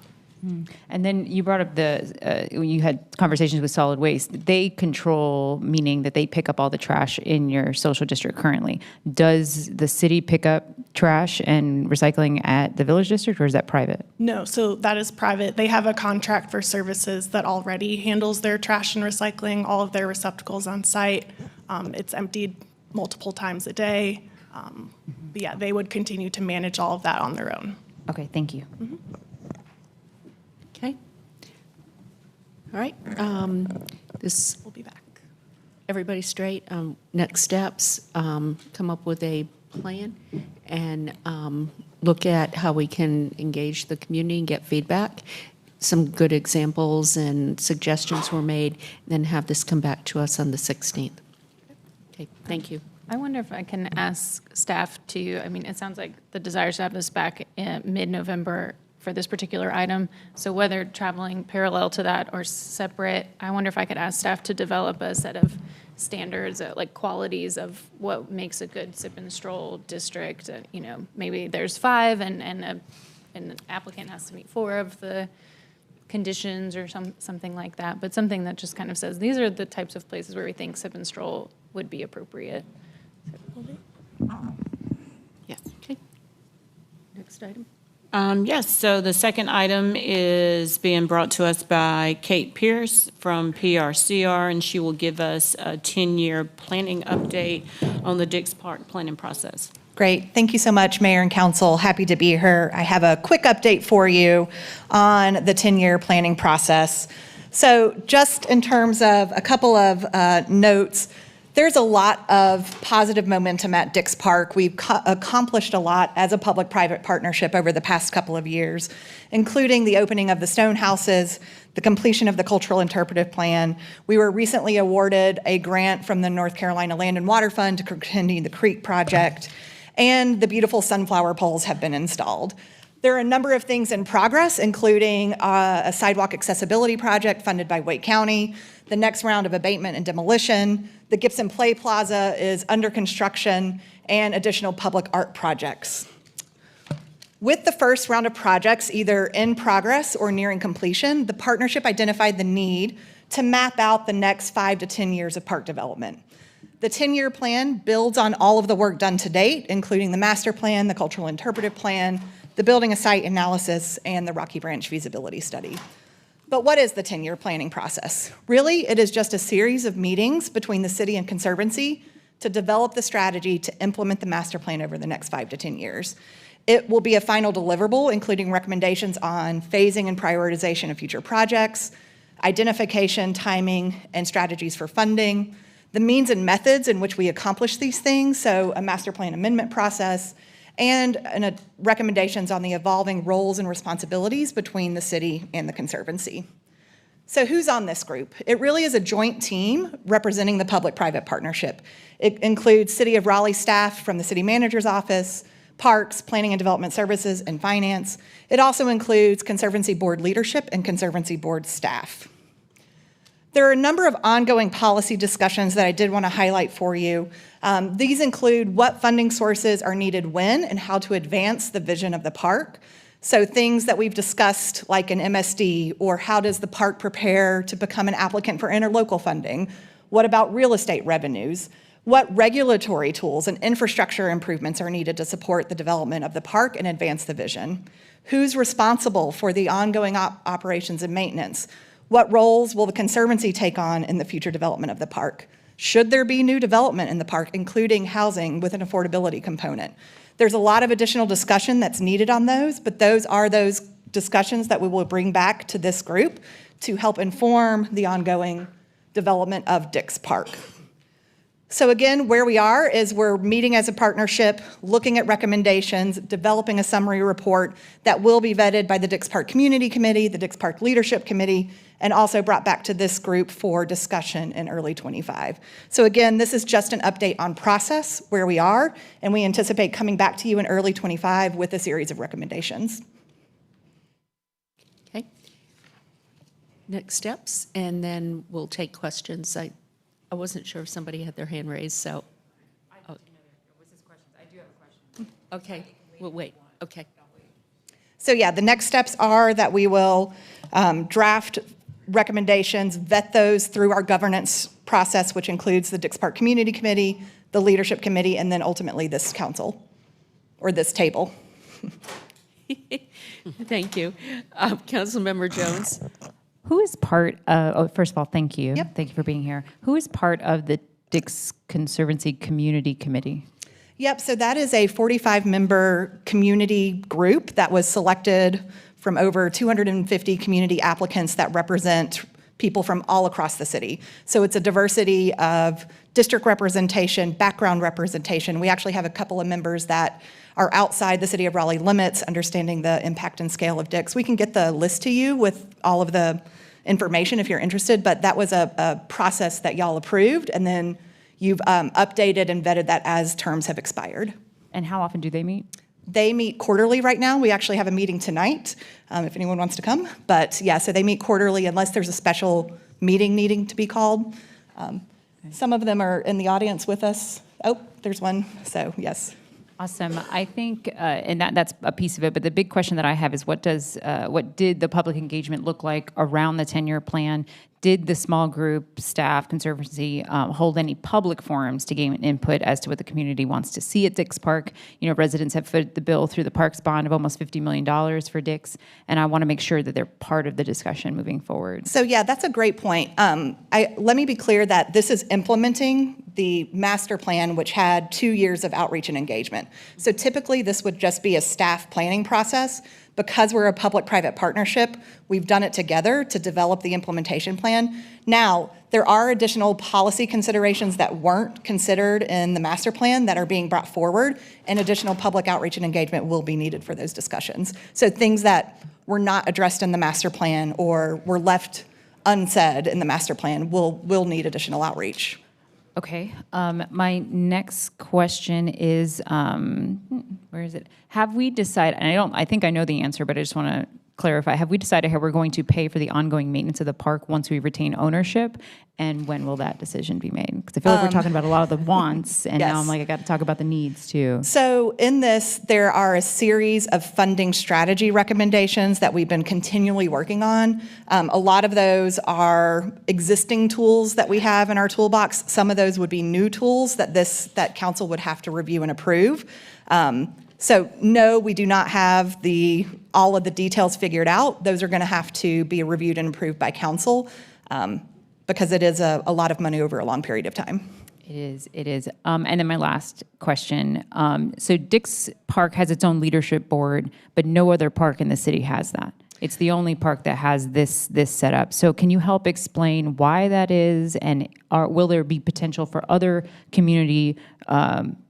And then you brought up when you had conversations with solid waste, they control, meaning that they pick up all the trash in your social district currently. Does the city pick up trash and recycling at the Village District, or is that private? No, so that is private. They have a contract for services that already handles their trash and recycling, all of their receptacles on site. It's emptied multiple times a day. But yeah, they would continue to manage all of that on their own. Okay, thank you. Okay. All right. This, We'll be back. everybody straight? Next steps, come up with a plan and look at how we can engage the community and get feedback. Some good examples and suggestions were made, then have this come back to us on the 16th. Okay, thank you. I wonder if I can ask staff to, I mean, it sounds like the desire is to have this back in mid-November for this particular item. So whether traveling parallel to that or separate, I wonder if I could ask staff to develop a set of standards, like qualities of what makes a good sip and stroll district. You know, maybe there's 5 and an applicant has to meet 4 of the conditions or something like that, but something that just kind of says, these are the types of places where we think sip and stroll would be appropriate. Yes. Okay. Next item. Yes, so the second item is being brought to us by Kate Pierce from PRCR, and she will give us a 10-year planning update on the Dix Park planning process. Great. Thank you so much, Mayor and Council. Happy to be here. I have a quick update for you on the 10-year planning process. So just in terms of a couple of notes, there's a lot of positive momentum at Dix Park. We've accomplished a lot as a public-private partnership over the past couple of years, including the opening of the stone houses, the completion of the cultural interpretive plan. We were recently awarded a grant from the North Carolina Land and Water Fund to continue the creek project, and the beautiful sunflower poles have been installed. There are a number of things in progress, including a sidewalk accessibility project funded by Wake County, the next round of abatement and demolition, the Gibson Play Plaza is under construction, and additional public art projects. With the first round of projects either in progress or nearing completion, the partnership identified the need to map out the next 5 to 10 years of park development. The 10-year plan builds on all of the work done to date, including the master plan, the cultural interpretive plan, the building a site analysis, and the Rocky Branch feasibility study. But what is the 10-year planning process? Really, it is just a series of meetings between the city and Conservancy to develop the strategy to implement the master plan over the next 5 to 10 years. It will be a final deliverable, including recommendations on phasing and prioritization of future projects, identification, timing, and strategies for funding, the means and methods in which we accomplish these things, so a master plan amendment process, and recommendations on the evolving roles and responsibilities between the city and the Conservancy. So who's on this group? It really is a joint team representing the public-private partnership. It includes City of Raleigh staff from the City Manager's Office, Parks, Planning and Development Services, and Finance. It also includes Conservancy Board leadership and Conservancy Board staff. There are a number of ongoing policy discussions that I did want to highlight for you. These include what funding sources are needed when and how to advance the vision of the park. So things that we've discussed like an MSD, or how does the park prepare to become an applicant for interlocal funding? What about real estate revenues? What regulatory tools and infrastructure improvements are needed to support the development of the park and advance the vision? Who's responsible for the ongoing operations and maintenance? What roles will the Conservancy take on in the future development of the park? Should there be new development in the park, including housing with an affordability component? There's a lot of additional discussion that's needed on those, but those are those discussions that we will bring back to this group to help inform the ongoing development of Dix Park. So again, where we are is we're meeting as a partnership, looking at recommendations, developing a summary report that will be vetted by the Dix Park Community Committee, the Dix Park Leadership Committee, and also brought back to this group for discussion in early 25. So again, this is just an update on process, where we are, and we anticipate coming back to you in early 25 with a series of recommendations. Okay. Next steps, and then we'll take questions. I wasn't sure if somebody had their hand raised, so. Oh. I do have a question. Okay, we'll wait. Okay. So yeah, the next steps are that we will draft recommendations, vet those through our governance process, which includes the Dix Park Community Committee, the Leadership Committee, and then ultimately this council, or this table. Thank you. Councilmember Jones. Who is part of, first of all, thank you. Yep. Thank you for being here. Who is part of the Dix Conservancy Community Committee? Yep, so that is a 45-member community group that was selected from over 250 community applicants that represent people from all across the city. So it's a diversity of district representation, background representation. We actually have a couple of members that are outside the city of Raleigh limits, understanding the impact and scale of Dix. We can get the list to you with all of the information if you're interested, but that was a process that y'all approved, and then you've updated and vetted that as terms have expired. And how often do they meet? They meet quarterly right now. We actually have a meeting tonight, if anyone wants to come. But yeah, so they meet quarterly unless there's a special meeting needing to be called. Some of them are in the audience with us. Oh, there's one, so yes. Awesome. I think, and that's a piece of it, but the big question that I have is what did the public engagement look like around the 10-year plan? Did the small group, staff, conservancy hold any public forums to gain input as to what the community wants to see at Dix Park? You know, residents have footed the bill through the Parks Bond of almost $50 million for Dix, and I want to make sure that they're part of the discussion moving forward. So yeah, that's a great point. Let me be clear that this is implementing the master plan, which had 2 years of outreach and engagement. So typically this would just be a staff planning process. Because we're a public-private partnership, we've done it together to develop the implementation plan. Now, there are additional policy considerations that weren't considered in the master plan that are being brought forward, and additional public outreach and engagement will be needed for those discussions. So things that were not addressed in the master plan or were left unsaid in the master plan will need additional outreach. Okay. My next question is, where is it? Have we decided, and I think I know the answer, but I just want to clarify, have we decided how we're going to pay for the ongoing maintenance of the park once we retain ownership? And when will that decision be made? Because I feel like we're talking about a lot of the wants, and yes. now I'm like, I got to talk about the needs too. So in this, there are a series of funding strategy recommendations that we've been continually working on. A lot of those are existing tools that we have in our toolbox. Some of those would be new tools that council would have to review and approve. So no, we do not have all of the details figured out. Those are going to have to be reviewed and approved by council because it is a lot of money over a long period of time. It is. And then my last question. So Dix Park has its own leadership board, but no other park in the city has that. It's the only park that has this set up. So can you help explain why that is, and will there be potential for other community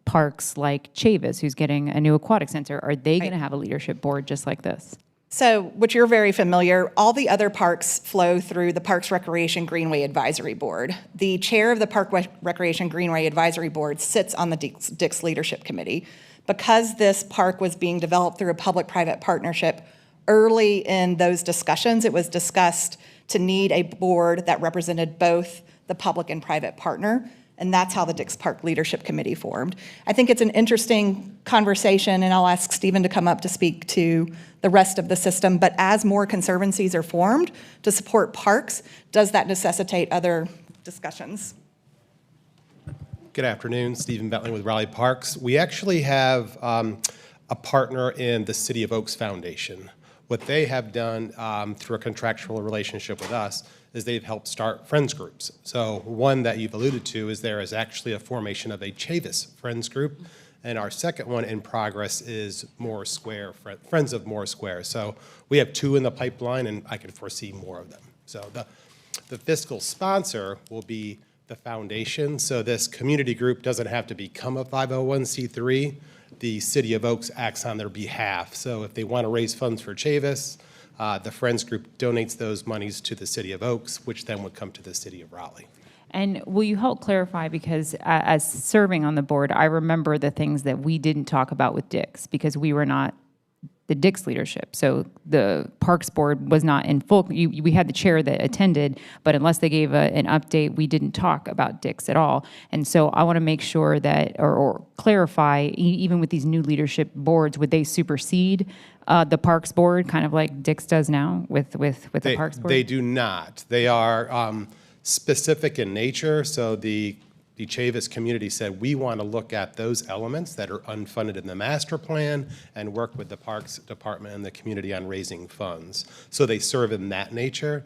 parks like Chavis, who's getting a new aquatic center? Are they going to have a leadership board just like this? So, which you're very familiar, all the other parks flow through the Parks Recreation Greenway Advisory Board. The chair of the Park Recreation Greenway Advisory Board sits on the Dix Leadership Committee. Because this park was being developed through a public-private partnership, early in those discussions, it was discussed to need a board that represented both the public and private partner, and that's how the Dix Park Leadership Committee formed. I think it's an interesting conversation, and I'll ask Stephen to come up to speak to the rest of the system, but as more conservancies are formed to support parks, does that necessitate other discussions? Good afternoon, Stephen Bentley with Raleigh Parks. We actually have a partner in the City of Oaks Foundation. What they have done through a contractual relationship with us is they've helped start friends groups. So one that you've alluded to is there is actually a formation of a Chavis Friends Group, and our second one in progress is Moore Square, Friends of Moore Square. So we have 2 in the pipeline, and I could foresee more of them. So the fiscal sponsor will be the foundation. So this community group doesn't have to become a 501c3. The City of Oaks acts on their behalf. So if they want to raise funds for Chavis, the Friends Group donates those monies to the City of Oaks, which then would come to the City of Raleigh. And will you help clarify, because as serving on the board, I remember the things that we didn't talk about with Dix because we were not the Dix leadership. So the Parks Board was not in full, we had the chair that attended, but unless they gave an update, we didn't talk about Dix at all. And so I want to make sure that, or clarify, even with these new leadership boards, would they supersede the Parks Board, kind of like Dix does now with the Parks Board? They do not. They are specific in nature. So the Chavis community said, we want to look at those elements that are unfunded in the master plan and work with the Parks Department and the community on raising funds. So they serve in that nature.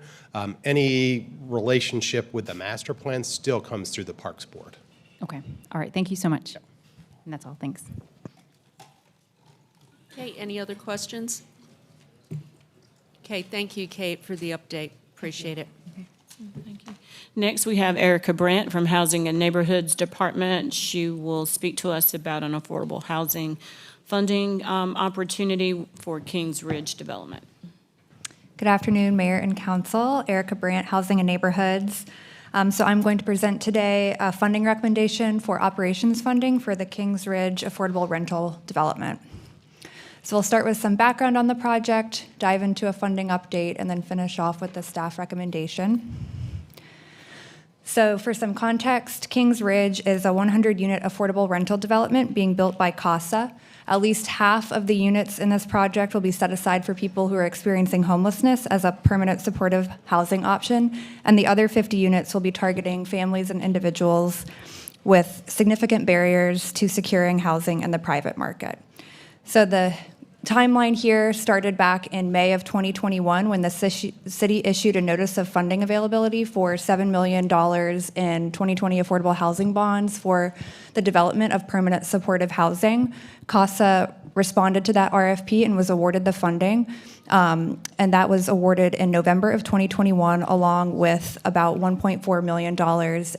Any relationship with the master plan still comes through the Parks Board. Okay. All right. Thank you so much. And that's all. Thanks. Okay, any other questions? Okay, thank you, Kate, for the update. Appreciate it. Thank you. Next, we have Erica Brandt from Housing and Neighborhoods Department. She will speak to us about an affordable housing funding opportunity for Kings Ridge development. Good afternoon, Mayor and Council. Erica Brandt, Housing and Neighborhoods. So I'm going to present today a funding recommendation for operations funding for the Kings Ridge Affordable Rental Development. So we'll start with some background on the project, dive into a funding update, and then finish off with the staff recommendation. So for some context, Kings Ridge is a 100-unit affordable rental development being built by CASA. At least half of the units in this project will be set aside for people who are experiencing homelessness as a permanent supportive housing option, and the other 50 units will be targeting families and individuals with significant barriers to securing housing in the private market. So the timeline here started back in May of 2021 when the city issued a notice of funding availability for $7 million in 2020 affordable housing bonds for the development of permanent supportive housing. CASA responded to that RFP and was awarded the funding. And that was awarded in November of 2021, along with about $1.4 million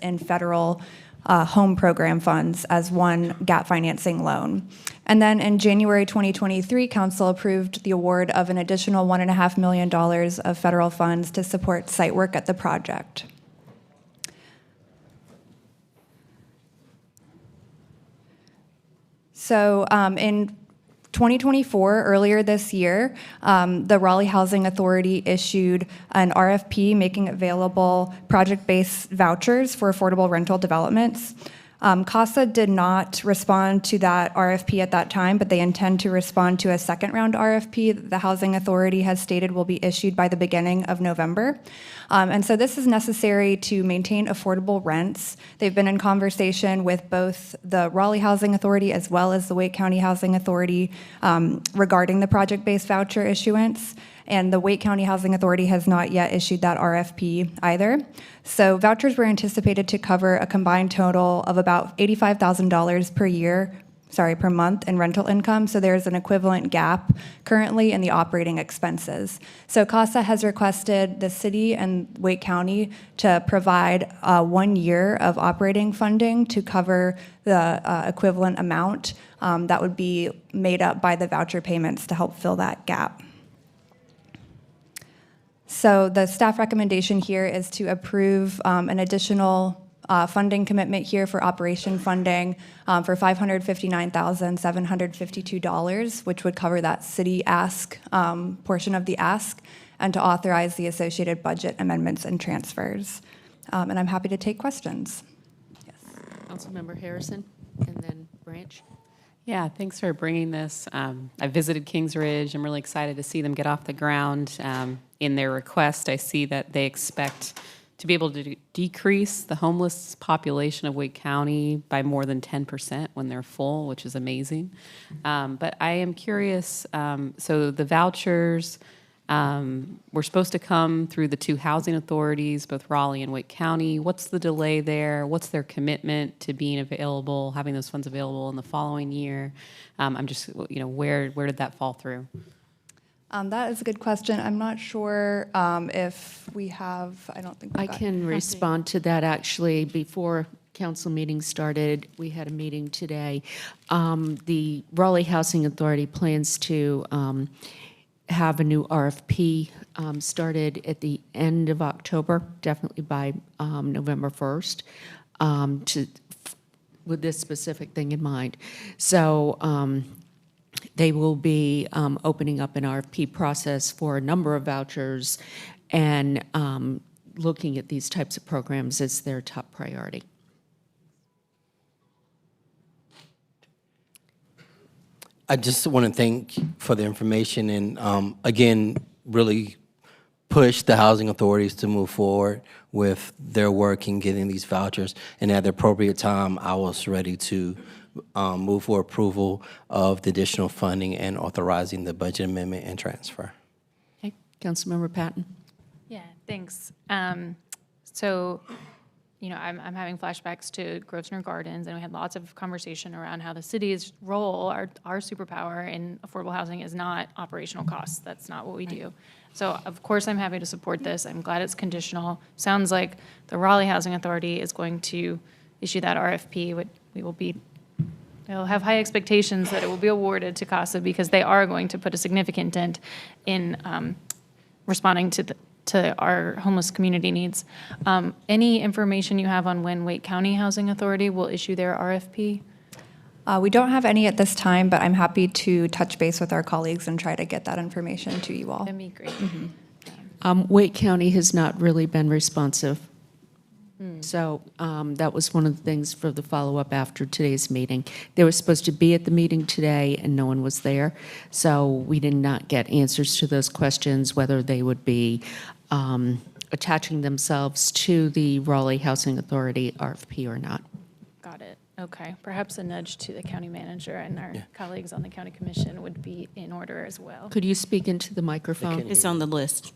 in federal home program funds as one gap financing loan. And then in January 2023, Council approved the award of an additional $1.5 million of federal funds to support site work at the project. So in 2024, earlier this year, the Raleigh Housing Authority issued an RFP making available project-based vouchers for affordable rental developments. CASA did not respond to that RFP at that time, but they intend to respond to a second round RFP that the Housing Authority has stated will be issued by the beginning of November. And so this is necessary to maintain affordable rents. They've been in conversation with both the Raleigh Housing Authority as well as the Wake County Housing Authority regarding the project-based voucher issuance. And the Wake County Housing Authority has not yet issued that RFP either. So vouchers were anticipated to cover a combined total of about $85,000 per month in rental income. So there's an equivalent gap currently in the operating expenses. So CASA has requested the city and Wake County to provide 1 year of operating funding to cover the equivalent amount that would be made up by the voucher payments to help fill that gap. So the staff recommendation here is to approve an additional funding commitment here for operation funding for $559,752, which would cover that city ask portion of the ask, and to authorize the associated budget amendments and transfers. And I'm happy to take questions. Yes. Councilmember Harrison, and then Branch. Yeah, thanks for bringing this. I visited Kings Ridge. I'm really excited to see them get off the ground. In their request, I see that they expect to be able to decrease the homeless population of Wake County by more than 10% when they're full, which is amazing. But I am curious, so the vouchers were supposed to come through the two housing authorities, both Raleigh and Wake County. What's the delay there? What's their commitment to being available, having those funds available in the following year? I'm just, where did that fall through? That is a good question. I'm not sure if we have, I don't think I can respond to that. Actually, before council meeting started, we had a meeting today. The Raleigh Housing Authority plans to have a new RFP started at the end of October, definitely by November 1st, with this specific thing in mind. So they will be opening up an RFP process for a number of vouchers, and looking at these types of programs as their top priority. I just want to thank for the information and, again, really push the housing authorities to move forward with their work in getting these vouchers. And at the appropriate time, I was ready to move for approval of the additional funding and authorizing the budget amendment and transfer. Okay, Councilmember Patton. Yeah, thanks. So, I'm having flashbacks to Grosvenor Gardens, and we had lots of conversation around how the city's role, our superpower in affordable housing is not operational costs. That's not what we do. So of course, I'm happy to support this. I'm glad it's conditional. Sounds like the Raleigh Housing Authority is going to issue that RFP. They'll have high expectations that it will be awarded to CASA because they are going to put a significant dent in responding to our homeless community needs. Any information you have on when Wake County Housing Authority will issue their RFP? We don't have any at this time, but I'm happy to touch base with our colleagues and try to get that information to you all. That'd be great. Wake County has not really been responsive. So that was one of the things for the follow-up after today's meeting. They were supposed to be at the meeting today, and no one was there. So we did not get answers to those questions, whether they would be attaching themselves to the Raleigh Housing Authority RFP or not. Got it. Okay. Perhaps a nudge to the county manager and our colleagues on the county commission would be in order as well. Could you speak into the microphone? It's on the list.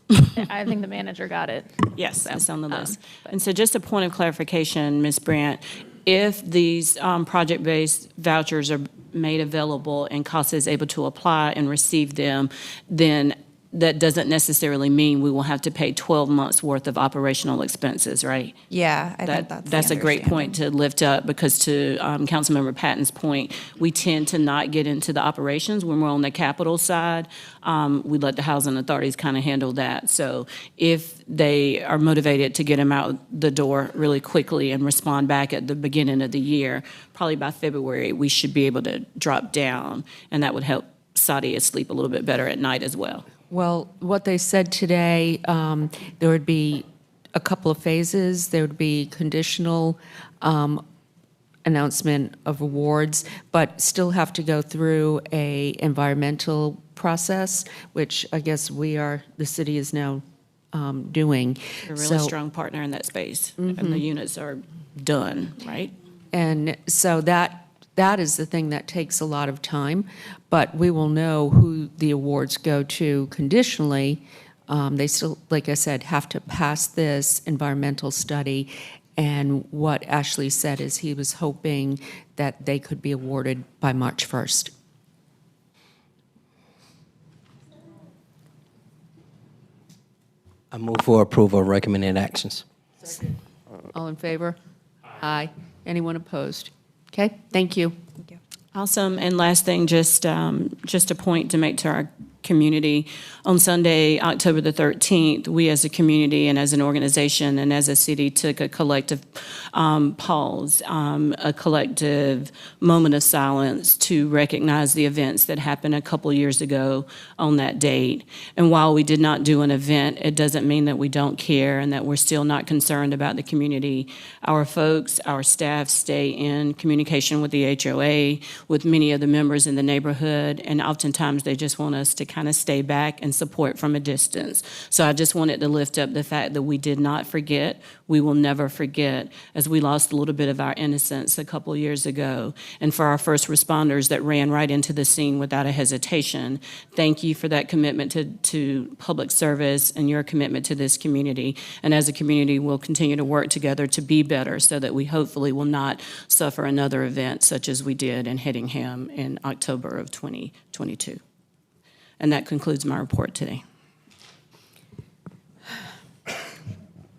I think the manager got it. Yes, So, it's on the list. And so just a point of clarification, Ms. Brandt, if these project-based vouchers are made available and CASA is able to apply and receive them, then that doesn't necessarily mean we will have to pay 12 months' worth of operational expenses, right? Yeah, I think That's a great point to lift up, because to Councilmember Patton's point, we tend to not get into the operations when we're on the capital side. We let the housing authorities kind of handle that. So if they are motivated to get them out the door really quickly and respond back at the beginning of the year, probably by February, we should be able to drop down, and that would help Sadia sleep a little bit better at night as well. Well, what they said today, there would be a couple of phases. There would be conditional announcement of awards, but still have to go through a environmental process, which I guess the city is now doing. We're a really strong partner in that space, and the units are done, right? And so that is the thing that takes a lot of time, but we will know who the awards go to conditionally. They still, like I said, have to pass this environmental study, and what Ashley said is he was hoping that they could be awarded by March 1st. I move for approval of recommended actions. All in favor? Aye. Anyone opposed? Okay, thank you. Awesome. And last thing, just a point to make to our community. On Sunday, October the 13th, we as a community and as an organization and as a city took a collective pause, a collective moment of silence to recognize the events that happened a couple years ago on that date. And while we did not do an event, it doesn't mean that we don't care and that we're still not concerned about the community. Our folks, our staff stay in communication with the HOA, with many of the members in the neighborhood, and oftentimes they just want us to kind of stay back and support from a distance. So I just wanted to lift up the fact that we did not forget. We will never forget, as we lost a little bit of our innocence a couple years ago. And for our first responders that ran right into the scene without a hesitation, thank you for that commitment to public service and your commitment to this community. And as a community, we'll continue to work together to be better so that we hopefully will not suffer another event such as we did in Hedingham in October of 2022. And that concludes my report today.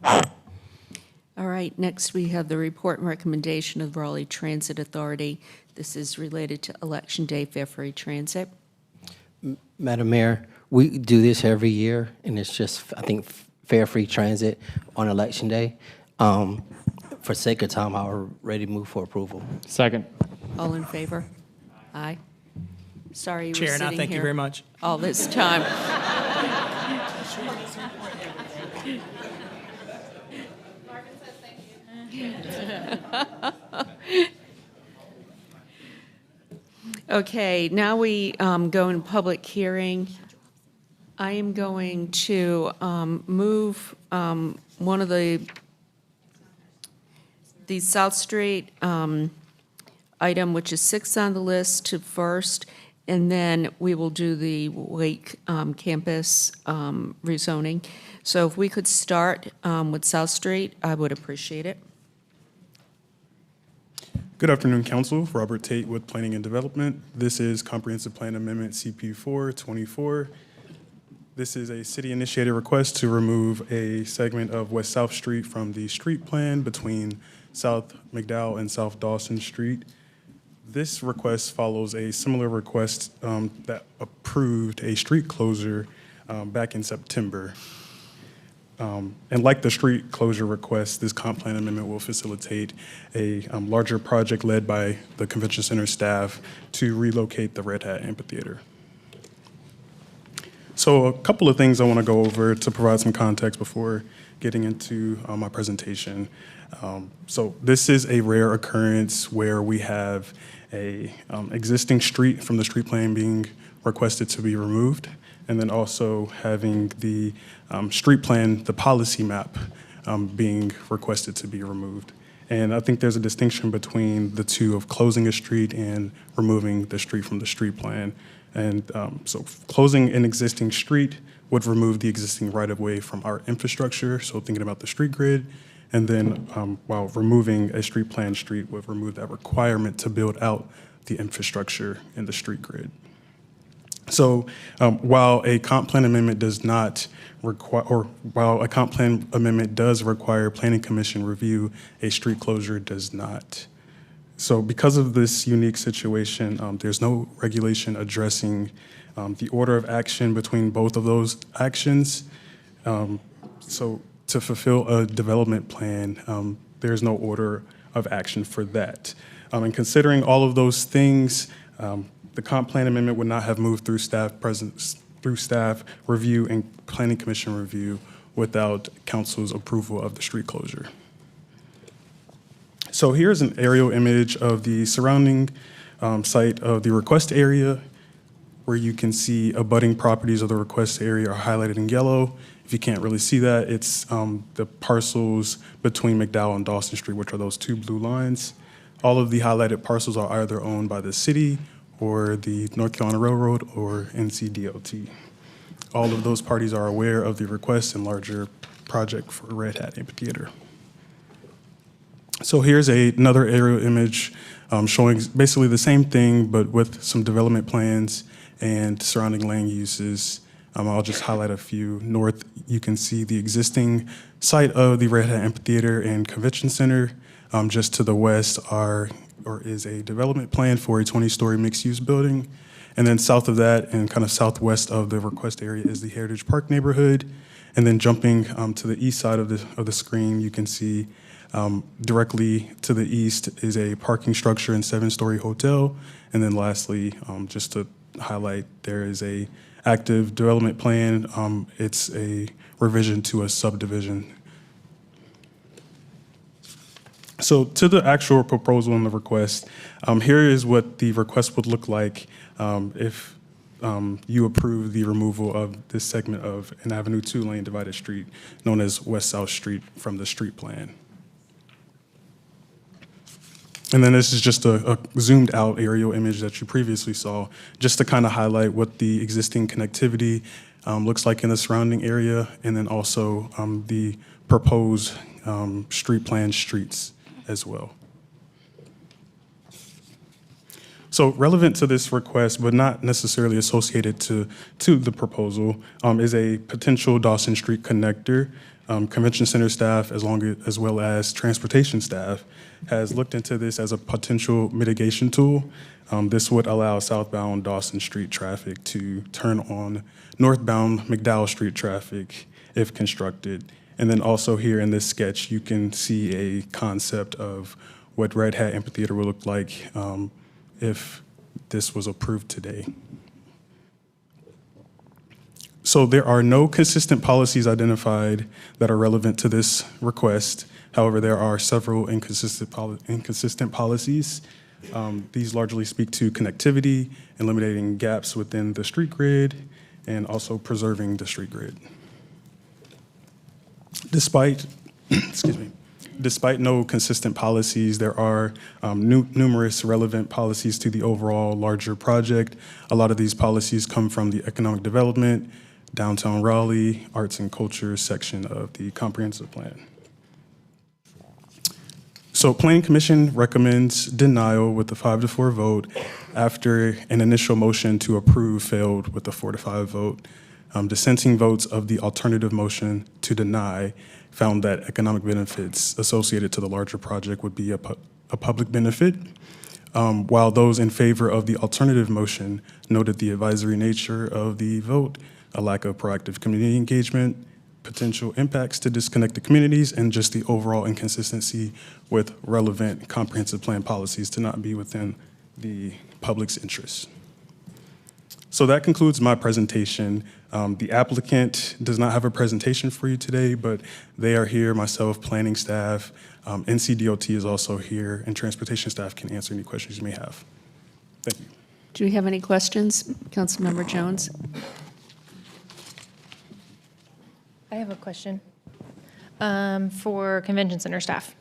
All right, next we have the report and recommendation of Raleigh Transit Authority. This is related to Election Day Fare Free Transit. Madam Mayor, we do this every year, and it's just, I think, fare free transit on Election Day. For sake of time, I'm ready to move for approval. Second. All in favor? Aye. Sorry you were Chair, and I sitting thank you here very much. all this time. Okay, now we go in public hearing. I am going to move one of the South Street item, which is 6 on the list, to first, and then we will do the Wake campus rezoning. So if we could start with South Street, I would appreciate it. Good afternoon, Council. Robert Tate with Planning and Development. This is Comprehensive Plan Amendment CP 424. This is a city-initiated request to remove a segment of West South Street from the street plan between South McDowell and South Dawson Street. This request follows a similar request that approved a street closure back in September. And like the street closure request, this comp plan amendment will facilitate a larger project led by the Convention Center staff to relocate the Red Hat Amphitheater. So a couple of things I want to go over to provide some context before getting into my presentation. So this is a rare occurrence where we have a existing street from the street plan being requested to be removed, and then also having the street plan, the policy map, being requested to be removed. And I think there's a distinction between the two of closing a street and removing the street from the street plan. And so closing an existing street would remove the existing right-of-way from our infrastructure, so thinking about the street grid, and then while removing a street plan street would remove that requirement to build out the infrastructure in the street grid. So while a comp plan amendment does not require, or while a comp plan amendment does require planning commission review, a street closure does not. So because of this unique situation, there's no regulation addressing the order of action between both of those actions. So to fulfill a development plan, there's no order of action for that. And considering all of those things, the comp plan amendment would not have moved through staff review and planning commission review without council's approval of the street closure. So here's an aerial image of the surrounding site of the request area, where you can see abutting properties of the request area are highlighted in yellow. If you can't really see that, it's the parcels between McDowell and Dawson Street, which are those two blue lines. All of the highlighted parcels are either owned by the city or the North Carolina Railroad or NCDOT. All of those parties are aware of the request and larger project for Red Hat Amphitheater. So here's another aerial image showing basically the same thing, but with some development plans and surrounding land uses. I'll just highlight a few. North, you can see the existing site of the Red Hat Amphitheater and Convention Center. Just to the west is a development plan for a 20-story mixed-use building. And then south of that and kind of southwest of the request area is the Heritage Park neighborhood. And then jumping to the east side of the screen, you can see directly to the east is a parking structure and 7-story hotel. And then lastly, just to highlight, there is a active development plan. It's a revision to a subdivision. So to the actual proposal and the request, here is what the request would look like if you approve the removal of this segment of an Avenue 2-lane divided street known as West South Street from the street plan. And then this is just a zoomed out aerial image that you previously saw, just to kind of highlight what the existing connectivity looks like in the surrounding area, and then also the proposed street plan streets as well. So relevant to this request, but not necessarily associated to the proposal, is a potential Dawson Street connector. Convention Center staff, as well as transportation staff, has looked into this as a potential mitigation tool. This would allow southbound Dawson Street traffic to turn on northbound McDowell Street traffic if constructed. And then also here in this sketch, you can see a concept of what Red Hat Amphitheater would look like if this was approved today. So there are no consistent policies identified that are relevant to this request. However, there are several inconsistent policies. These largely speak to connectivity, eliminating gaps within the street grid, and also preserving the street grid. Despite no consistent policies, there are numerous relevant policies to the overall larger project. A lot of these policies come from the economic development, downtown Raleigh, arts and culture section of the comprehensive plan. So Planning Commission recommends denial with a 5-4 vote after an initial motion to approve failed with a 4-5 vote. Dissenting votes of the alternative motion to deny found that economic benefits associated to the larger project would be a public benefit, while those in favor of the alternative motion noted the advisory nature of the vote, a lack of proactive community engagement, potential impacts to disconnected communities, and just the overall inconsistency with relevant comprehensive plan policies to not be within the public's interests. So that concludes my presentation. The applicant does not have a presentation for you today, but they are here, myself, planning staff, NCDOT is also here, and transportation staff can answer any questions you may have. Thank you. Do we have any questions? Councilmember Jones? I have a question for convention center staff.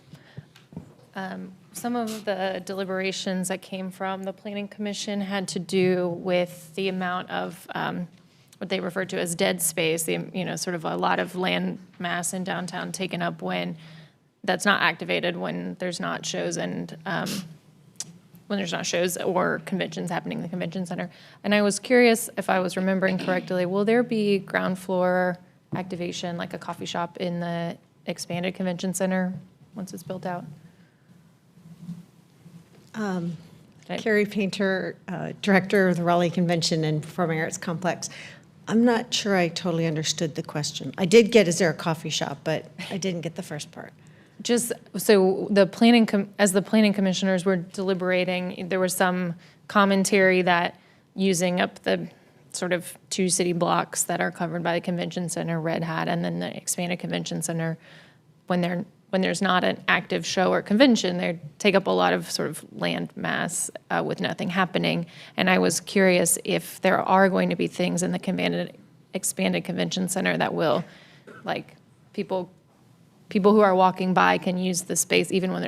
Some of the deliberations that came from the Planning Commission had to do with the amount of what they refer to as dead space, sort of a lot of land mass in downtown taken up when that's not activated, when there's not shows and when there's not shows or conventions happening in the convention center. And I was curious if I was remembering correctly, will there be ground floor activation, like a coffee shop in the expanded convention center once it's built out? Carrie Painter, Director of the Raleigh Convention and Performing Arts Complex. I'm not sure I totally understood the question. I did get, is there a coffee shop, but I didn't get the first part. Just, so as the planning commissioners were deliberating, there was some commentary that using up the sort of 2 city blocks that are covered by the convention center, Red Hat, and then the expanded convention center, when there's not an active show or convention, they take up a lot of sort of land mass with nothing happening. And I was curious if there are going to be things in the expanded convention center that will, like, people who are walking by can use the space even when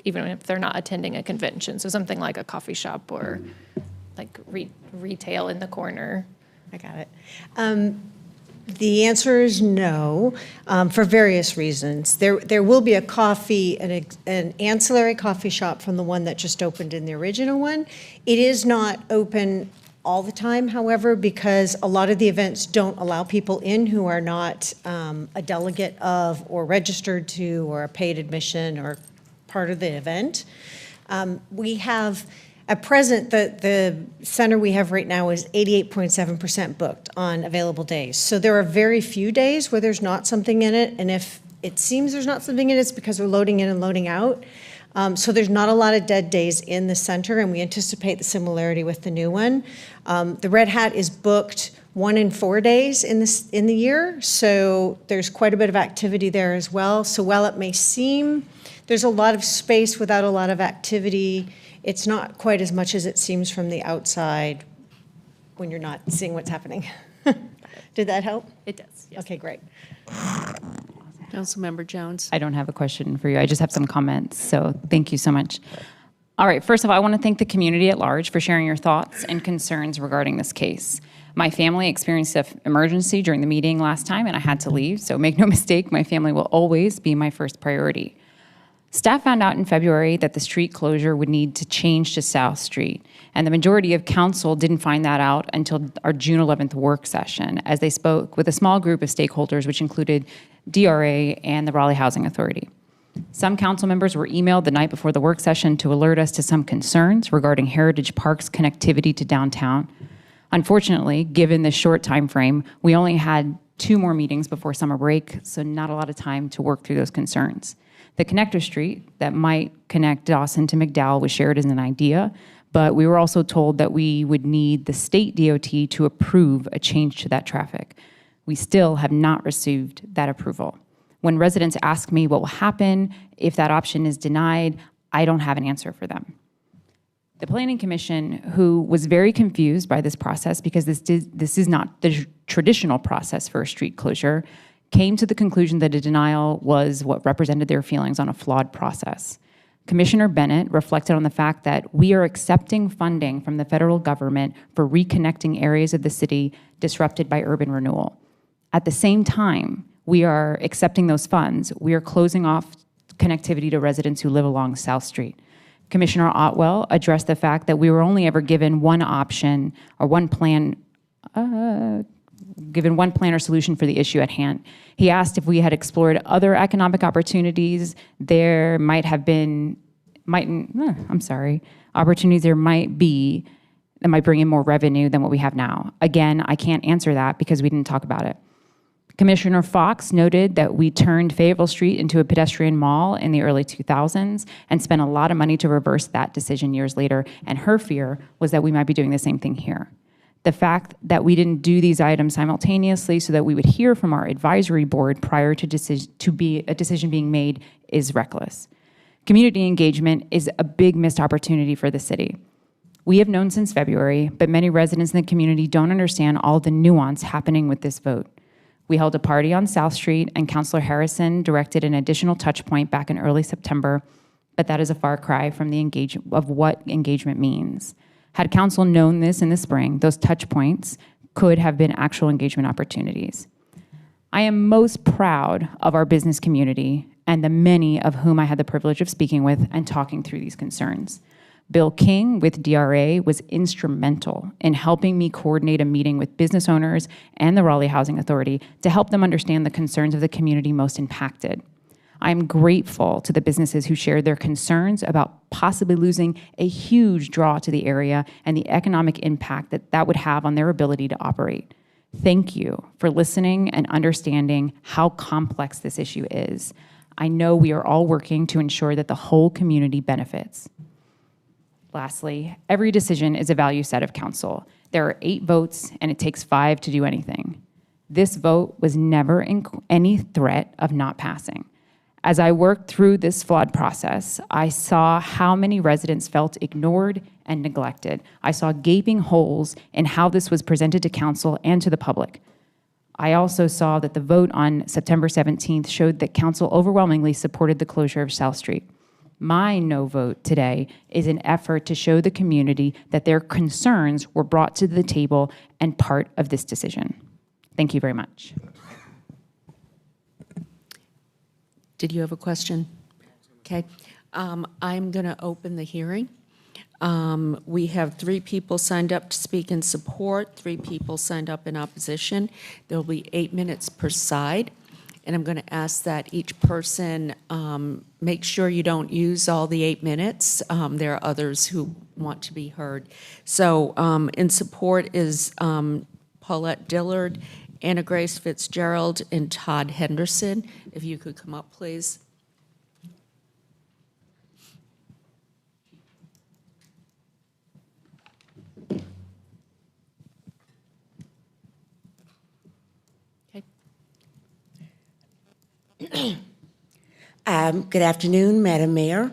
even if they're not attending a convention. So something like a coffee shop or like retail in the corner. I got it. The answer is no, for various reasons. There will be a coffee, an ancillary coffee shop from the one that just opened in the original one. It is not open all the time, however, because a lot of the events don't allow people in who are not a delegate of or registered to or a paid admission or part of the event. We have, at present, the center we have right now is 88.7% booked on available days. So there are very few days where there's not something in it, and if it seems there's not something in it, it's because we're loading in and loading out. So there's not a lot of dead days in the center, and we anticipate the similarity with the new one. The Red Hat is booked 1 in 4 days in the year, so there's quite a bit of activity there as well. So while it may seem there's a lot of space without a lot of activity, it's not quite as much as it seems from the outside when you're not seeing what's happening. Did that help? It does, yes. Okay, great. Councilmember Jones? I don't have a question for you. I just have some comments, so thank you so much. All right, first of all, I want to thank the community at large for sharing your thoughts and concerns regarding this case. My family experienced an emergency during the meeting last time, and I had to leave, so make no mistake, my family will always be my first priority. Staff found out in February that the street closure would need to change to South Street, and the majority of council didn't find that out until our June 11th work session, as they spoke with a small group of stakeholders, which included DRA and the Raleigh Housing Authority. Some council members were emailed the night before the work session to alert us to some concerns regarding Heritage Park's connectivity to downtown. Unfortunately, given the short time frame, we only had 2 more meetings before summer break, so not a lot of time to work through those concerns. The connector street that might connect Dawson to McDowell was shared as an idea, but we were also told that we would need the state DOT to approve a change to that traffic. We still have not received that approval. When residents ask me what will happen if that option is denied, I don't have an answer for them. The Planning Commission, who was very confused by this process because this is not the traditional process for a street closure, came to the conclusion that a denial was what represented their feelings on a flawed process. Commissioner Bennett reflected on the fact that we are accepting funding from the federal government for reconnecting areas of the city disrupted by urban renewal. At the same time, we are accepting those funds. We are closing off connectivity to residents who live along South Street. Commissioner Otwell addressed the fact that we were only ever given one option or one plan, given one plan or solution for the issue at hand. He asked if we had explored other economic opportunities. There might have been, opportunities there might be that might bring in more revenue than what we have now. Again, I can't answer that because we didn't talk about it. Commissioner Fox noted that we turned Fayetteville Street into a pedestrian mall in the early 2000s and spent a lot of money to reverse that decision years later, and her fear was that we might be doing the same thing here. The fact that we didn't do these items simultaneously so that we would hear from our advisory board prior to a decision being made is reckless. Community engagement is a big missed opportunity for the city. We have known since February, but many residents in the community don't understand all the nuance happening with this vote. We held a party on South Street, and Councilor Harrison directed an additional touch point back in early September, but that is a far cry from of what engagement means. Had council known this in the spring, those touch points could have been actual engagement opportunities. I am most proud of our business community and the many of whom I had the privilege of speaking with and talking through these concerns. Bill King with DRA was instrumental in helping me coordinate a meeting with business owners and the Raleigh Housing Authority to help them understand the concerns of the community most impacted. I'm grateful to the businesses who shared their concerns about possibly losing a huge draw to the area and the economic impact that that would have on their ability to operate. Thank you for listening and understanding how complex this issue is. I know we are all working to ensure that the whole community benefits. Lastly, every decision is a value set of council. There are 8 votes, and it takes 5 to do anything. This vote was never in any threat of not passing. As I worked through this flawed process, I saw how many residents felt ignored and neglected. I saw gaping holes in how this was presented to council and to the public. I also saw that the vote on September 17th showed that council overwhelmingly supported the closure of South Street. My no vote today is an effort to show the community that their concerns were brought to the table and part of this decision. Thank you very much. Did you have a question? Okay. I'm going to open the hearing. We have 3 people signed up to speak in support, 3 people signed up in opposition. There will be 8 minutes per side. And I'm going to ask that each person make sure you don't use all the 8 minutes. There are others who want to be heard. So in support is Paulette Dillard, Anna Grace Fitzgerald, and Todd Henderson. If you could come up, please. Good afternoon, Madam Mayor,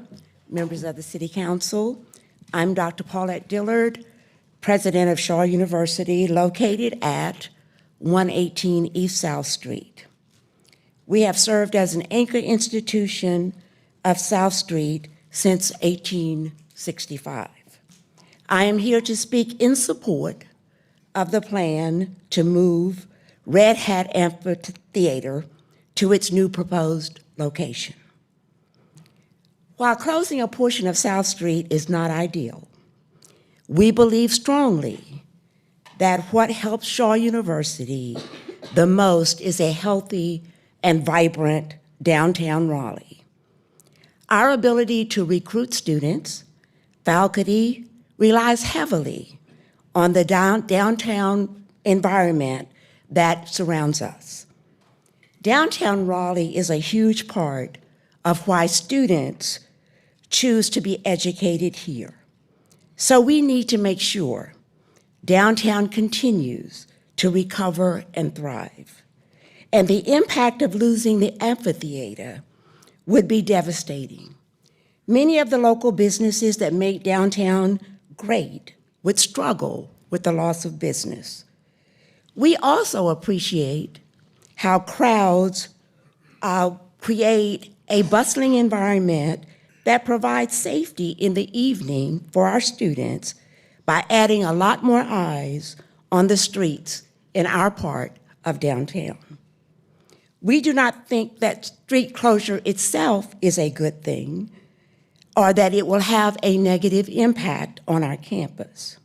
members of the City Council. I'm Dr. Paulette Dillard, President of Shaw University, located at 118 East South Street. We have served as an anchor institution of South Street since 1865. I am here to speak in support of the plan to move Red Hat Amphitheater to its new proposed location. While closing a portion of South Street is not ideal, we believe strongly that what helps Shaw University the most is a healthy and vibrant downtown Raleigh. Our ability to recruit students, faculty, relies heavily on the downtown environment that surrounds us. Downtown Raleigh is a huge part of why students choose to be educated here. So we need to make sure downtown continues to recover and thrive. And the impact of losing the amphitheater would be devastating. Many of the local businesses that make downtown great would struggle with the loss of business. We also appreciate how crowds create a bustling environment that provides safety in the evening for our students by adding a lot more eyes on the streets in our part of downtown. We do not think that street closure itself is a good thing or that it will have a negative impact on our campus.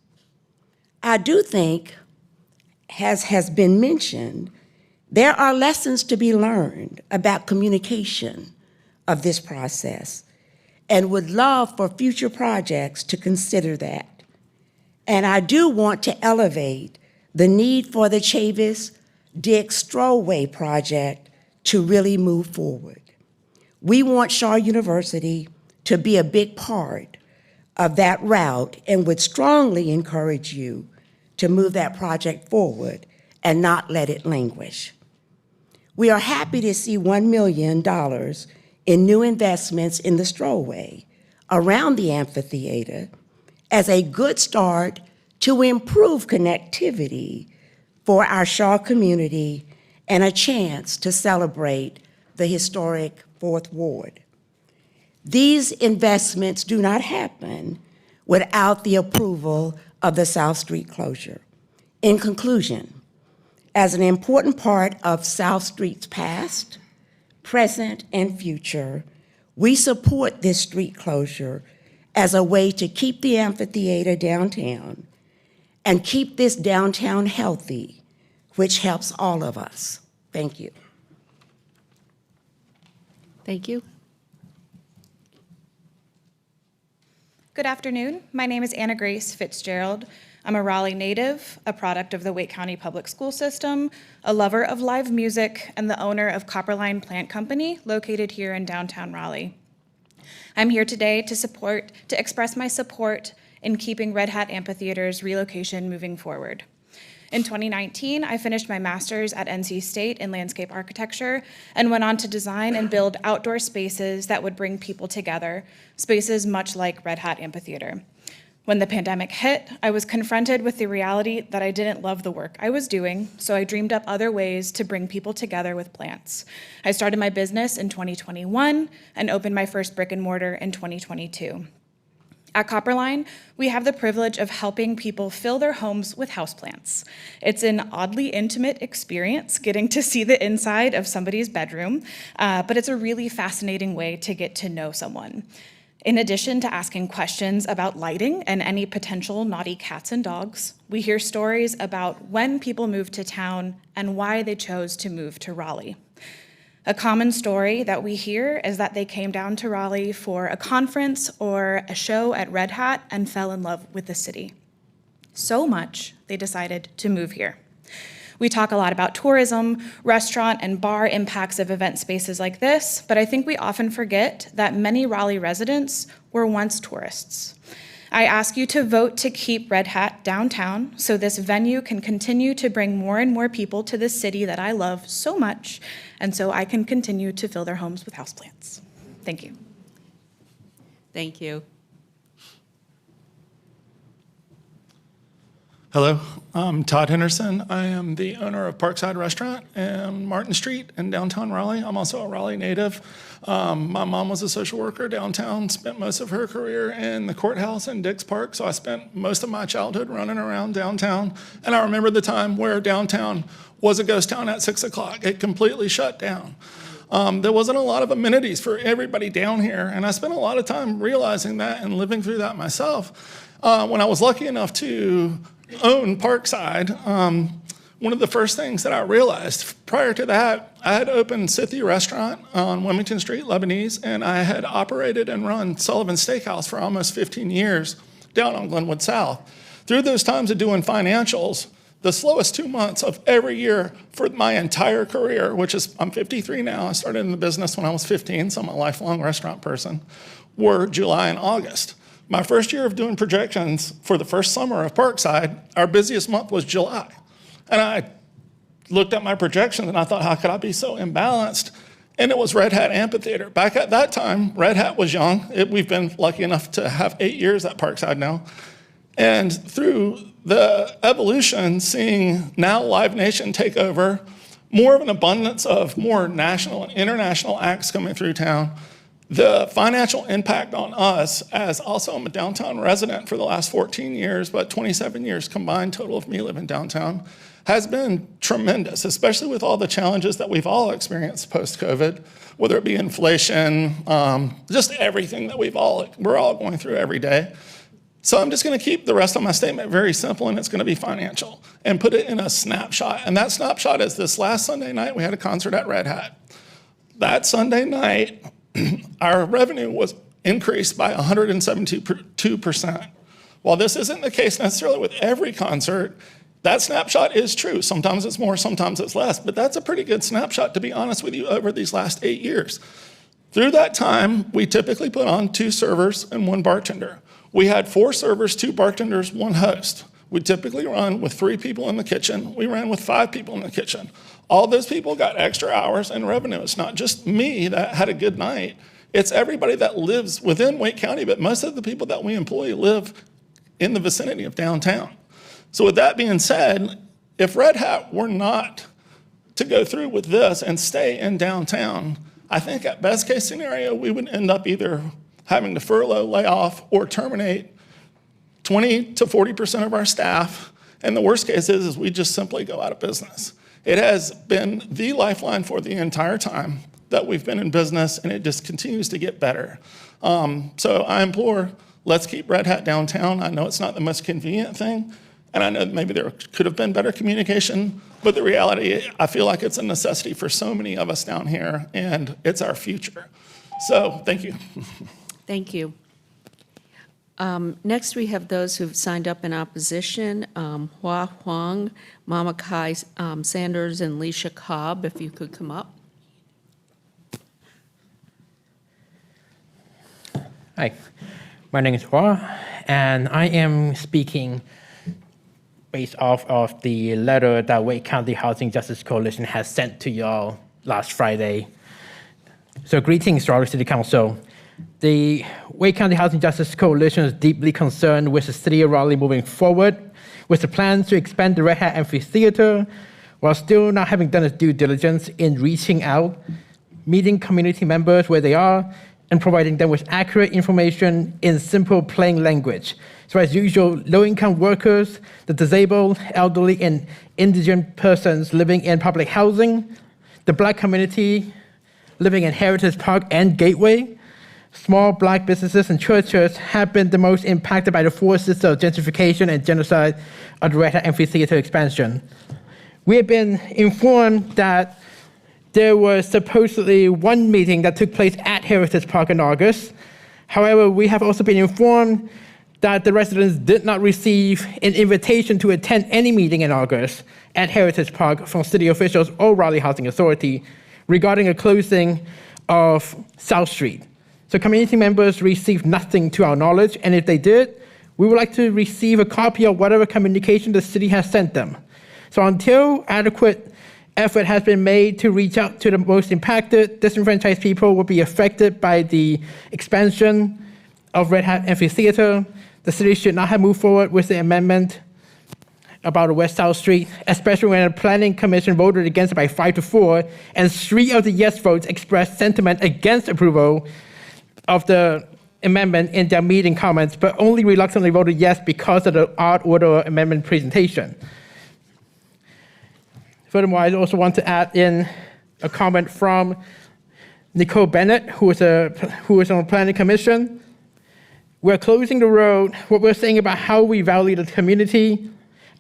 I do think, as has been mentioned, there are lessons to be learned about communication of this process and would love for future projects to consider that. And I do want to elevate the need for the Chavis-Dix Strollway project to really move forward. We want Shaw University to be a big part of that route and would strongly encourage you to move that project forward and not let it languish. We are happy to see $1 million in new investments in the Strollway around the amphitheater as a good start to improve connectivity for our Shaw community and a chance to celebrate the historic Fourth Ward. These investments do not happen without the approval of the South Street closure. In conclusion, as an important part of South Street's past, present, and future, we support this street closure as a way to keep the amphitheater downtown and keep this downtown healthy, which helps all of us. Thank you. Thank you. Good afternoon. My name is Anna Grace Fitzgerald. I'm a Raleigh native, a product of the Wake County Public School System, a lover of live music, and the owner of Copperline Plant Company, located here in downtown Raleigh. I'm here today to express my support in keeping Red Hat Amphitheater's relocation moving forward. In 2019, I finished my master's at NC State in landscape architecture and went on to design and build outdoor spaces that would bring people together, spaces much like Red Hat Amphitheater. When the pandemic hit, I was confronted with the reality that I didn't love the work I was doing, so I dreamed up other ways to bring people together with plants. I started my business in 2021 and opened my first brick and mortar in 2022. At Copperline, we have the privilege of helping people fill their homes with houseplants. It's an oddly intimate experience getting to see the inside of somebody's bedroom, but it's a really fascinating way to get to know someone. In addition to asking questions about lighting and any potential naughty cats and dogs, we hear stories about when people moved to town and why they chose to move to Raleigh. A common story that we hear is that they came down to Raleigh for a conference or a show at Red Hat and fell in love with the city. So much, they decided to move here. We talk a lot about tourism, restaurant, and bar impacts of event spaces like this, but I think we often forget that many Raleigh residents were once tourists. I ask you to vote to keep Red Hat downtown so this venue can continue to bring more and more people to this city that I love so much, and so I can continue to fill their homes with houseplants. Thank you. Thank you. Hello, I'm Todd Henderson. I am the owner of Parkside Restaurant on Martin Street in downtown Raleigh. I'm also a Raleigh native. My mom was a social worker downtown, spent most of her career in the courthouse in Dix Park, so I spent most of my childhood running around downtown. And I remember the time where downtown was a ghost town at 6 o'clock. It completely shut down. There wasn't a lot of amenities for everybody down here, and I spent a lot of time realizing that and living through that myself. When I was lucky enough to own Parkside, one of the first things that I realized prior to that, I had opened Sithy Restaurant on Wilmington Street, Lebanese, and I had operated and run Sullivan's Steakhouse for almost 15 years down on Glenwood South. Through those times of doing financials, the slowest 2 months of every year for my entire career, which is, I'm 53 now, I started in the business when I was 15, so I'm a lifelong restaurant person, were July and August. My first year of doing projections for the first summer of Parkside, our busiest month was July. And I looked at my projections and I thought, how could I be so imbalanced? And it was Red Hat Amphitheater. Back at that time, Red Hat was young. We've been lucky enough to have 8 years at Parkside now. And through the evolution, seeing now Live Nation take over, more of an abundance of more national and international acts coming through town, the financial impact on us, as also I'm a downtown resident for the last 14 years, but 27 years combined total of me living downtown, has been tremendous, especially with all the challenges that we've all experienced post-COVID, whether it be inflation, just everything that we're all going through every day. So I'm just going to keep the rest of my statement very simple, and it's going to be financial, and put it in a snapshot. And that snapshot is this last Sunday night, we had a concert at Red Hat. That Sunday night, our revenue was increased by 172%. While this isn't the case necessarily with every concert, that snapshot is true. Sometimes it's more, sometimes it's less, but that's a pretty good snapshot, to be honest with you, over these last 8 years. Through that time, we typically put on 2 servers and 1 bartender. We had 4 servers, 2 bartenders, 1 host. We typically run with 3 people in the kitchen. We ran with 5 people in the kitchen. All those people got extra hours and revenue. It's not just me that had a good night. It's everybody that lives within Wake County, but most of the people that we employ live in the vicinity of downtown. So with that being said, if Red Hat were not to go through with this and stay in downtown, I think at best case scenario, we would end up either having to furlough, lay off, or terminate 20 to 40% of our staff. And the worst case is we just simply go out of business. It has been the lifeline for the entire time that we've been in business, and it just continues to get better. So I implore, let's keep Red Hat downtown. I know it's not the most convenient thing, and I know maybe there could have been better communication, but the reality, I feel like it's a necessity for so many of us down here, and it's our future. So thank you. Thank you. Next, we have those who've signed up in opposition, Hua Huang, Mama Kai Sanders, and Leisha Cobb, if you could come up. Hi, my name is Hua, and I am speaking based off of the letter that Wake County Housing Justice Coalition has sent to y'all last Friday. So greetings, Raleigh City Council. The Wake County Housing Justice Coalition is deeply concerned with the City of Raleigh moving forward with the plans to expand the Red Hat Amphitheater while still not having done its due diligence in reaching out, meeting community members where they are, and providing them with accurate information in simple, plain language. So as usual, low-income workers, the disabled, elderly, and indigent persons living in public housing, the Black community living in Heritage Park and Gateway, small Black businesses and churches have been the most impacted by the forces of gentrification and genocide of the Red Hat Amphitheater expansion. We have been informed that there was supposedly one meeting that took place at Heritage Park in August. However, we have also been informed that the residents did not receive an invitation to attend any meeting in August at Heritage Park from city officials or Raleigh Housing Authority regarding a closing of South Street. So community members received nothing to our knowledge, and if they did, we would like to receive a copy of whatever communication the city has sent them. So until adequate effort has been made to reach out to the most impacted, disenfranchised people will be affected by the expansion of Red Hat Amphitheater, the city should not have moved forward with the amendment about the West South Street, especially when the Planning Commission voted against it by 5-4, and 3 of the yes votes expressed sentiment against approval of the amendment in their meeting comments, but only reluctantly voted yes because of the odd order amendment presentation. Furthermore, I also want to add in a comment from Nicole Bennett, who is on the Planning Commission. We're closing the road. What we're saying about how we value the community.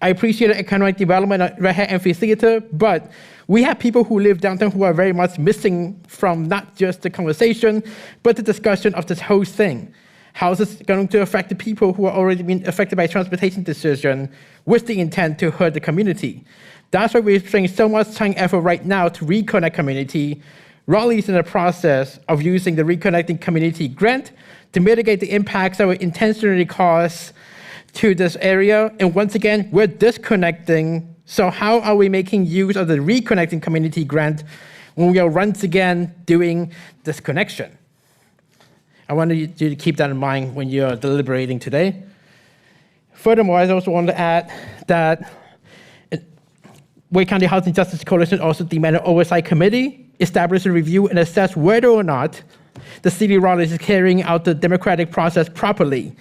I appreciate the economic development at Red Hat Amphitheater, but we have people who live downtown who are very much missing from not just the conversation, but the discussion of this whole thing. How is this going to affect the people who are already being affected by transportation decision with the intent to hurt the community? That's why we're spending so much time and effort right now to reconnect community. Raleigh is in the process of using the Reconnecting Community Grant to mitigate the impacts that were intentionally caused to this area. And once again, we're disconnecting. So how are we making use of the Reconnecting Community Grant when we are once again doing this connection? I want you to keep that in mind when you're deliberating today. Furthermore, I also want to add that Wake County Housing Justice Coalition also demanded an oversight committee establish a review and assess whether or not the city of Raleigh is carrying out the democratic process properly.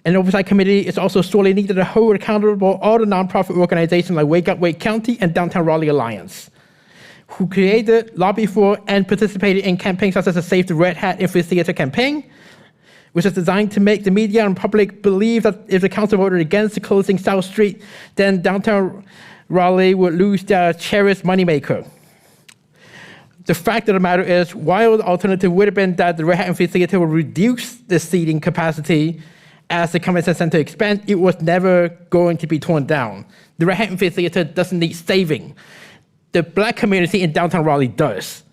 An oversight committee is also sorely needed to hold accountable all the nonprofit organizations like Wake Up Wake County and Downtown Raleigh Alliance, who created, lobbied for, and participated in campaigns such as the Save the Red Hat Amphitheater campaign, which is designed to make the media and public believe that if the council voted against the closing South Street, then downtown Raleigh would lose their cherished moneymaker. The fact of the matter is, while the alternative would have been that the Red Hat Amphitheater would reduce the seating capacity as the convention center expands, it was never going to be torn down. The Red Hat Amphitheater doesn't need saving. The Black community in downtown Raleigh does.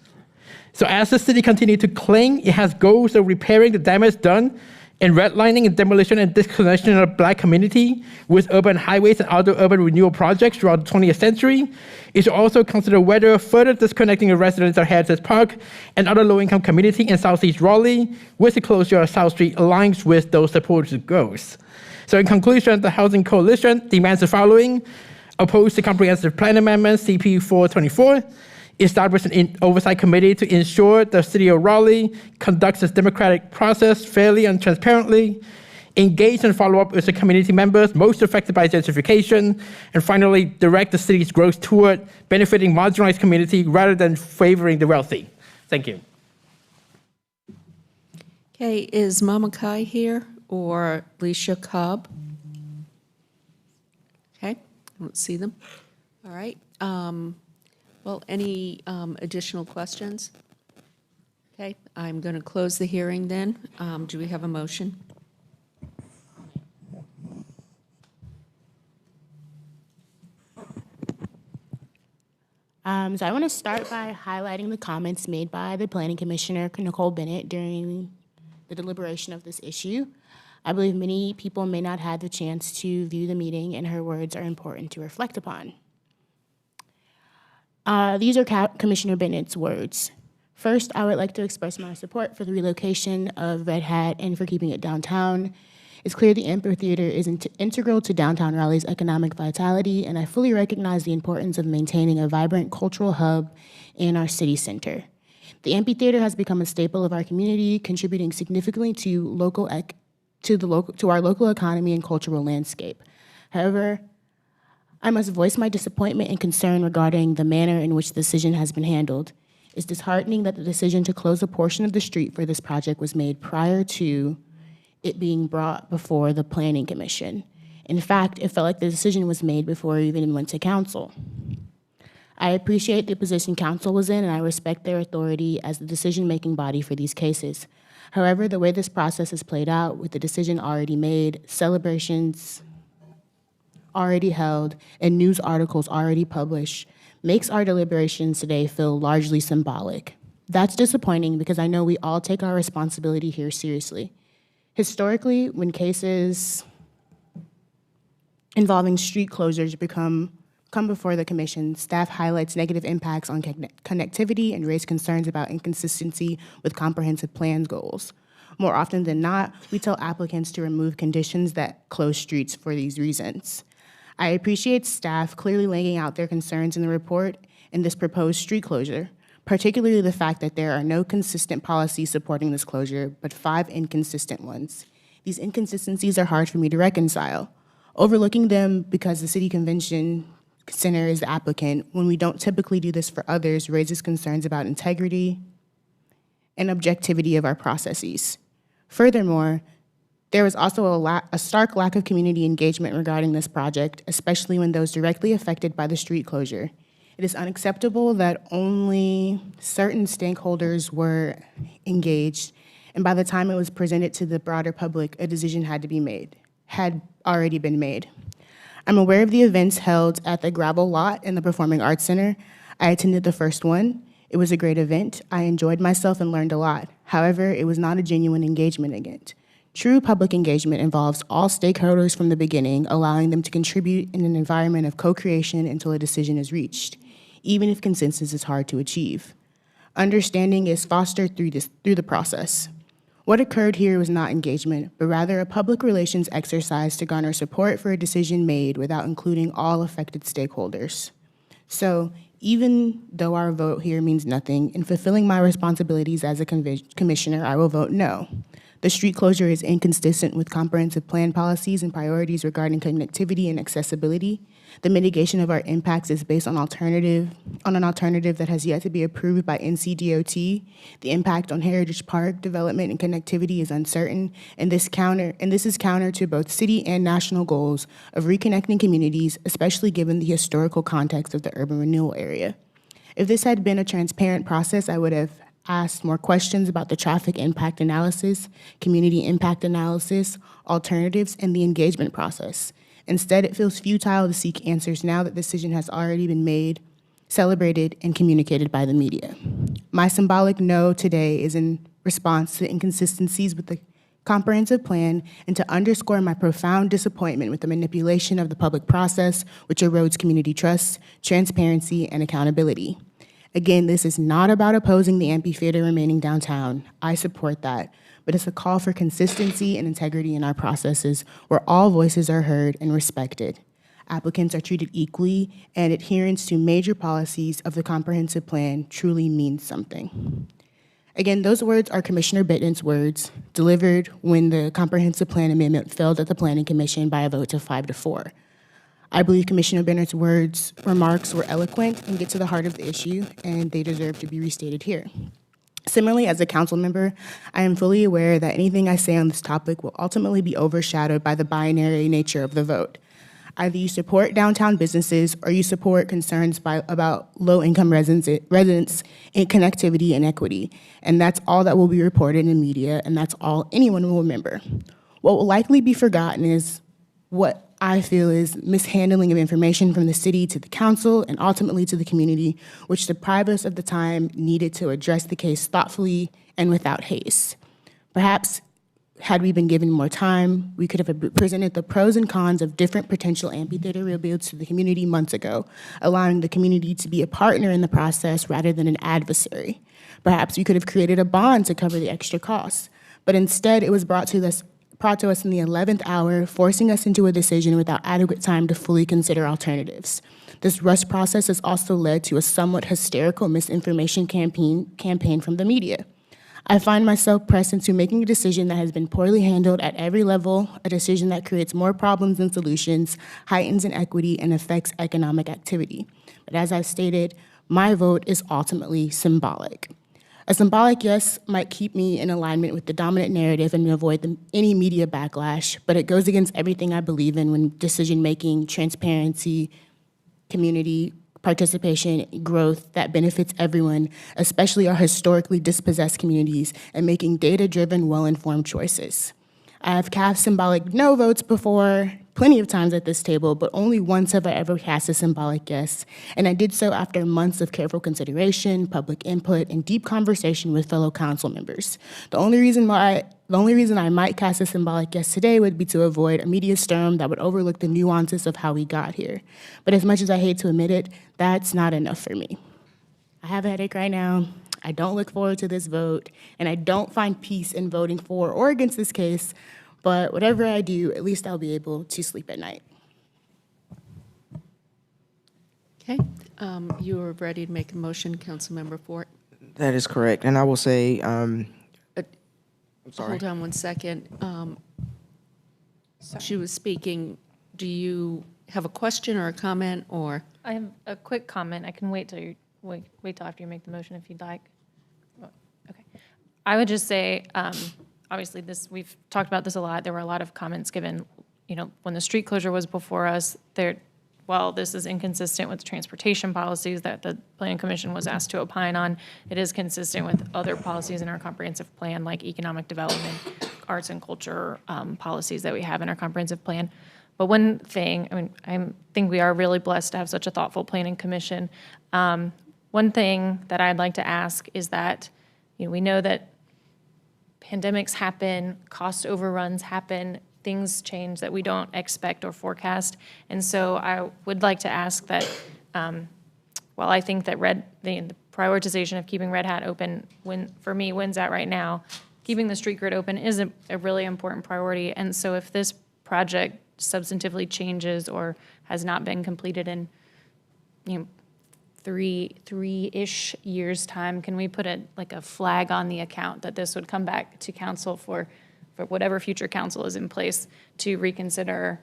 So as the city continues to claim it has goals of repairing the damage done in redlining and demolition and disconnection of the Black community with urban highways and other urban renewal projects throughout the 20th century, it should also consider whether further disconnecting the residents of Dix Park and other low-income community in Southeast Raleigh with the closure of South Street aligns with those supported goals. So in conclusion, the Housing Coalition demands the following: oppose the Comprehensive Plan Amendment CP 424, establish an oversight committee to ensure the city of Raleigh conducts its democratic process fairly and transparently, engage and follow up with the community members most affected by gentrification, and finally, direct the city's growth toward benefiting marginalized community rather than favoring the wealthy. Thank you. Okay, is Mama Kai here or Alicia Cobb? Okay, I don't see them. All right. Well, any additional questions? Okay, I'm going to close the hearing then. Do we have a motion? So I want to start by highlighting the comments made by the Planning Commissioner, Nicole Bennett, during the deliberation of this issue. I believe many people may not have the chance to view the meeting, and her words are important to reflect upon. These are Commissioner Bennett's words. First, I would like to express my support for the relocation of Red Hat and for keeping it downtown. It's clear the amphitheater is integral to downtown Raleigh's economic vitality, and I fully recognize the importance of maintaining a vibrant cultural hub in our city center. The amphitheater has become a staple of our community, contributing significantly to our local economy and cultural landscape. However, I must voice my disappointment and concern regarding the manner in which the decision has been handled. It's disheartening that the decision to close a portion of the street for this project was made prior to it being brought before the Planning Commission. In fact, it felt like the decision was made before it even went to council. I appreciate the position council was in, and I respect their authority as the decision-making body for these cases. However, the way this process has played out, with the decision already made, celebrations already held, and news articles already published, makes our deliberations today feel largely symbolic. That's disappointing because I know we all take our responsibility here seriously. Historically, when cases involving street closures come before the commission, staff highlights negative impacts on connectivity and raise concerns about inconsistency with comprehensive plan goals. More often than not, we tell applicants to remove conditions that close streets for these reasons. I appreciate staff clearly laying out their concerns in the report and this proposed street closure, particularly the fact that there are no consistent policies supporting this closure, but 5 inconsistent ones. These inconsistencies are hard for me to reconcile. Overlooking them because the City Convention Center is the applicant, when we don't typically do this for others, raises concerns about integrity and objectivity of our processes. Furthermore, there was also a stark lack of community engagement regarding this project, especially when those directly affected by the street closure. It is unacceptable that only certain stakeholders were engaged, and by the time it was presented to the broader public, a decision had already been made. I'm aware of the events held at the Gravel Lot in the Performing Arts Center. I attended the first one. It was a great event. I enjoyed myself and learned a lot. However, it was not a genuine engagement event. True public engagement involves all stakeholders from the beginning, allowing them to contribute in an environment of co-creation until a decision is reached, even if consensus is hard to achieve. Understanding is fostered through the process. What occurred here was not engagement, but rather a public relations exercise to garner support for a decision made without including all affected stakeholders. So, even though our vote here means nothing, in fulfilling my responsibilities as a commissioner, I will vote no. The street closure is inconsistent with comprehensive plan policies and priorities regarding connectivity and accessibility. The mitigation of our impacts is based on an alternative that has yet to be approved by NCDOT. The impact on Heritage Park development and connectivity is uncertain, and this is counter to both city and national goals of reconnecting communities, especially given the historical context of the urban renewal area. If this had been a transparent process, I would have asked more questions about the traffic impact analysis, community impact analysis, alternatives, and the engagement process. Instead, it feels futile to seek answers now that the decision has already been made, celebrated, and communicated by the media. My symbolic no today is in response to inconsistencies with the comprehensive plan and to underscore my profound disappointment with the manipulation of the public process, which erodes community trust, transparency, and accountability. Again, this is not about opposing the amphitheater remaining downtown. I support that. But it's a call for consistency and integrity in our processes where all voices are heard and respected. Applicants are treated equally, and adherence to major policies of the comprehensive plan truly means something. Again, those words are Commissioner Bitten's words, delivered when the comprehensive plan amendment failed at the Planning Commission by a vote of 5-4. I believe Commissioner Bennett's remarks were eloquent and get to the heart of the issue, and they deserve to be restated here. Similarly, as a council member, I am fully aware that anything I say on this topic will ultimately be overshadowed by the binary nature of the vote. Either you support downtown businesses or you support concerns about low-income residents in connectivity and equity, and that's all that will be reported in the media, and that's all anyone will remember. What will likely be forgotten is what I feel is mishandling of information from the city to the council and ultimately to the community, which deprive us of the time needed to address the case thoughtfully and without haste. Perhaps, had we been given more time, we could have presented the pros and cons of different potential amphitheater rebuilds to the community months ago, allowing the community to be a partner in the process rather than an adversary. Perhaps we could have created a bond to cover the extra costs, but instead it was brought to us in the 11th hour, forcing us into a decision without adequate time to fully consider alternatives. This rush process has also led to a somewhat hysterical misinformation campaign from the media. I find myself pressed into making a decision that has been poorly handled at every level, a decision that creates more problems than solutions, heightens inequity, and affects economic activity. But as I've stated, my vote is ultimately symbolic. A symbolic yes might keep me in alignment with the dominant narrative and avoid any media backlash, but it goes against everything I believe in when decision-making, transparency, community participation, growth that benefits everyone, especially our historically dispossessed communities, and making data-driven, well-informed choices. I have cast symbolic no votes before, plenty of times at this table, but only once have I ever cast a symbolic yes, and I did so after months of careful consideration, public input, and deep conversation with fellow council members. The only reason I might cast a symbolic yes today would be to avoid a media storm that would overlook the nuances of how we got here. But as much as I hate to admit it, that's not enough for me. I have a headache right now. I don't look forward to this vote, and I don't find peace in voting for or against this case, but whatever I do, at least I'll be able to sleep at night. Okay, you are ready to make a motion, Councilmember Fort? That is correct, and I will say, I'm sorry. Hold on one second. She was speaking. Do you have a question or a comment, or? I have a quick comment. I can wait till you wait till after you make the motion if you'd like. Okay. I would just say, obviously we've talked about this a lot. There were a lot of comments given, when the street closure was before us, while this is inconsistent with transportation policies that the Planning Commission was asked to opine on, it is consistent with other policies in our comprehensive plan, like economic development, arts and culture policies that we have in our comprehensive plan. But one thing, I think we are really blessed to have such a thoughtful Planning Commission. One thing that I'd like to ask is that, we know that pandemics happen, cost overruns happen, things change that we don't expect or forecast. And so I would like to ask that, while I think that the prioritization of keeping Red Hat open, for me, wins out right now, keeping the street grid open is a really important priority. And so if this project substantively changes or has not been completed in, three-ish years' time, can we put a flag on the account that this would come back to council for for whatever future council is in place to reconsider,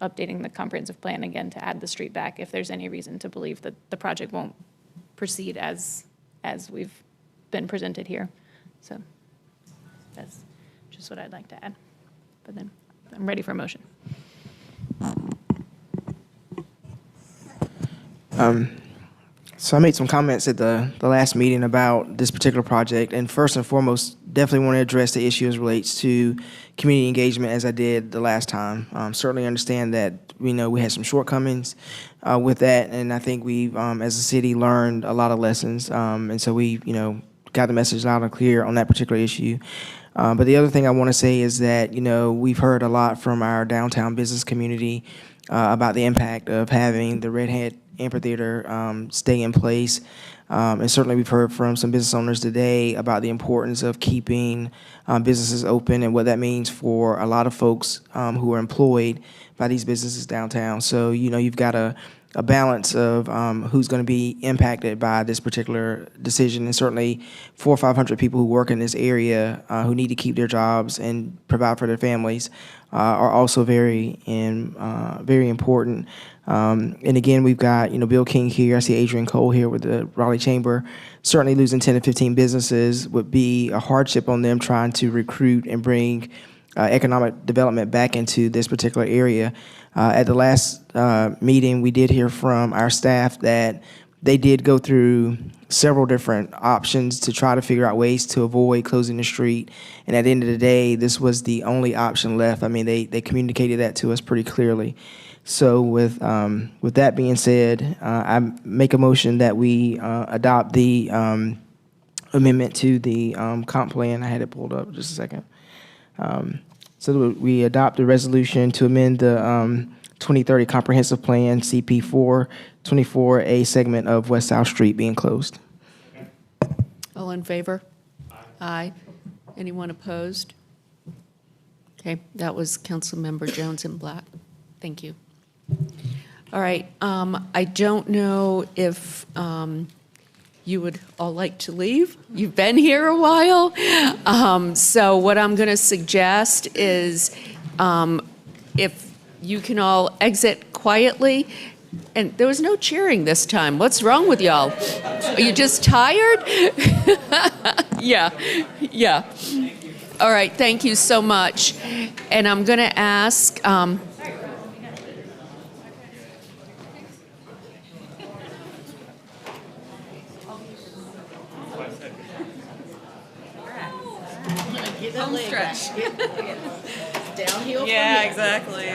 updating the comprehensive plan again to add the street back if there's any reason to believe that the project won't proceed as we've been presented here. So that's just what I'd like to add. But then I'm ready for a motion. So I made some comments at the last meeting about this particular project, and first and foremost, definitely want to address the issue as relates to community engagement as I did the last time. Certainly understand that we had some shortcomings with that, and I think we've, as a city, learned a lot of lessons, and so we, got the message loud and clear on that particular issue. But the other thing I want to say is that, we've heard a lot from our downtown business community about the impact of having the Redhead Amphitheater stay in place. And certainly we've heard from some business owners today about the importance of keeping businesses open and what that means for a lot of folks who are employed by these businesses downtown. So, you've got a balance of who's going to be impacted by this particular decision, and certainly 400 or 500 people who work in this area who need to keep their jobs and provide for their families are also very important. And again, we've got Bill King here. I see Adrian Cole here with the Raleigh Chamber. Certainly losing 10 to 15 businesses would be a hardship on them trying to recruit and bring economic development back into this particular area. At the last meeting, we did hear from our staff that they did go through several different options to try to figure out ways to avoid closing the street. And at the end of the day, this was the only option left. I mean, they communicated that to us pretty clearly. So with that being said, I make a motion that we adopt the amendment to the comp plan. I had it pulled up just a second. So we adopt the resolution to amend the 2030 Comprehensive Plan, CP4, 24A segment of West South Street being closed. All in favor? Aye. Anyone opposed? Okay, that was Councilmember Jones and Black. Thank you. All right, I don't know if you would all like to leave. You've been here a while. So what I'm going to suggest is if you can all exit quietly. And there was no cheering this time. What's wrong with y'all? Are you just tired? Yeah. All right, thank you so much. And I'm going to ask... Home stretch. Downhill. Yeah, exactly.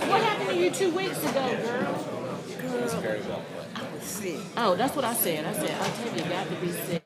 What happened to you 2 weeks ago, girl? I was sick. Oh, that's what I said. I said, I'll tell you, you got to be sick.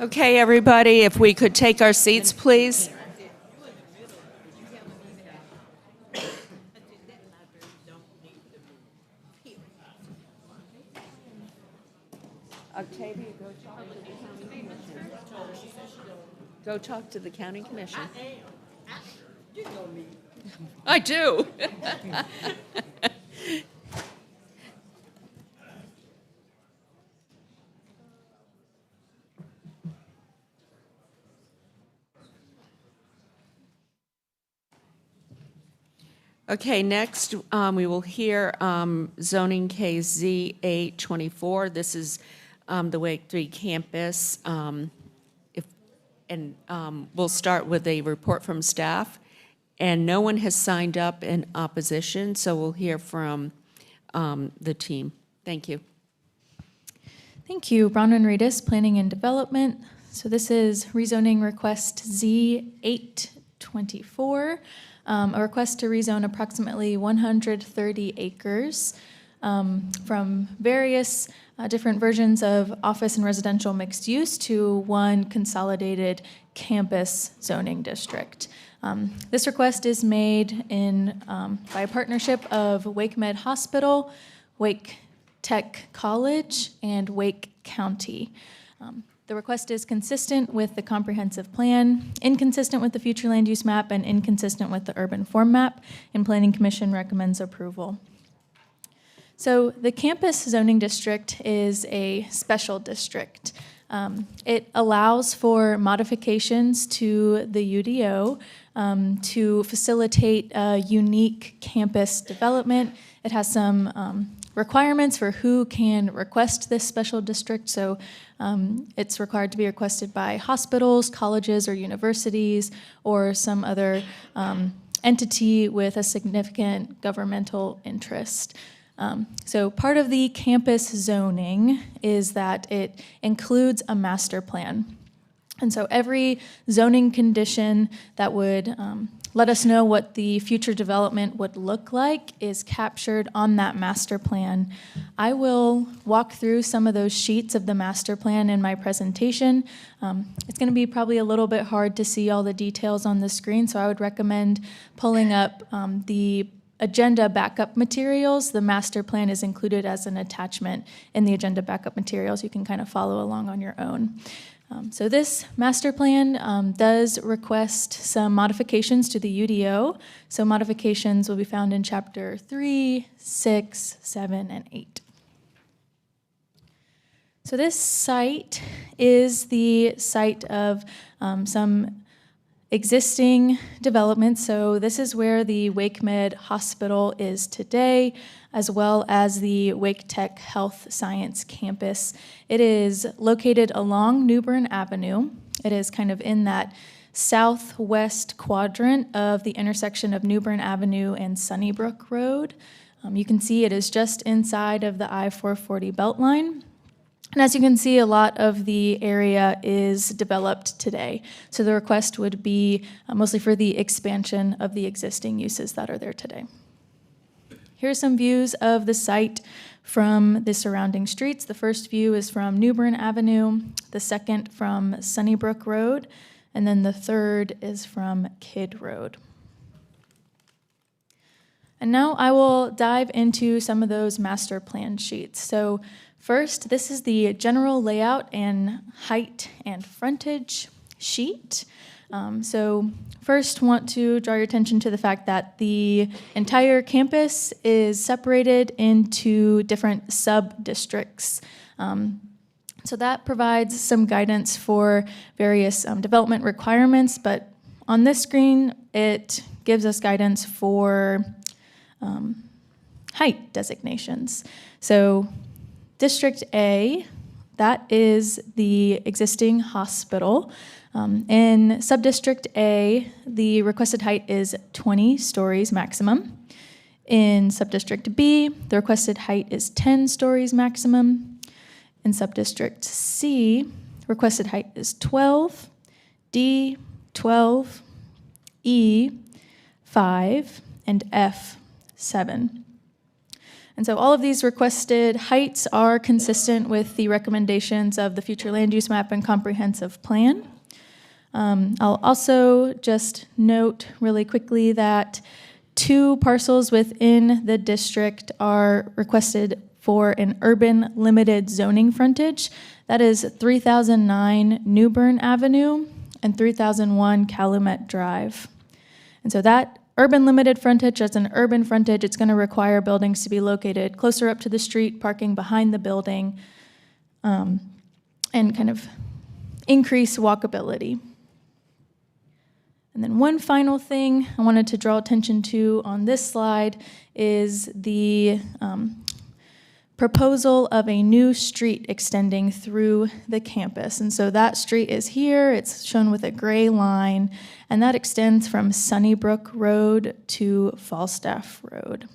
Okay, everybody, if we could take our seats, please. Octavia, go talk to the county commission. Go talk to the county commission. I do. Okay, next we will hear zoning case Z824. This is the Wake 3 campus. We'll start with a report from staff. And no one has signed up in opposition, so we'll hear from the team. Thank you. Thank you. Bronwyn Reedus, Planning and Development. So this is rezoning request Z824, a request to rezone approximately 130 acres from various different versions of office and residential mixed use to one consolidated campus zoning district. This request is made by a partnership of Wake Med Hospital, Wake Tech College, and Wake County. The request is consistent with the comprehensive plan, inconsistent with the future land use map, and inconsistent with the urban form map, and Planning Commission recommends approval. So the campus zoning district is a special district. It allows for modifications to the UDO to facilitate a unique campus development. It has some requirements for who can request this special district. So it's required to be requested by hospitals, colleges, or universities, or some other entity with a significant governmental interest. So part of the campus zoning is that it includes a master plan. And so every zoning condition that would let us know what the future development would look like is captured on that master plan. I will walk through some of those sheets of the master plan in my presentation. It's going to be probably a little bit hard to see all the details on the screen, so I would recommend pulling up the agenda backup materials. The master plan is included as an attachment in the agenda backup materials. You can kind of follow along on your own. So this master plan does request some modifications to the UDO. So modifications will be found in chapter 3, 6, 7, and 8. So this site is the site of some existing development. So this is where the Wake Med Hospital is today, as well as the Wake Tech Health Science Campus. It is located along New Bern Avenue. It is kind of in that southwest quadrant of the intersection of New Bern Avenue and Sunnybrook Road. You can see it is just inside of the I-440 Beltline. And as you can see, a lot of the area is developed today. So the request would be mostly for the expansion of the existing uses that are there today. Here are some views of the site from the surrounding streets. The first view is from New Bern Avenue, the second from Sunnybrook Road, and then the third is from Kidd Road. And now I will dive into some of those master plan sheets. So first, this is the general layout and height and frontage sheet. So first, want to draw your attention to the fact that the entire campus is separated into different sub-districts. So that provides some guidance for various development requirements, but on this screen, it gives us guidance for height designations. So District A, that is the existing hospital. In Subdistrict A, the requested height is 20 stories maximum. In Subdistrict B, the requested height is 10 stories maximum. In Subdistrict C, requested height is 12, D, 12, E, 5, and F, 7. And so all of these requested heights are consistent with the recommendations of the future land use map and comprehensive plan. I'll also just note really quickly that 2 parcels within the district are requested for an urban limited zoning frontage. That is 3009 New Bern Avenue and 3001 Calumet Drive. And so that urban limited frontage, as an urban frontage, it's going to require buildings to be located closer up to the street, parking behind the building, and kind of increase walkability. And then one final thing I wanted to draw attention to on this slide is the proposal of a new street extending through the campus. And so that street is here, it's shown with a gray line, and that extends from Sunnybrook Road to Falstaff Road.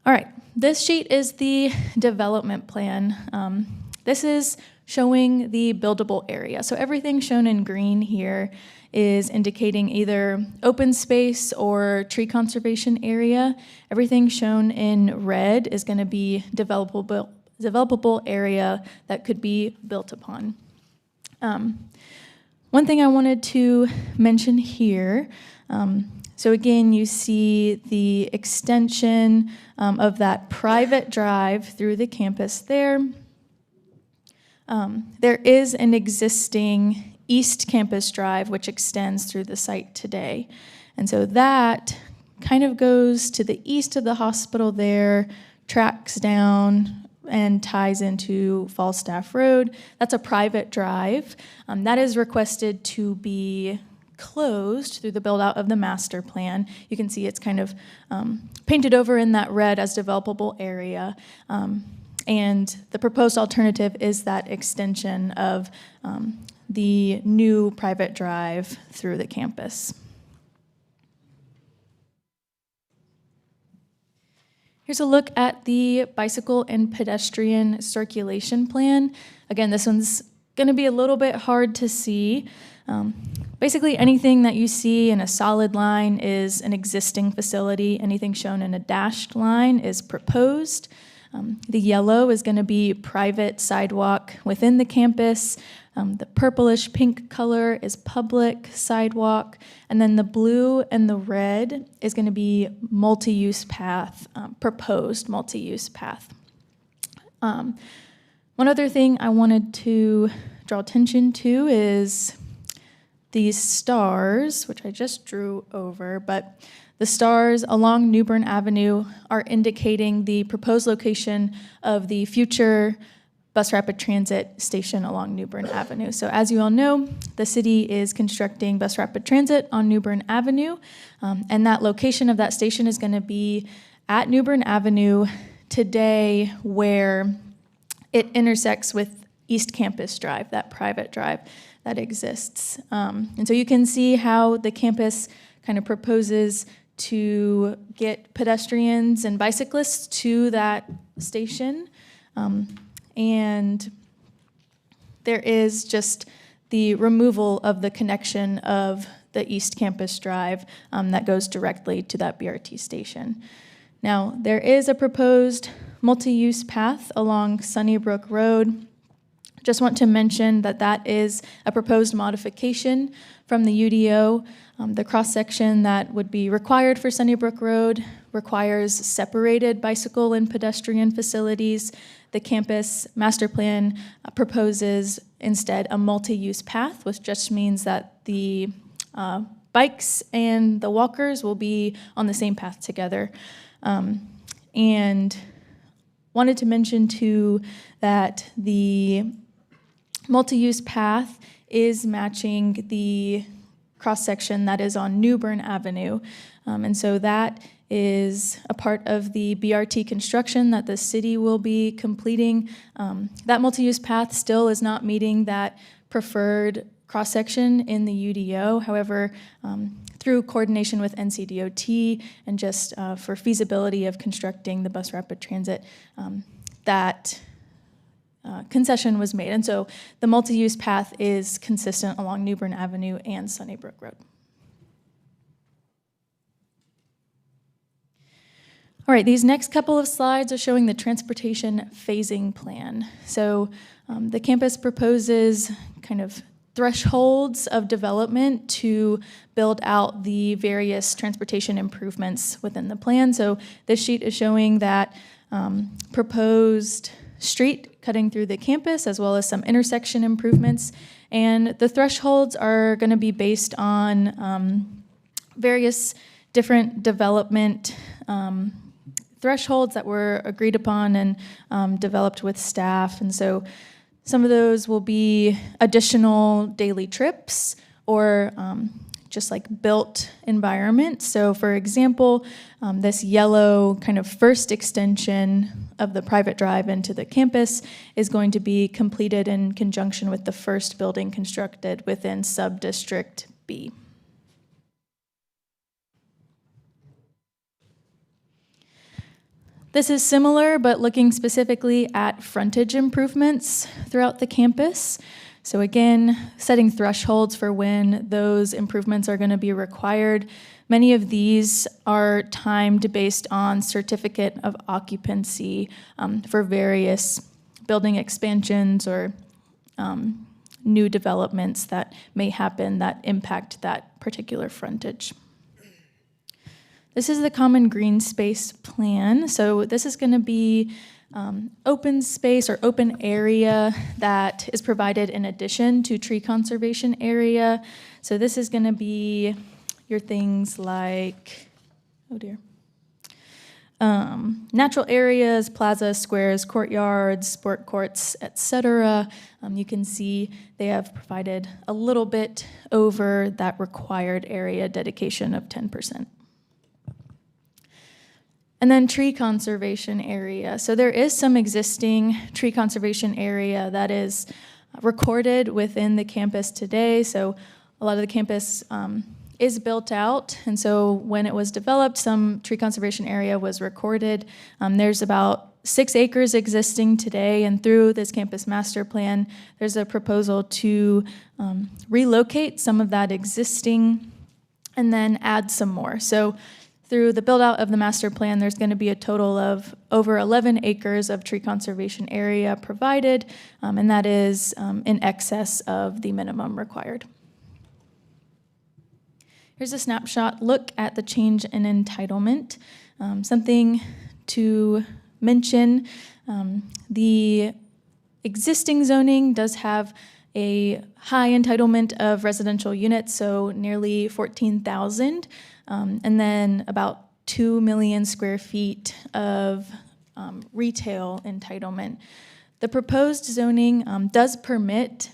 All right, this sheet is the development plan. This is showing the buildable area. So everything shown in green here is indicating either open space or tree conservation area. Everything shown in red is going to be developable area that could be built upon. One thing I wanted to mention here, so again, you see the extension of that private drive through the campus there. There is an existing East Campus Drive which extends through the site today. And so that kind of goes to the east of the hospital there, tracks down and ties into Falstaff Road. That's a private drive. That is requested to be closed through the build out of the master plan. You can see it's kind of painted over in that red as developable area. And the proposed alternative is that extension of the new private drive through the campus. Here's a look at the bicycle and pedestrian circulation plan. Again, this one's going to be a little bit hard to see. Basically, anything that you see in a solid line is an existing facility. Anything shown in a dashed line is proposed. The yellow is going to be private sidewalk within the campus. The purplish pink color is public sidewalk. And then the blue and the red is going to be multi-use path, proposed multi-use path. One other thing I wanted to draw attention to is these stars, which I just drew over, but the stars along New Bern Avenue are indicating the proposed location of the future bus rapid transit station along New Bern Avenue. So as you all know, the city is constructing bus rapid transit on New Bern Avenue, and that location of that station is going to be at New Bern Avenue today, where it intersects with East Campus Drive, that private drive that exists. And so you can see how the campus kind of proposes to get pedestrians and bicyclists to that station. And there is just the removal of the connection of the East Campus Drive that goes directly to that BRT station. Now, there is a proposed multi-use path along Sunnybrook Road. Just want to mention that that is a proposed modification from the UDO. The cross-section that would be required for Sunnybrook Road requires separated bicycle and pedestrian facilities. The campus master plan proposes instead a multi-use path, which just means that the bikes and the walkers will be on the same path together. And wanted to mention too that the multi-use path is matching the cross-section that is on New Bern Avenue. And so that is a part of the BRT construction that the city will be completing. That multi-use path still is not meeting that preferred cross-section in the UDO. However, through coordination with NCDOT and just for feasibility of constructing the bus rapid transit, that concession was made. And so the multi-use path is consistent along New Bern Avenue and Sunnybrook Road. All right, these next couple of slides are showing the transportation phasing plan. So the campus proposes kind of thresholds of development to build out the various transportation improvements within the plan. So this sheet is showing that proposed street cutting through the campus, as well as some intersection improvements. And the thresholds are going to be based on various different development thresholds that were agreed upon and developed with staff. And so some of those will be additional daily trips or just like built environment. So for example, this yellow kind of first extension of the private drive into the campus is going to be completed in conjunction with the first building constructed within sub-district B. This is similar, but looking specifically at frontage improvements throughout the campus. So again, setting thresholds for when those improvements are going to be required. Many of these are timed based on certificate of occupancy for various building expansions or new developments that may happen that impact that particular frontage. This is the common green space plan. So this is going to be open space or open area that is provided in addition to tree conservation area. So this is going to be your things like, oh dear, natural areas, plazas, squares, courtyards, sport courts, etc. You can see they have provided a little bit over that required area dedication of 10%. And then tree conservation area. So there is some existing tree conservation area that is recorded within the campus today. So a lot of the campus is built out. And so when it was developed, some tree conservation area was recorded. There's about 6 acres existing today. And through this campus master plan, there's a proposal to relocate some of that existing and then add some more. So through the build out of the master plan, there's going to be a total of over 11 acres of tree conservation area provided, and that is in excess of the minimum required. Here's a snapshot look at the change in entitlement. Something to mention, the existing zoning does have a high entitlement of residential units, so nearly 14,000. And then about 2 million square feet of retail entitlement. The proposed zoning does permit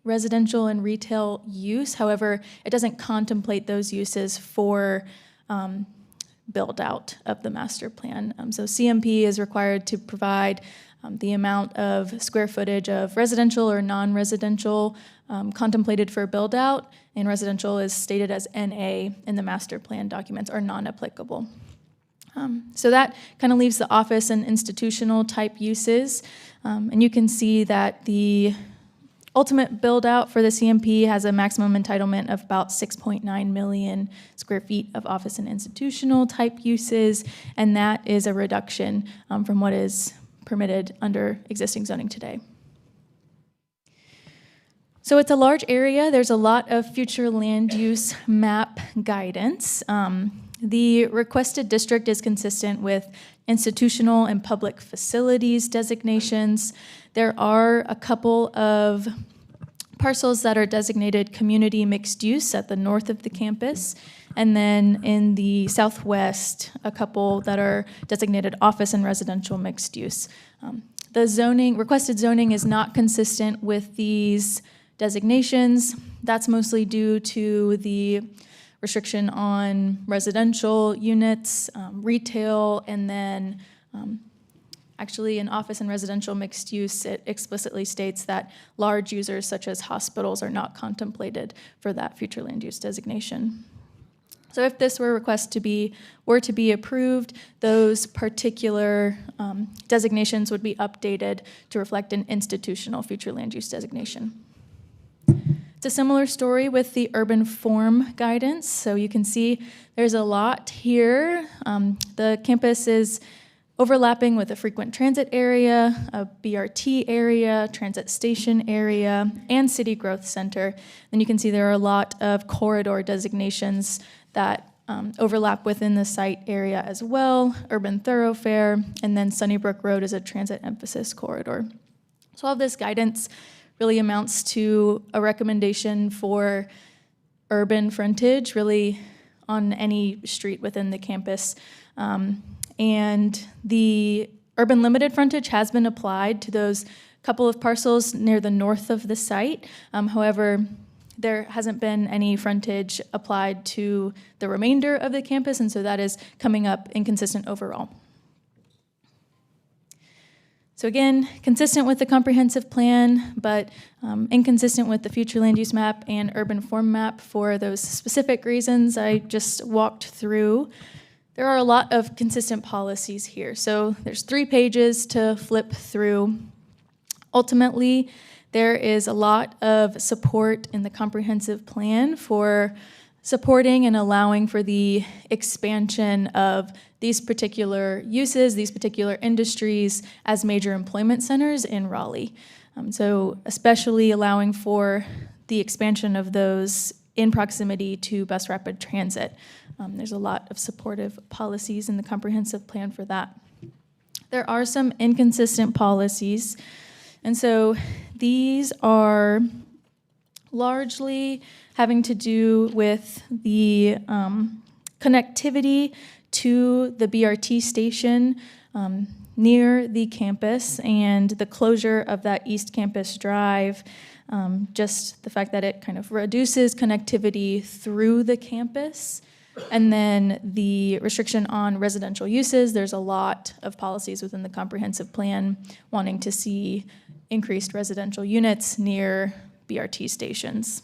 residential and retail use. However, it doesn't contemplate those uses for build out of the master plan. So CMP is required to provide the amount of square footage of residential or non-residential contemplated for build out, and residential is stated as NA in the master plan documents, are non-applicable. So that kind of leaves the office and institutional type uses. And you can see that the ultimate build out for the CMP has a maximum entitlement of about 6.9 million square feet of office and institutional type uses, and that is a reduction from what is permitted under existing zoning today. So it's a large area. There's a lot of future land use map guidance. The requested district is consistent with institutional and public facilities designations. There are a couple of parcels that are designated community mixed use at the north of the campus, and then in the southwest, a couple that are designated office and residential mixed use. The zoning, requested zoning is not consistent with these designations. That's mostly due to the restriction on residential units, retail, and then actually in office and residential mixed use, it explicitly states that large users such as hospitals are not contemplated for that future land use designation. So if this were to be approved, those particular designations would be updated to reflect an institutional future land use designation. It's It's a similar story with the urban form guidance. So you can see there's a lot here. The campus is overlapping with a frequent transit area, a BRT area, transit station area, and city growth center. And you can see there are a lot of corridor designations that overlap within the site area as well, urban thoroughfare, and then Sunnybrook Road is a transit emphasis corridor. So all of this guidance really amounts to a recommendation for urban frontage, really on any street within the campus. And the urban limited frontage has been applied to those couple of parcels near the north of the site. However, there hasn't been any frontage applied to the remainder of the campus, and so that is coming up inconsistent overall. So again, consistent with the comprehensive plan, but inconsistent with the future land use map and urban form map for those specific reasons I just walked through. There are a lot of consistent policies here. So there's 3 pages to flip through. Ultimately, there is a lot of support in the comprehensive plan for supporting and allowing for the expansion of these particular uses, these particular industries as major employment centers in Raleigh. So especially allowing for the expansion of those in proximity to bus rapid transit. There's a lot of supportive policies in the comprehensive plan for that. There are some inconsistent policies, and so these are largely having to do with the connectivity to the BRT station near the campus and the closure of that East Campus Drive. Just the fact that it kind of reduces connectivity through the campus. And then the restriction on residential uses, there's a lot of policies within the comprehensive plan wanting to see increased residential units near BRT stations.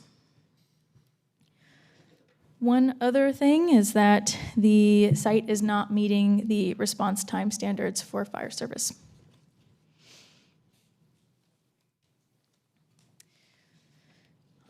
One other thing is that the site is not meeting the response time standards for fire service.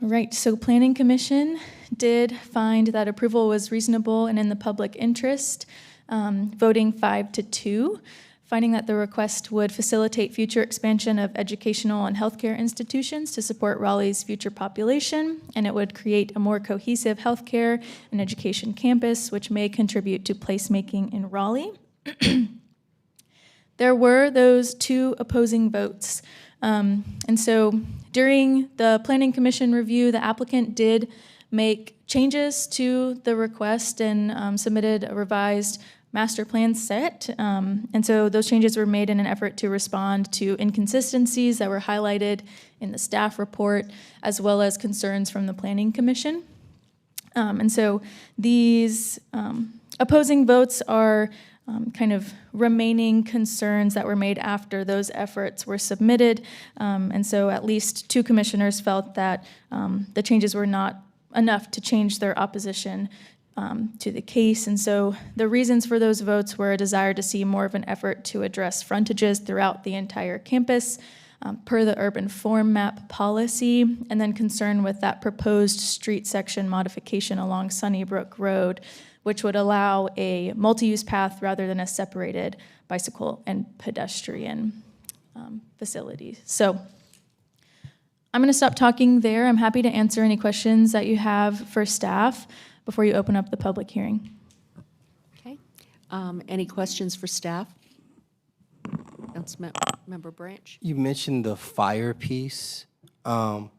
All right, so Planning Commission did find that approval was reasonable and in the public interest, voting 5-2, finding that the request would facilitate future expansion of educational and healthcare institutions to support Raleigh's future population, and it would create a more cohesive healthcare and education campus, which may contribute to placemaking in Raleigh. There were those 2 opposing votes. And so during the Planning Commission review, the applicant did make changes to the request and submitted a revised master plan set. And so those changes were made in an effort to respond to inconsistencies that were highlighted in the staff report, as well as concerns from the Planning Commission. And so these opposing votes are kind of remaining concerns that were made after those efforts were submitted. And so at least 2 commissioners felt that the changes were not enough to change their opposition to the case. And so the reasons for those votes were a desire to see more of an effort to address frontages throughout the entire campus per the urban form map policy, and then concern with that proposed street section modification along Sunnybrook Road, which would allow a multi-use path rather than a separated bicycle and pedestrian facility. So I'm going to stop talking there. I'm happy to answer any questions that you have for staff before you open up the public hearing. Okay. Any questions for staff? Councilmember Branch? You mentioned the fire piece. So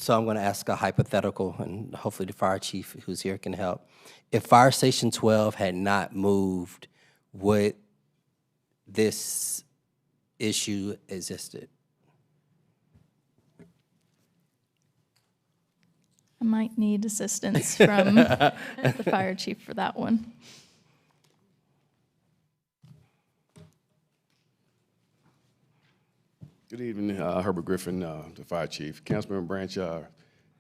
I'm going to ask a hypothetical, and hopefully the fire chief who's here can help. If Fire Station 12 had not moved, would this issue existed? I might need assistance from the fire chief for that one. Good evening, Herbert Griffin, the fire chief. Councilmember Branch,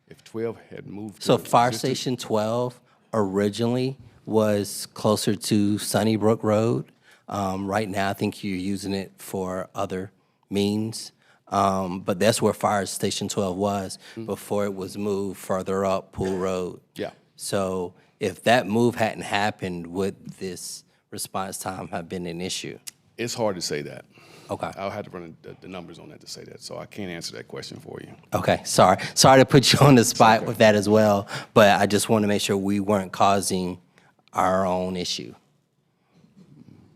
if 12 had moved to So Fire Station 12 originally was closer to Sunnybrook Road. Right now, I think you're using it for other means. But that's where Fire Station 12 was before it was moved further up Pool Road. Yeah. So if that move hadn't happened, would this response time have been an issue? It's hard to say that. Okay. I'll have to run the numbers on that to say that, so I can't answer that question for you. Okay, sorry to put you on the spot with that as well, but I just want to make sure we weren't causing our own issue.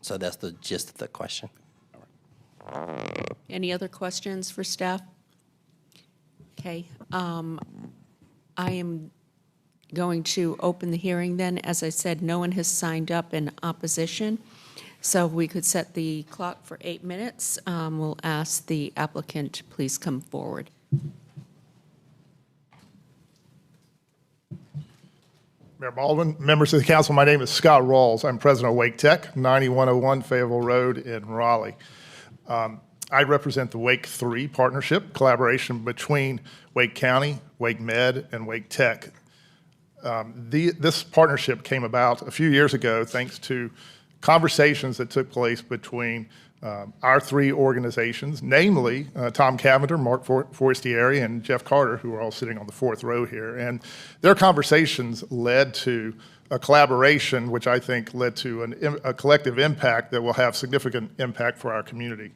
So that's the gist of the question. Any other questions for staff? Okay, I am going to open the hearing then. As I said, no one has signed up in opposition, so we could set the clock for 8 minutes. We'll ask the applicant to please come forward. Mayor Baldwin, members of the council, my name is Scott Rawls. I'm president of Wake Tech, 9101 Fayetteville Road in Raleigh. I represent the Wake 3 partnership, collaboration between Wake County, Wake Med, and Wake Tech. This partnership came about a few years ago thanks to conversations that took place between our 3 organizations, namely Tom Cavender, Mark Forestieri, and Jeff Carter, who are all sitting on the 4th row here. And their conversations led to a collaboration, which I think led to a collective impact that will have significant impact for our community.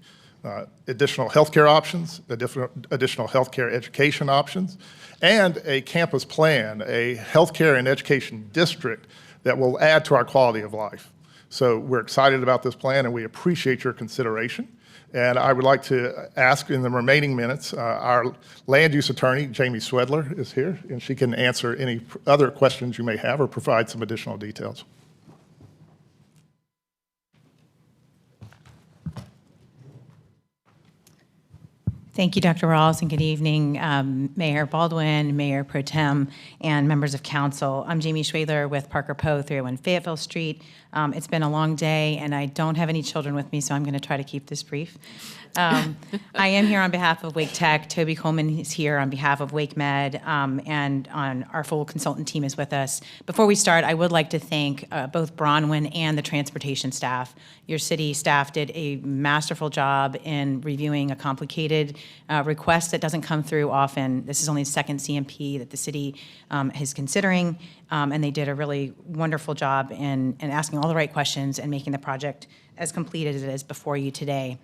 Additional healthcare options, additional healthcare education options, and a campus plan, a healthcare and education district that will add to our quality of life. So we're excited about this plan, and we appreciate your consideration. And I would like to ask in the remaining minutes, our land use attorney, Jamie Swedler, is here, and she can answer any other questions you may have or provide some additional details. Thank you, Dr. Rawls, and good evening, Mayor Baldwin, Mayor Pro Tem, and members of council. I'm Jamie Schwedler with Parker Poe, 301 Fayetteville Street. It's been a long day, and I don't have any children with me, so I'm going to try to keep this brief. I am here on behalf of Wake Tech. Toby Coleman is here on behalf of Wake Med, and our full consultant team is with us. Before we start, I would like to thank both Bronwyn and the transportation staff. Your city staff did a masterful job in reviewing a complicated request that doesn't come through often. This is only the second CMP that the city is considering, and they did a really wonderful job in asking all the right questions and making the project as complete as it is before you today.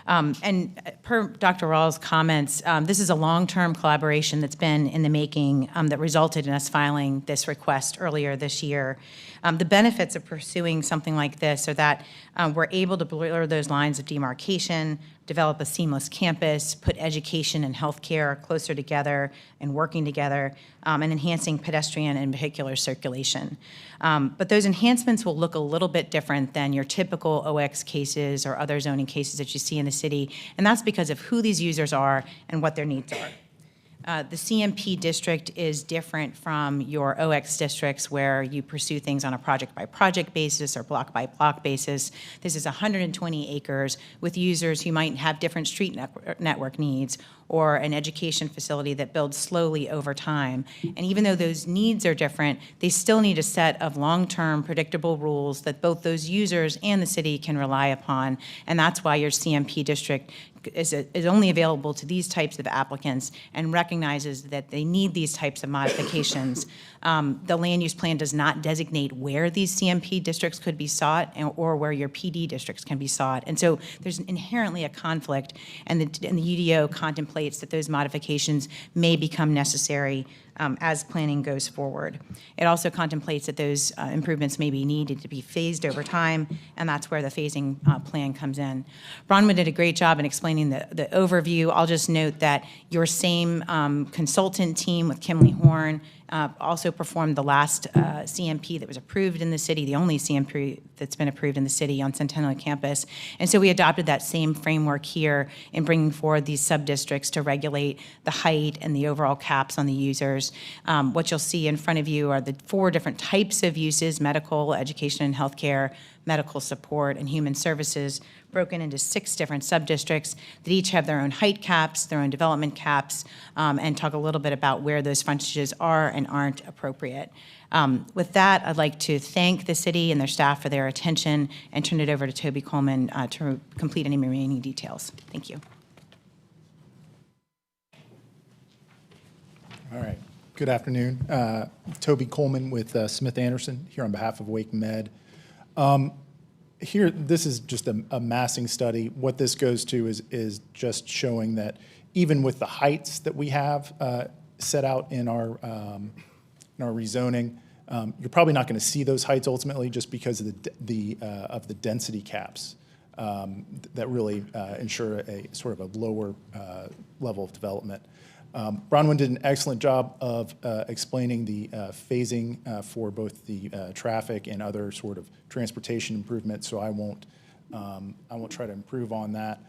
And per Dr. Rawls' comments, this is a long-term collaboration that's been in the making that resulted in us filing this request earlier this year. The benefits of pursuing something like this are that we're able to blur those lines of demarcation, develop a seamless campus, put education and healthcare closer together and working together, and enhancing pedestrian and vehicular circulation. But those enhancements will look a little bit different than your typical OX cases or other zoning cases that you see in the city, and that's because of who these users are and what their needs are. The CMP district is different from your OX districts where you pursue things on a project-by-project basis or block-by-block basis. This is 120 acres with users who might have different street network needs or an education facility that builds slowly over time. And even though those needs are different, they still need a set of long-term predictable rules that both those users and the city can rely upon. And that's why your CMP district is only available to these types of applicants and recognizes that they need these types of modifications. The land use plan does not designate where these CMP districts could be sought or where your PD districts can be sought. And so there's inherently a conflict, and the UDO contemplates that those modifications may become necessary as planning goes forward. It also contemplates that those improvements may be needed to be phased over time, and that's where the phasing plan comes in. Bronwyn did a great job in explaining the overview. I'll just note that your same consultant team with Kimley Horn also performed the last CMP that was approved in the city, the only CMP that's been approved in the city on Centennial Campus. And so we adopted that same framework here in bringing forward these sub-districts to regulate the height and the overall caps on the users. What you'll see in front of you are the 4 different types of uses: medical, education and healthcare, medical support, and human services, broken into 6 different sub-districts that each have their own height caps, their own development caps, and talk a little bit about where those frontages are and aren't appropriate. With that, I'd like to thank the city and their staff for their attention and turn it over to Toby Coleman to complete any remaining details. Thank you. All right. Good afternoon. Toby Coleman with Smith Anderson here on behalf of Wake Med. Here, this is just a massing study. What this goes to is just showing that even with the heights that we have set out in our rezoning, you're probably not going to see those heights ultimately just because of the density caps that really ensure a sort of a lower level of development. Bronwyn did an excellent job of explaining the phasing for both the traffic and other sort of transportation improvements, so I won't try to improve on that.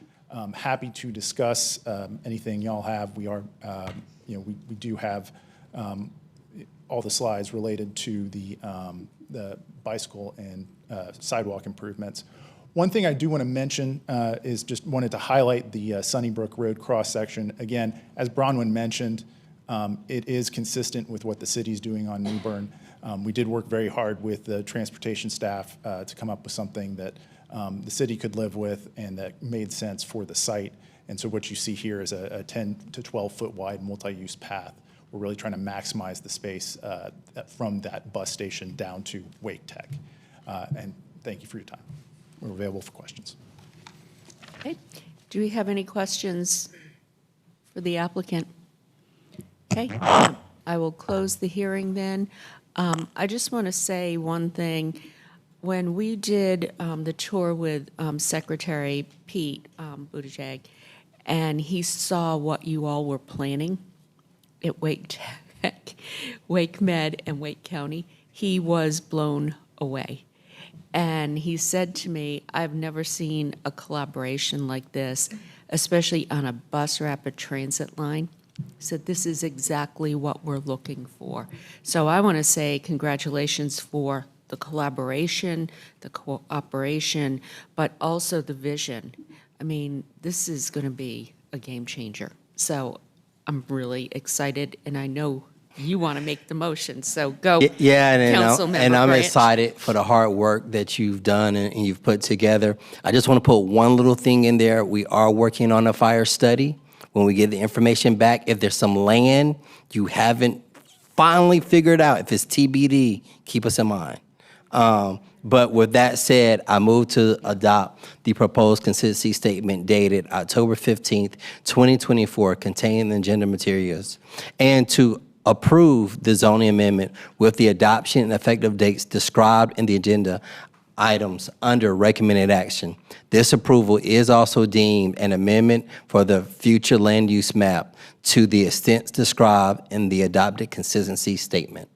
Happy to discuss anything y'all have. We are, we do have all the slides related to the bicycle and sidewalk improvements. One thing I do want to mention is just wanted to highlight the Sunnybrook Road cross-section. Again, as Bronwyn mentioned, it is consistent with what the city's doing on Newbern. We did work very hard with the transportation staff to come up with something that the city could live with and that made sense for the site. And so what you see here is a 10 to 12 foot wide multi-use path. We're really trying to maximize the space from that bus station down to Wake Tech. And thank you for your time. We're available for questions. Okay. Do we have any questions for the applicant? Okay. I will close the hearing then. I just want to say one thing. When we did the tour with Secretary Pete Buttigieg, and he saw what you all were planning at Wake Tech, Wake Med, and Wake County, he was blown away. And he said to me, I've never seen a collaboration like this, especially on a bus rapid transit line. He said, this is exactly what we're looking for. So I want to say congratulations for the collaboration, the cooperation, but also the vision. I mean, this is going to be a game changer. So I'm really excited, and I know you want to make the motion, so go, Yeah, Councilmember and I'm Branch. excited for the hard work that you've done and you've put together. I just want to put one little thing in there. We are working on a fire study. When we get the information back, if there's some land you haven't finally figured out, if it's TBD, keep us in mind. But with that said, I move to adopt the proposed consistency statement dated October 15th, 2024, containing the agenda materials, and to approve the zoning amendment with the adoption and effective dates described in the agenda items under recommended action. This approval is also deemed an amendment for the future land use map to the extent described in the adopted consistency statement.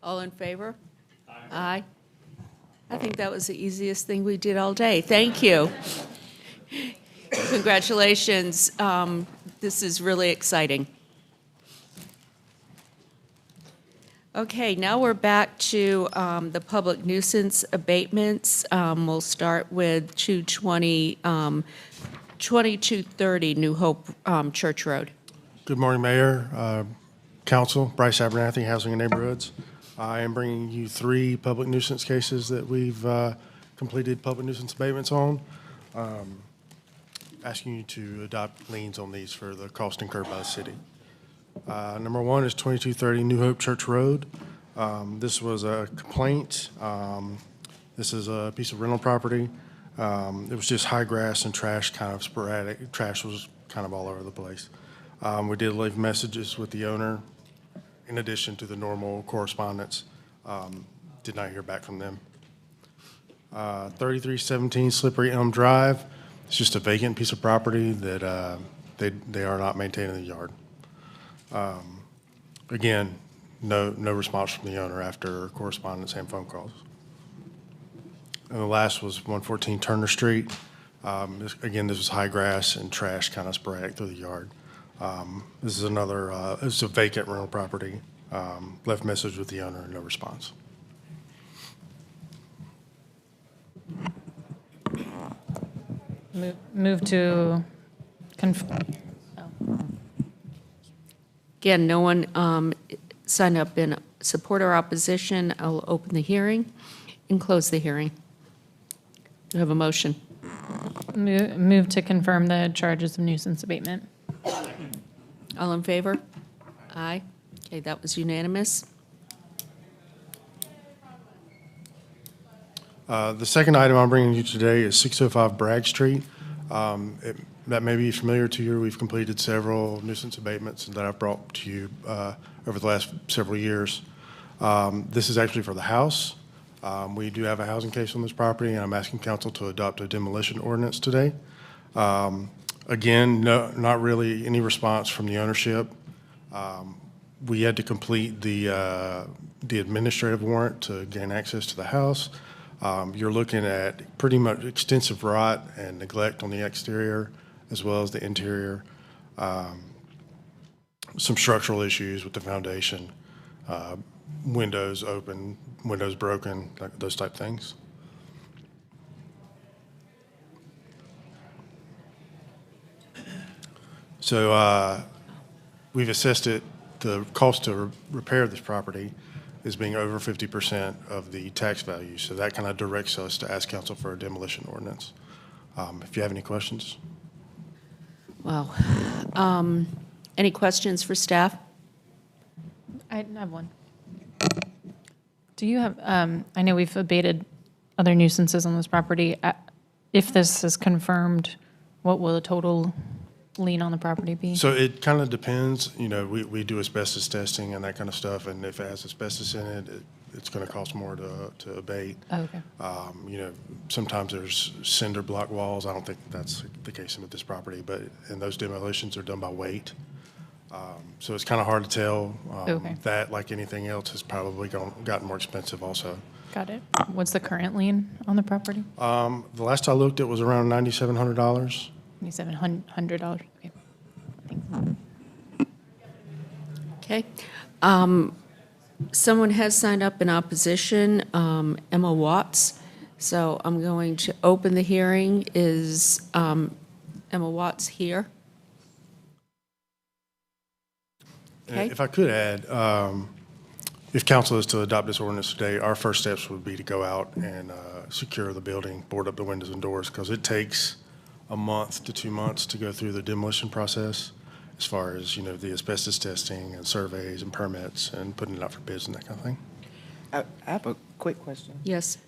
All in favor? Aye. I think that was the easiest thing we did all day. Thank you. Congratulations. This is really exciting. Okay, now we're back to the public nuisance abatements. We'll start with 2230 New Hope Church Road. Good morning, Mayor, Council, Bryce Abernathy, Housing and Neighborhoods. I am bringing you 3 public nuisance cases that we've completed public nuisance abatements on. Asking you to adopt liens on these for the cost incurred by the city. Number 1 is 2230 New Hope Church Road. This was a complaint. This is a piece of rental property. It was just high grass and trash, kind of sporadic. Trash was kind of all over the place. We did leave messages with the owner in addition to the normal correspondence. Did not hear back from them. 3317 Slippery Elm Drive. It's just a vacant piece of property that they are not maintaining the yard. Again, no response from the owner after correspondence and phone calls. And the last was 114 Turner Street. Again, this was high grass and trash kind of sporadic through the yard. This is another, it's a vacant rental property. Left message with the owner, no response. Move to confirm. Again, no one signed up in support or opposition. I'll open the hearing and close the hearing. Do you have a motion? Move to confirm the charges of nuisance abatement. All in favor? Aye. Okay, that was unanimous. The second item I'm bringing you today is 605 Bragg Street. That may be familiar to you. We've completed several nuisance abatements that I've brought to you over the last several years. This is actually for the house. We do have a housing case on this property, and I'm asking council to adopt a demolition ordinance today. Again, not really any response from the ownership. We had to complete the administrative warrant to gain access to the house. You're looking at pretty much extensive rot and neglect on the exterior as well as the interior. Some structural issues with the foundation, windows open, windows broken, like those type things. So we've assessed it, the cost to repair this property is being over 50% of the tax value. So that kind of directs us to ask council for a demolition ordinance. If you have any questions. Wow. Any questions for staff? I have one. Do you have, I know we've abated other nuisances on this property. If this is confirmed, what will the total lien on the property be? So it kind of depends. You know, we do asbestos testing and that kind of stuff, and if it has asbestos in it, it's going to cost more to abate. Oh, okay. You know, sometimes there's cinder block walls. I don't think that's the case with this property, but and those demolitions are done by weight. So it's kind of hard to tell. Okay. That, like anything else, has probably gotten more expensive also. Got it. What's the current lien on the property? The last I looked, it was around $9,700. $2,700. Okay. Okay. Someone has signed up in opposition, Emma Watts. So I'm going to open the hearing. Is Emma Watts here? Okay. If I could add, if council is to adopt this ordinance today, our first steps would be to go out and secure the building, board up the windows and doors, because it takes a month to 2 months to go through the demolition process, as far as, you know, the asbestos testing and surveys and permits and putting it out for bids and that kind of thing. I have a quick question. Yes.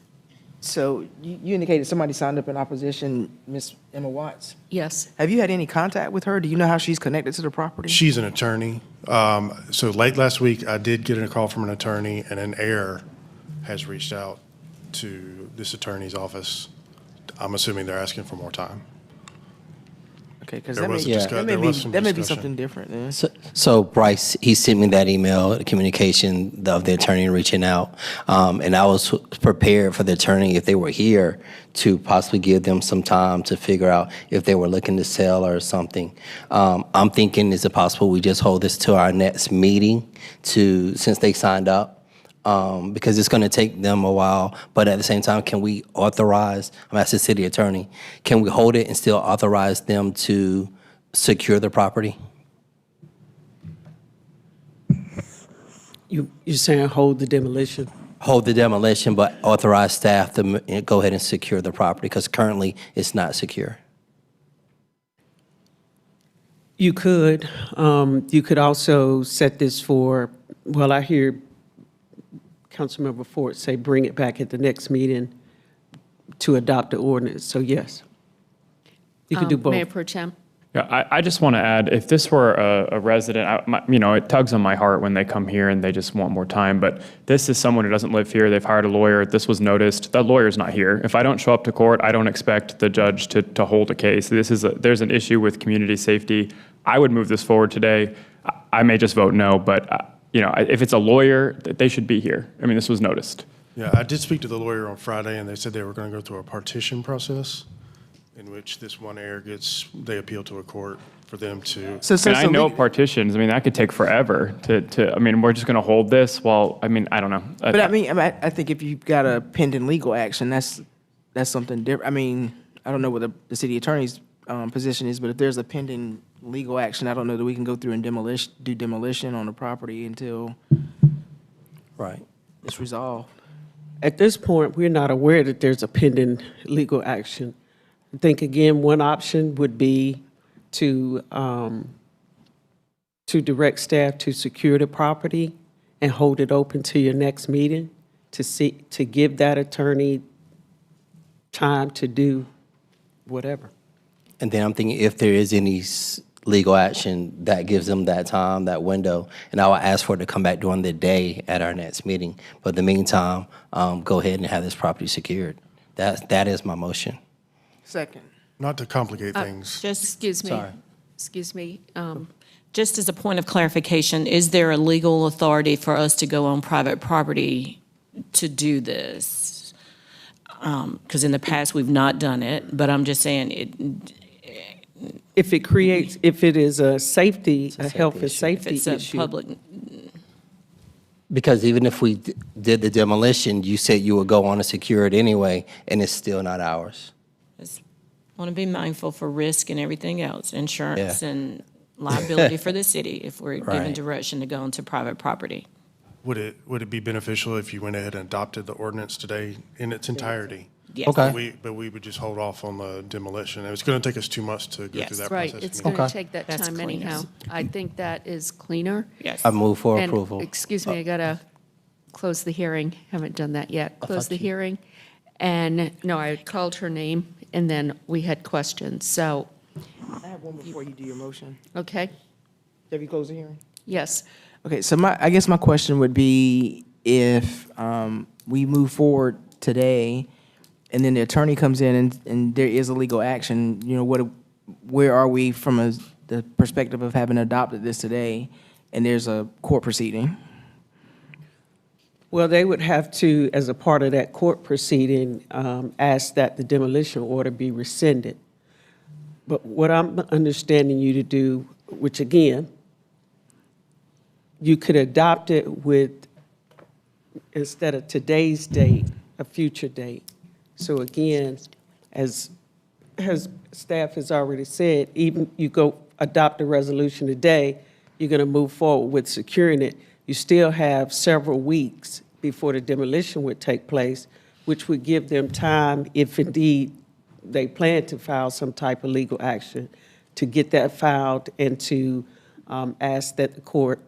So you indicated somebody signed up in opposition, Ms. Emma Watts. Yes. Have you had any contact with her? Do you know how she's connected to the property? She's an attorney. So late last week, I did get a call from an attorney, and an heir has reached out to this attorney's office. I'm assuming they're asking for more time. Okay, because There that was may, a that may there be, was some that may be discussion. something different then. So Bryce, he sent me that email, the communication of the attorney reaching out. And I was prepared for the attorney, if they were here, to possibly give them some time to figure out if they were looking to sell or something. I'm thinking, is it possible we just hold this to our next meeting since they signed up? Because it's going to take them a while, but at the same time, can we authorize, I'm asking the city attorney, can we hold it and still authorize them to secure the property? You're saying hold the demolition? Hold the demolition, but authorize staff to go ahead and secure the property, because currently it's not secure. You could. You could also set this for, well, I hear Councilmember Ford say bring it back at the next meeting to adopt the ordinance. So yes, you could do both. Mayor Pro Tem. Yeah, I just want to add, if this were a resident, it tugs on my heart when they come here and they just want more time, but this is someone who doesn't live here. They've hired a lawyer. This was noticed. That lawyer's not here. If I don't show up to court, I don't expect the judge to hold a case. There's an issue with community safety. I would move this forward today. I may just vote no, but if it's a lawyer, they should be here. I mean, this was noticed. Yeah, I did speak to the lawyer on Friday, and they said they were going to go through a partition process in which this one heir they appeal to a court for them to. I know partitions. I mean, that could take forever we're just going to hold this while, I don't know. But I think if you've got a pending legal action, that's something different. I don't know what the city attorney's position is, but if there's a pending legal action, I don't know that we can go through and do demolition on the property until it's resolved. At this point, we're not aware that there's a pending legal action. I think, again, one option would be to to direct staff to secure the property and hold it open to your next meeting to give that attorney time to do whatever. And then I'm thinking if there is any legal action, that gives them that time, that window, and I will ask for it to come back during the day at our next meeting. But in the meantime, go ahead and have this property secured. That is my motion. Second. Not to complicate things. Excuse me. Sorry. Excuse me. Just as a point of clarification, is there a legal authority for us to go on private property to do this? Because in the past, we've not done it, but I'm just saying If it is a safety, a health and safety it's a issue. public, Because even if we did the demolition, you said you would go on and secure it anyway, and it's still not ours. want to be mindful for risk and everything else, insurance Yeah. and liability for the city if we're given Right. direction to go into private property. Would it be beneficial if you went ahead and adopted the ordinance today in its entirety? Yes. Okay. But we would just hold off on the demolition. It's going to take us 2 months to go Yes. through that Right, process. it's anyway. going to take that That's time cleaner. anyhow. I think that is cleaner. Yes. I move for And, approval. excuse me, I gotta close the hearing. Haven't done that yet. Close the hearing. And, no, I called her name, and then we had questions. So, I have one before you do your motion. okay, Have you closed the hearing? yes. Okay, so I guess my question would be if we move forward today and then the attorney comes in and there is a legal action, where are we from the perspective of having adopted this today and there's a court proceeding? Well, they would have to, as a part of that court proceeding, ask that the demolition order be rescinded. But what I'm understanding you to do, which again, you could adopt it with, instead of today's date, a future date. So again, as staff has already said, even you go adopt a resolution today, you're going to move forward with securing it. You still have several weeks before the demolition would take place, which would give them time, if indeed they plan to file some type of legal action, to get that filed and to ask that the court,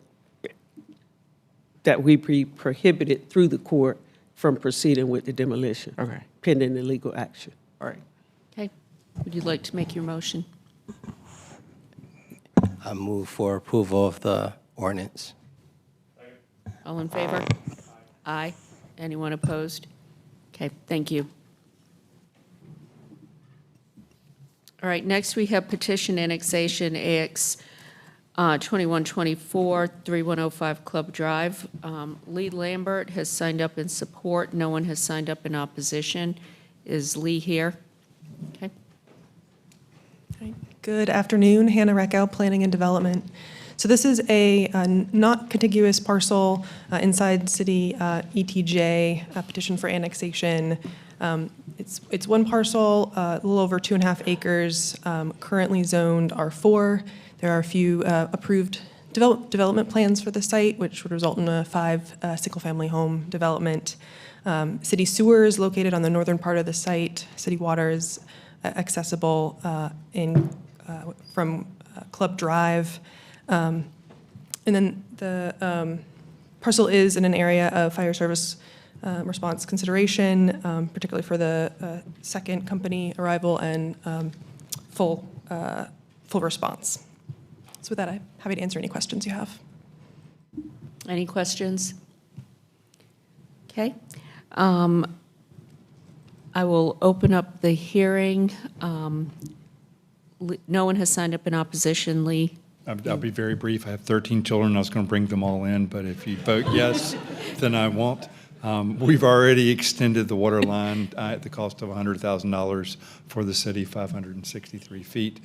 that we be prohibited through the court from proceeding with the demolition. Okay. Pending the legal action. All right. Okay, would you like to make your motion? I move for approval of the ordinance. All in favor? Aye. Anyone opposed? Okay, thank you. All right, next we have petition annexation AX 2124, 3105 Club Drive. Lee Lambert has signed up in support. No one has signed up in opposition. Is Lee here? Okay. Good afternoon, Hannah Reckow, Planning and Development. So this is a not contiguous parcel inside city ETJ, a petition for annexation. It's one parcel, a little over 2.5 acres, currently zoned R4. There are a few approved development plans for the site, which would result in a 5 single-family home development. City sewer is located on the northern part of the site. City water is accessible from Club Drive. And then the parcel is in an area of fire service response consideration, particularly for the second company arrival and full response. So with that, I'm happy to answer any questions you have. Any questions? Okay. I will open up the hearing. No one has signed up in opposition. Lee? I'll be very brief. I have 13 children. I was going to bring them all in, but if you vote yes, then I won't. We've already extended the water line at the cost of $100,000 for the city, 563 feet.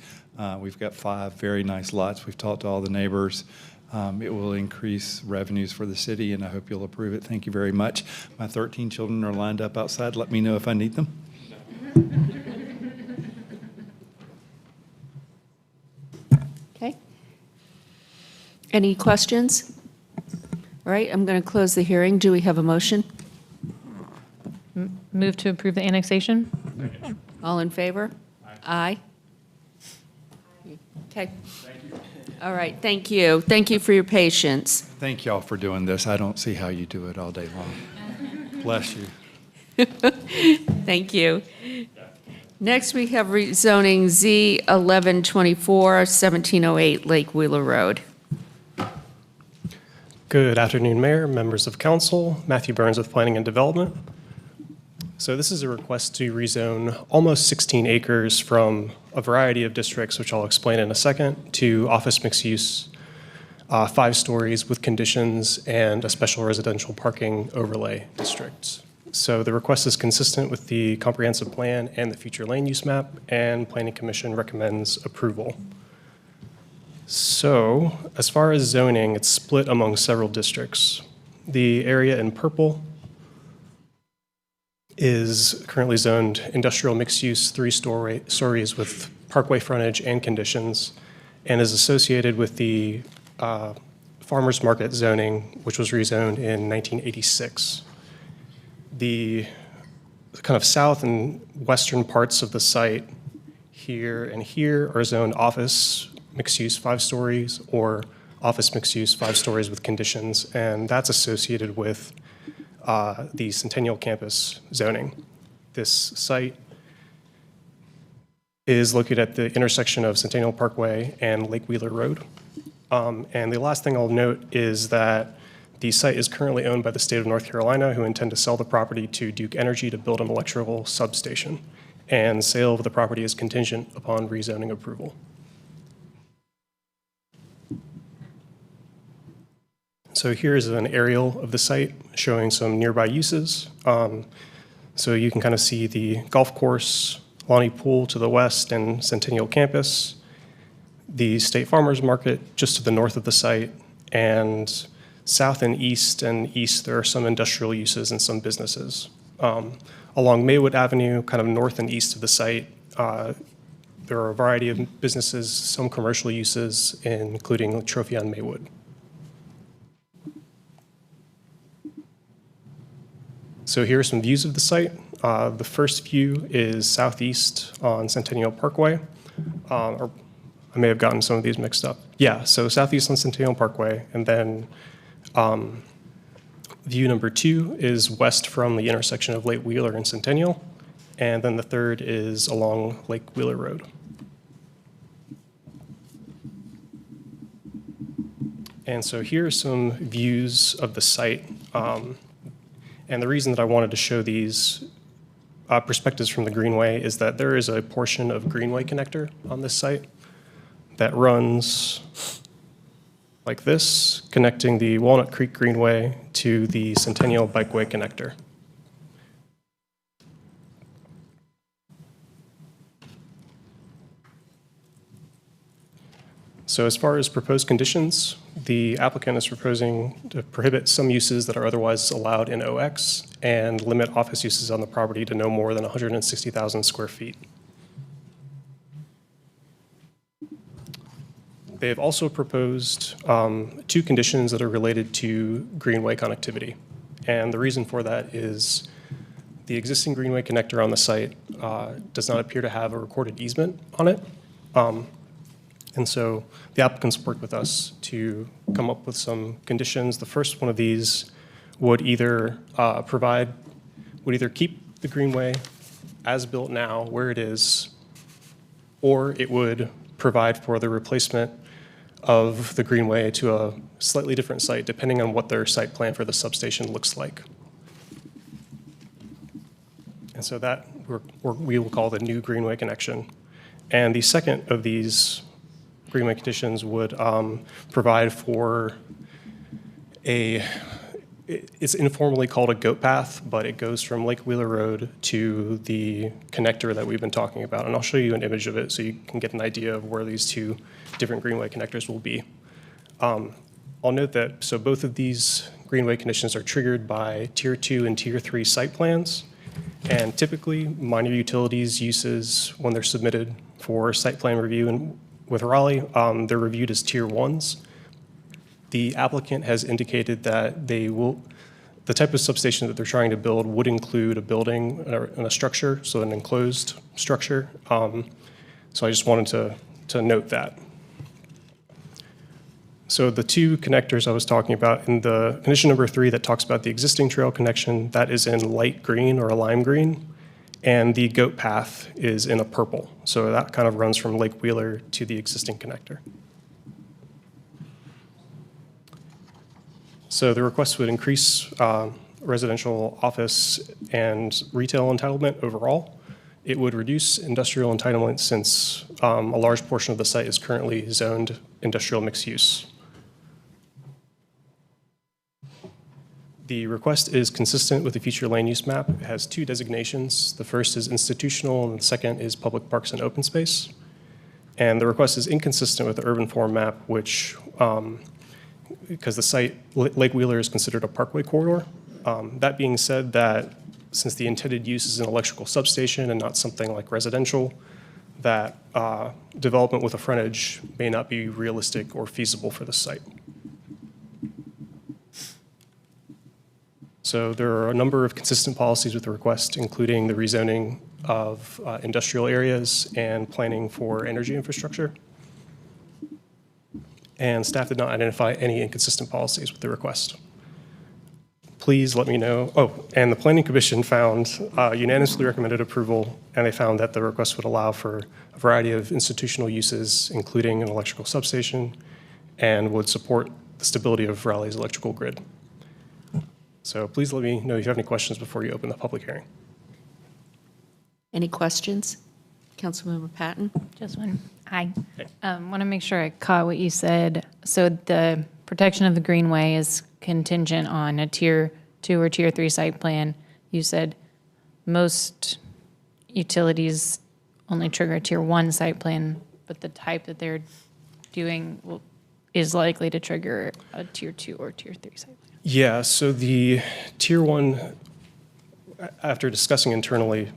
We've got 5 very nice lots. We've talked to all the neighbors. It will increase revenues for the city, and I hope you'll approve it. Thank you very much. My 13 children are lined up outside. Let me know if I need them. Okay. Any questions? All right, I'm going to close the hearing. Do we have a motion? Move to approve the annexation? All in favor? Aye. Okay. All right, thank you. Thank you for your patience. Thank y'all for doing this. I don't see how you do it all day long. Bless you. Thank you. Next, we have rezoning Z 1124, 1708 Lake Wheeler Road. Good afternoon, Mayor, members of council. Matthew Burns with Planning and Development. So this is a request to rezone almost 16 acres from a variety of districts, which I'll explain in a second, to office mixed use, 5 stories with conditions and a special residential parking overlay district. So the request is consistent with the comprehensive plan and the future land use map, and Planning Commission recommends approval. So as far as zoning, it's split among several districts. The area in purple is currently zoned industrial mixed use, 3 stories with parkway frontage and conditions, and is associated with the farmers market zoning, which was rezoned in 1986. The kind of south and western parts of the site here and here are zoned office mixed use 5 stories or office mixed use 5 stories with conditions, and that's associated with the Centennial Campus zoning. This site is located at the intersection of Centennial Parkway and Lake Wheeler Road. And the last thing I'll note is that the site is currently owned by the state of North Carolina, who intend to sell the property to Duke Energy to build an electrical substation. And sale of the property is contingent upon rezoning approval. So here's an aerial of the site showing some nearby uses. So you can kind of see the golf course, Lonnie Pool to the west, and Centennial Campus, the State Farmers Market just to the north of the site, and south and east there are some industrial uses and some businesses. Along Maywood Avenue, kind of north and east of the site, there are a variety of businesses, some commercial uses, including Trophy on Maywood. So here are some views of the site. The first view is southeast on Centennial Parkway. Or I may have gotten some of these mixed up. Yeah, so southeast on Centennial Parkway, and then view number 2 is west from the intersection of Lake Wheeler and Centennial, and then the third is along Lake Wheeler Road. And so here are some views of the site. And the reason that I wanted to show these perspectives from the Greenway is that there is a portion of Greenway connector on this site that runs like this, connecting the Walnut Creek Greenway to the Centennial Bikeway connector. So as far as proposed conditions, the applicant is proposing to prohibit some uses that are otherwise allowed in OX and limit office uses on the property to no more than 160,000 square feet. They have also proposed 2 conditions that are related to Greenway connectivity. And the reason for that is the existing Greenway connector on the site does not appear to have a recorded easement on it. And so the applicants worked with us to come up with some conditions. The first one of these would either keep the Greenway as built now where it is, or it would provide for the replacement of the Greenway to a slightly different site, depending on what their site plan for the substation looks like. And so that we will call the new Greenway connection. And the second of these Greenway conditions would provide for it's informally called a goat path, but it goes from Lake Wheeler Road to the connector that we've been talking about. And I'll show you an image of it so you can get an idea of where these 2 different Greenway connectors will be. I'll note that, so both of these Greenway conditions are triggered by Tier 2 and Tier 3 site plans. And typically, minor utilities uses, when they're submitted for site plan review and with Raleigh, they're reviewed as Tier 1s. The applicant has indicated that the type of substation that they're trying to build would include a building and a structure, so an enclosed structure. So I just wanted to note that. So the two connectors I was talking about in the condition number 3 that talks about the existing trail connection, that is in light green or a lime green, and the goat path is in a purple. So that kind of runs from Lake Wheeler to the existing connector. So the request would increase residential, office, and retail entitlement overall. It would reduce industrial entitlement since a large portion of the site is currently zoned industrial mixed use. The request is consistent with the future land use map. It has 2 designations. The first is institutional, and the second is public parks and open space. And the request is inconsistent with the urban form map, which, because the site, Lake Wheeler, is considered a parkway corridor. That being said, that since the intended use is an electrical substation and not something like residential, that development with a frontage may not be realistic or feasible for the site. So there are a number of consistent policies with the request, including the rezoning of industrial areas and planning for energy infrastructure. And staff did not identify any inconsistent policies with the request. Please let me know. Oh, and the Planning Commission found unanimously recommended approval, and they found that the request would allow for a variety of institutional uses, including an electrical substation, and would support the stability of Raleigh's electrical grid. So please let me know if you have any questions before you open the public hearing. Any questions? Councilmember Patton? Just one. Hi. Want to make sure I caught what you said. So the protection of the greenway is contingent on a Tier 2 or Tier 3 site plan. You said most utilities only trigger a Tier 1 site plan, but the type that they're doing is likely to trigger a Tier 2 or Tier 3 site plan. Yeah, so the Tier 1, after discussing internally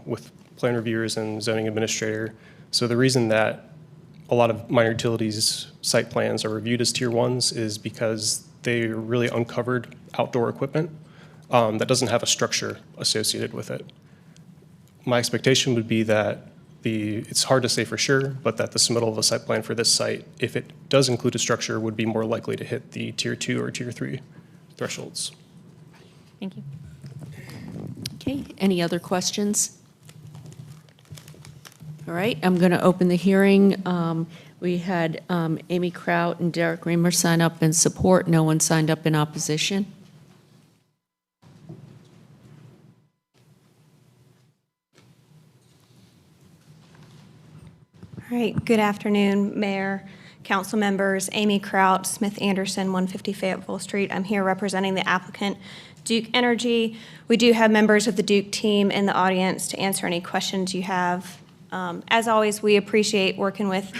with plan reviewers and zoning administrator, so the reason that a lot of minor utilities site plans are reviewed as Tier 1s is because they're really uncovered outdoor equipment that doesn't have a structure associated with it. My expectation would be that it's hard to say for sure, but that the submittal of a site plan for this site, if it does include a structure, would be more likely to hit the Tier 2 or Tier 3 thresholds. Thank you. Okay, any other questions? All right, I'm going to open the hearing. We had Amy Kraut and Derek Reamer sign up in support. No one signed up in opposition. All right, good afternoon, Mayor, council members. Amy Kraut, Smith Anderson, 150 Fayetteville Street. I'm here representing the applicant, Duke Energy. We do have members of the Duke team in the audience to answer any questions you have. As always, we appreciate working with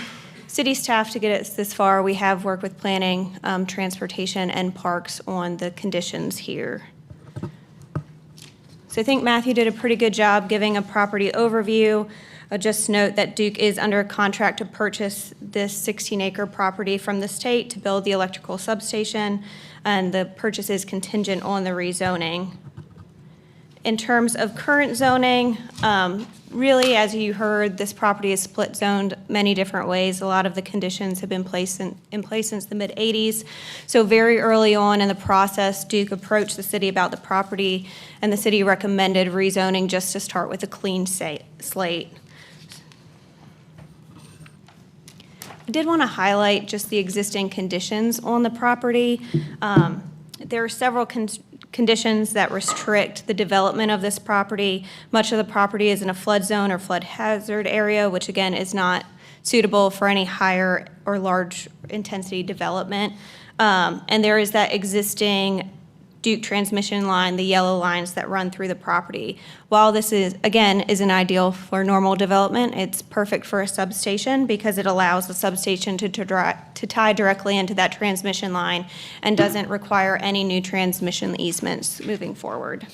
city staff to get us this far. We have worked with planning, transportation, and parks on the conditions here. So I think Matthew did a pretty good job giving a property overview. I'll just note that Duke is under a contract to purchase this 16-acre property from the state to build the electrical substation, and the purchase is contingent on the rezoning. In terms of current zoning, really, as you heard, this property is split zoned many different ways. A lot of the conditions have been placed in place since the mid-'80s. So very early on in the process, Duke approached the city about the property, and the city recommended rezoning just to start with a clean slate. I did want to highlight just the existing conditions on the property. There are several conditions that restrict the development of this property. Much of the property is in a flood zone or flood hazard area, which again is not suitable for any higher or large intensity development. And there is that existing Duke transmission line, the yellow lines that run through the property. While this isn't ideal for normal development, it's perfect for a substation because it allows the substation to tie directly into that transmission line and doesn't require any new transmission easements moving forward.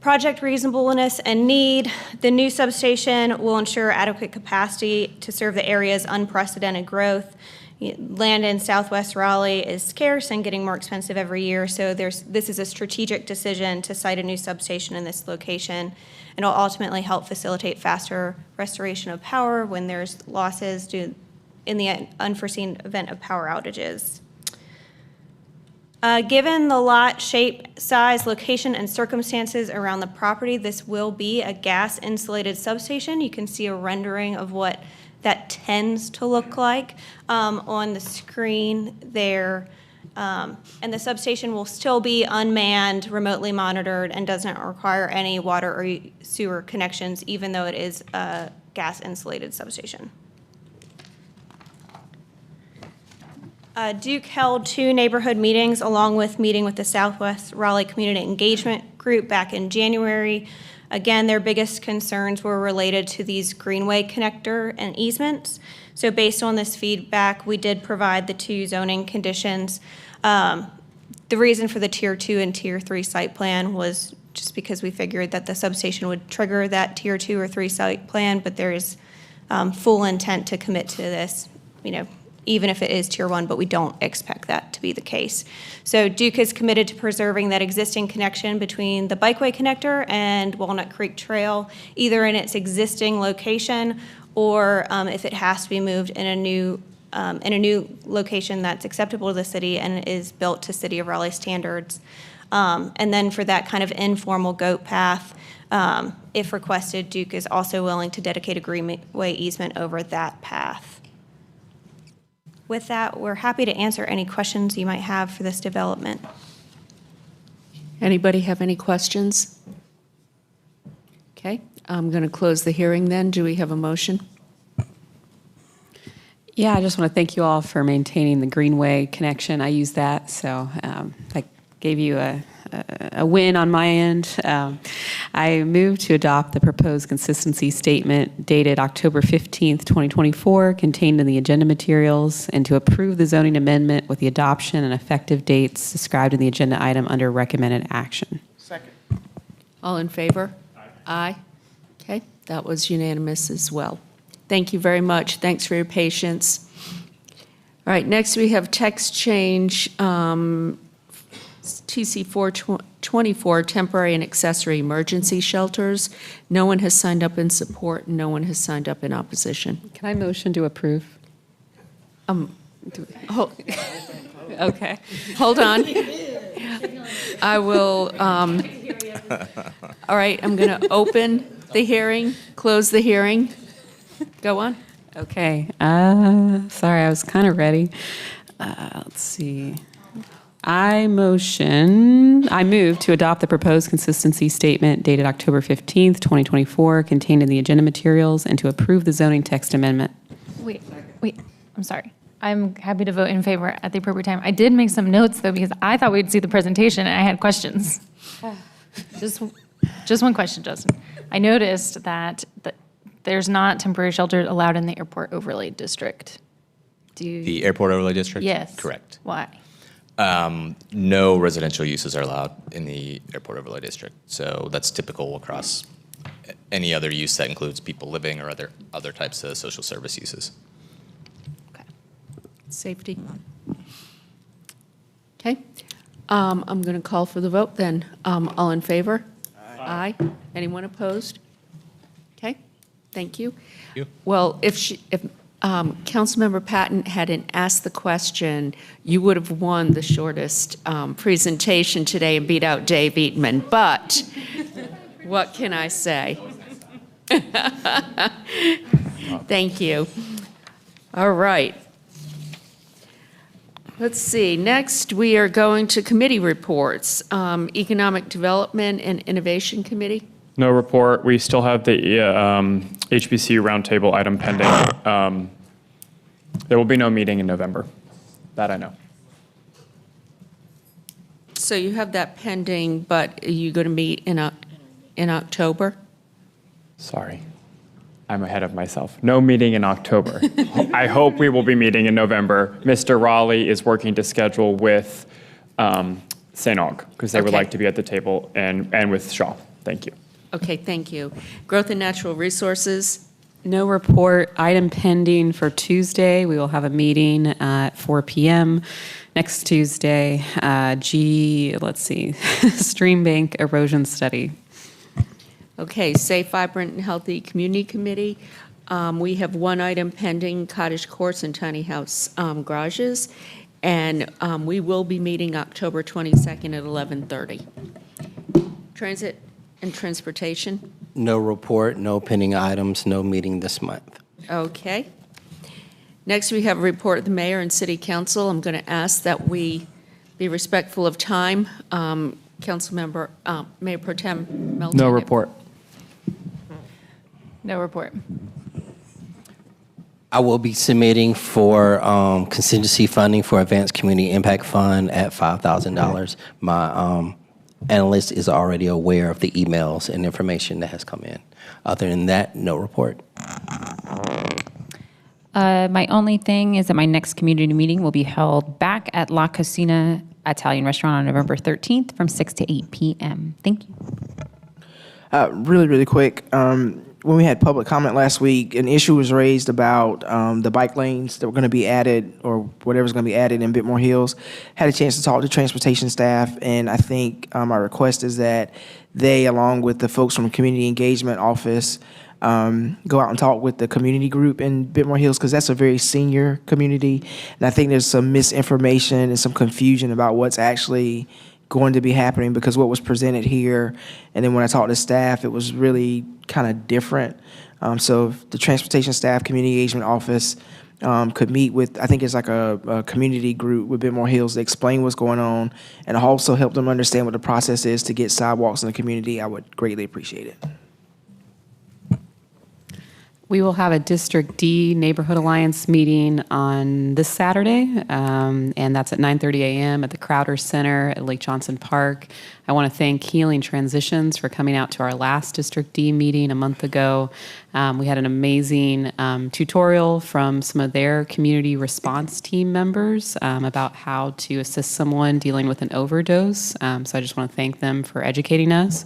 Project reasonableness and need. The new substation will ensure adequate capacity to serve the area's unprecedented growth. Land in Southwest Raleigh is scarce and getting more expensive every year, so this is a strategic decision to site a new substation in this location. It'll ultimately help facilitate faster restoration of power when there's losses due in the unforeseen event of power outages. Given the lot, shape, size, location, and circumstances around the property, this will be a gas-insulated substation. You can see a rendering of what that tends to look like on the screen there. And the substation will still be unmanned, remotely monitored, and doesn't require any water or sewer connections, even though it is a gas-insulated substation. Duke held 2 neighborhood meetings along with meeting with the Southwest Raleigh Community Engagement Group back in January. Again, their biggest concerns were related to these greenway connector and easements. So based on this feedback, we did provide the 2 zoning conditions. The reason for the Tier 2 and Tier 3 site plan was just because we figured that the substation would trigger that Tier 2 or 3 site plan, but there is full intent to commit to this, even if it is Tier 1, but we don't expect that to be the case. So Duke is committed to preserving that existing connection between the bikeway connector and Walnut Creek Trail, either in its existing location or if it has to be moved in a new location that's acceptable to the city and is built to City of Raleigh standards. And then for that kind of informal goat path, if requested, Duke is also willing to dedicate a greenway easement over that path. With that, we're happy to answer any questions you might have for this development. Anybody have any questions? Okay, I'm going to close the hearing then. Do we have a motion? Yeah, I just want to thank you all for maintaining the Greenway connection. I use that, so that gave you a win on my end. I move to adopt the proposed consistency statement dated October 15th, 2024, contained in the agenda materials, and to approve the zoning amendment with the adoption and effective dates described in the agenda item under recommended action. Second. All in favor? Aye. Okay, that was unanimous as well. Thank you very much. Thanks for your patience. All right, next we have text change TC 424, temporary and accessory emergency shelters. No one has signed up in support, and no one has signed up in opposition. Can I motion to approve? Okay, hold on. I will, all right, I'm going to open the hearing, close the hearing. Go on. Okay, sorry, I was kind of ready. Let's see. I move to adopt the proposed consistency statement dated October 15th, 2024, contained in the agenda materials, and to approve the zoning text amendment. Wait, I'm sorry. I'm happy to vote in favor at the appropriate time. I did make some notes, though, because I thought we'd see the presentation, and I had questions. Just one question, Justin. I noticed that there's not temporary shelters allowed in the airport overlay district. The airport overlay district? Yes. Correct. Why? No residential uses are allowed in the airport overlay district. So that's typical across any other use that includes people living or other types of social service uses. Okay. Safety. Okay. I'm going to call for the vote then. All in favor? Aye. Anyone opposed? Okay. Thank you. Thank you. Well, if Councilmember Patton hadn't asked the question, you would have won the shortest presentation today and beat out Dave Eatman. But what can I say? Thank you. All right. Let's see. Next, we are going to committee reports. Economic Development and Innovation Committee. No report. We still have the HBC roundtable item pending. There will be no meeting in November. That I know. So you have that pending, but are you going to meet in October? Sorry. I'm ahead of myself. No meeting in October. I hope we will be meeting in November. Mr. Raleigh is working to schedule with St. Aug because they would Okay. like to be at the table and with Shaw. Thank you. Okay, thank you. Growth and Natural Resources. No report. Item pending for Tuesday. We will have a meeting at 4 p.m. next Tuesday. Let's see, Stream Bank Erosion Study. Okay, Safe, Vibrant, and Healthy Community Committee. We have one item pending, cottage courts and tiny house garages, and we will be meeting October 22nd at 11:30. Transit and transportation, No report, no pending items, no meeting this month. okay. Next, we have a report of the mayor and city council. I'm going to ask that we be respectful of time. Councilmember, Mayor Pro Tem Melton. No report. No report. I will be submitting for contingency funding for Advanced Community Impact Fund at $5,000. My analyst is already aware of the emails and information that has come in. Other than that, no report. My only thing is that my next community meeting will be held back at La Cocina Italian Restaurant on November 13th from 6 to 8 p.m. Thank you. Really, really quick. When we had public comment last week, an issue was raised about the bike lanes that were going to be added, or whatever's going to be added in Bitmore Hills. Had a chance to talk to transportation staff, and I think my request is that they, along with the folks from the Community Engagement Office, go out and talk with the community group in Bitmore Hills, because that's a very senior community, and I think there's some misinformation and some confusion about what's actually going to be happening, because what was presented here, and then when I talked to staff, it was really kind of different. So if the transportation staff, community engagement office could meet with, I think it's like a community group with Bitmore Hills to explain what's going on, and also help them understand what the process is to get sidewalks in the community, I would greatly appreciate it. We will have a District D Neighborhood Alliance meeting on this Saturday, and that's at 9:30 a.m. at the Crowder Center at Lake Johnson Park. I want to thank Healing Transitions for coming out to our last District D meeting a month ago. We had an amazing tutorial from some of their community response team members about how to assist someone dealing with an overdose. So I just want to thank them for educating us.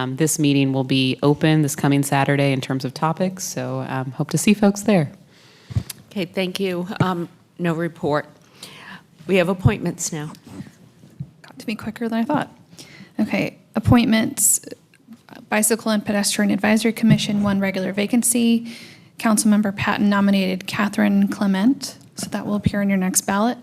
This meeting will be open this coming Saturday in terms of topics, so hope to see folks there. Okay, thank you. No report. We have appointments now. Got to be quicker than I thought. Okay, appointments, Bicycle and Pedestrian Advisory Commission, one regular vacancy. Councilmember Patton nominated Catherine Clement, so that will appear in your next ballot.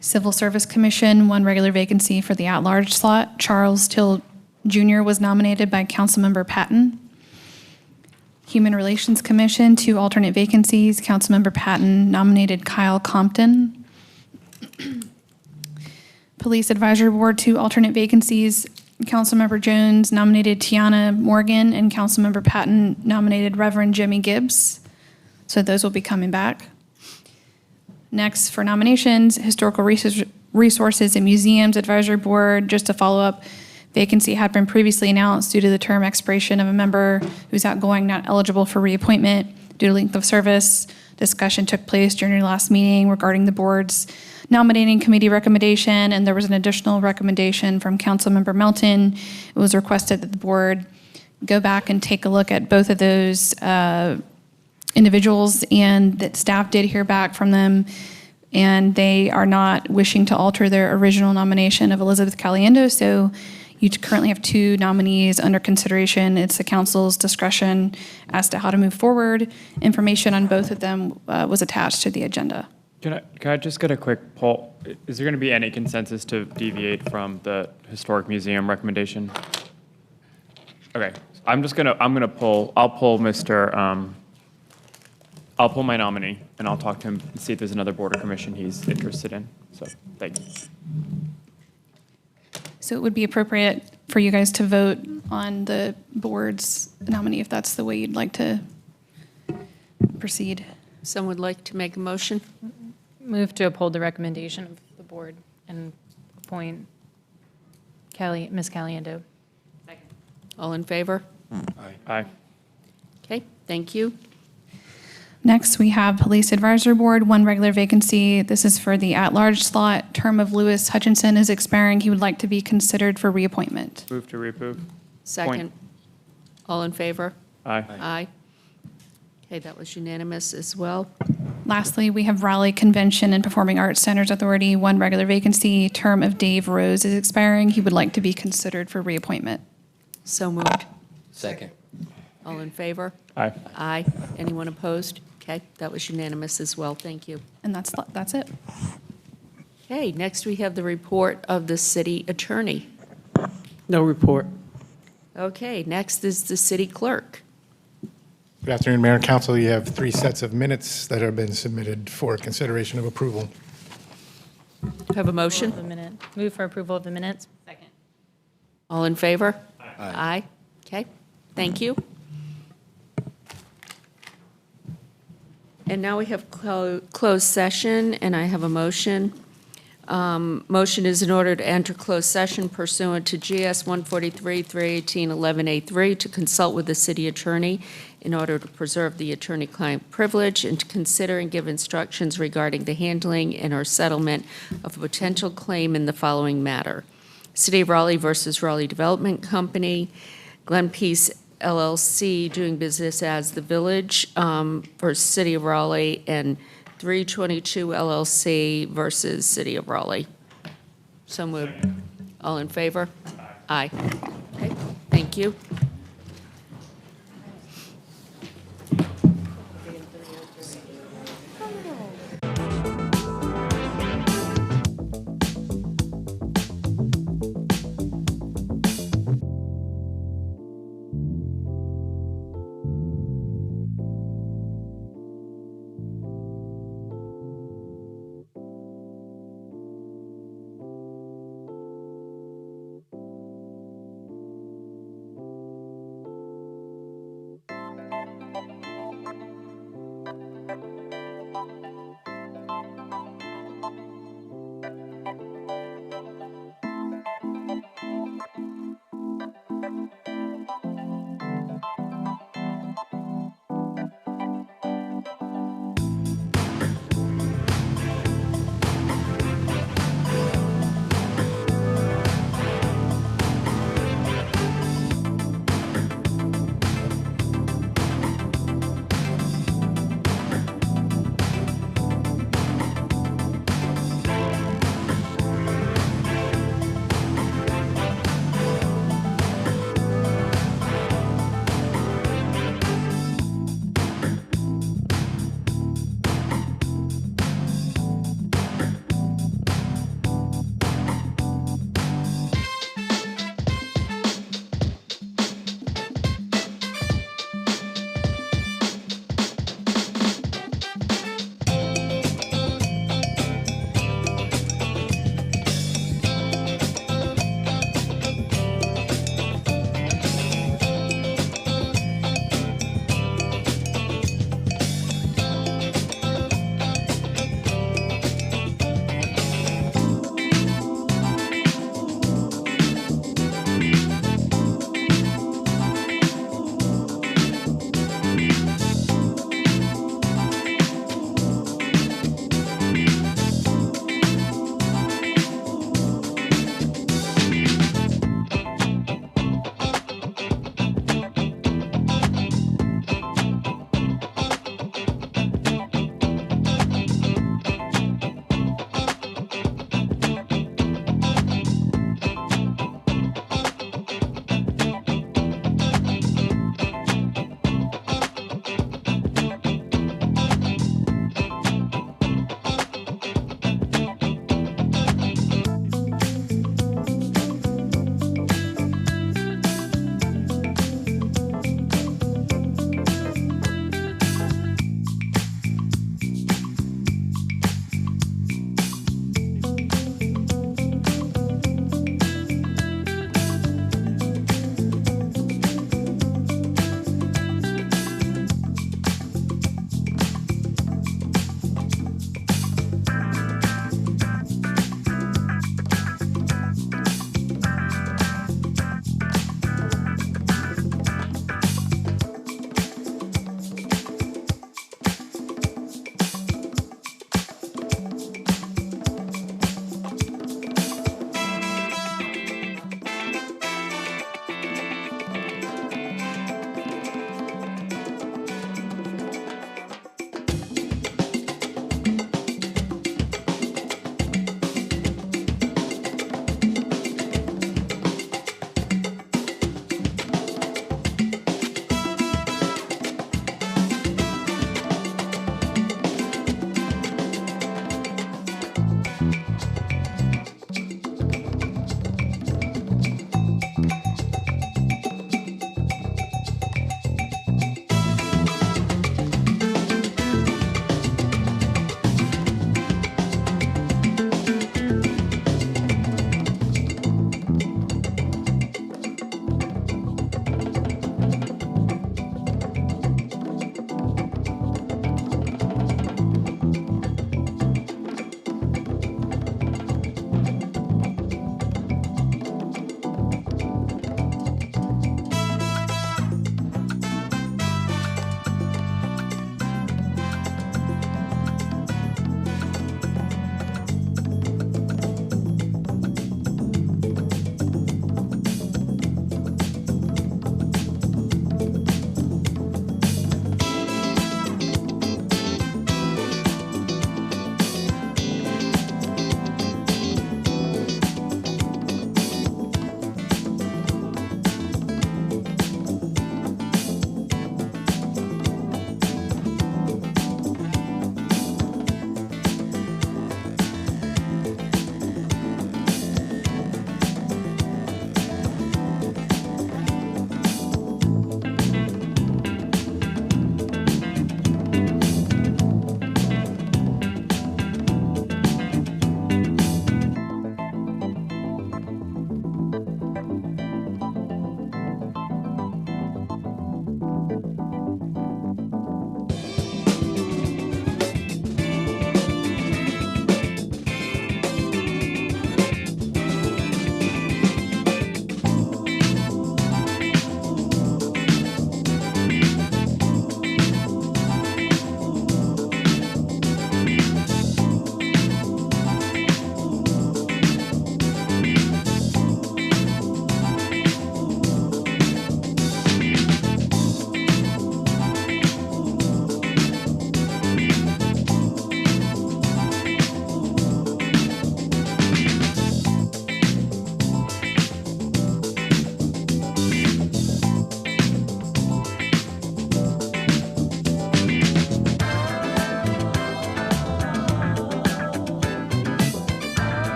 Civil Service Commission, one regular vacancy for the at-large slot. Charles Till Jr. was nominated by Councilmember Patton. Human Relations Commission, two alternate vacancies. Councilmember Patton nominated Kyle Compton. Police Advisory Board, two alternate vacancies. Councilmember Jones nominated Tiana Morgan, and Councilmember Patton nominated Reverend Jimmy Gibbs. So those will be coming back. Next, for nominations, Historical Resources and Museums Advisory Board, just to follow up, vacancy had been previously announced due to the term expiration of a member who's outgoing, not eligible for reappointment due to length of service. Discussion took place during your last meeting regarding the board's nominating committee recommendation, and there was an additional recommendation from Councilmember Melton. It was requested that the board go back and take a look at both of those individuals, and that staff did hear back from them, and they are not wishing to alter their original nomination of Elizabeth Caliendo, so you currently have two nominees under consideration. It's the council's discretion as to how to move forward. Information on both of them was attached to the agenda. Can I just get a quick poll? Is there going to be any consensus to deviate from the Historic Museum recommendation? Okay, I'm gonna pull, I'll pull my nominee, and I'll talk to him and see if there's another board or commission he's interested in. So, thank you. So it would be appropriate for you guys to vote on the board's nominee if that's the way you'd like to proceed. Someone would like to make a motion? Move to uphold the recommendation of the board and appoint Ms. Caliendo. All in favor? Aye. Okay, thank you. Next, we have Police Advisory Board, one regular vacancy. This is for the at-large slot. Term of Lewis Hutchinson is expiring. He would like to be considered for reappointment. Move to reapprove. Second. All in favor? Aye. Aye. Okay, that was unanimous as well. Lastly, we have Raleigh Convention and Performing Arts Centers Authority, one regular vacancy. Term of Dave Rose is expiring. He would like to be considered for reappointment. So moved. Second. All in favor? Aye. Aye. Anyone opposed? Okay, that was unanimous as well. Thank you. And that's it. Okay, next we have the report of the city attorney. No report. Okay, next is the city clerk. Good afternoon, Mayor and Council. You have 3 sets of minutes that have been submitted for consideration of approval. Have a motion? Move for approval of the minutes. Second. All in favor? Aye. Okay, thank you. And now we have closed session, and I have a motion. Motion is in order to enter closed session pursuant to GS 143-318-11A3 to consult with the city attorney in order to preserve the attorney-client privilege and to consider and give instructions regarding the handling and/or settlement of a potential claim in the following matter. City of Raleigh versus Raleigh Development Company, Glen Peace LLC doing business as The Village versus City of Raleigh, and 322 LLC versus City of Raleigh. So moved. All in favor? Aye. Okay, thank you.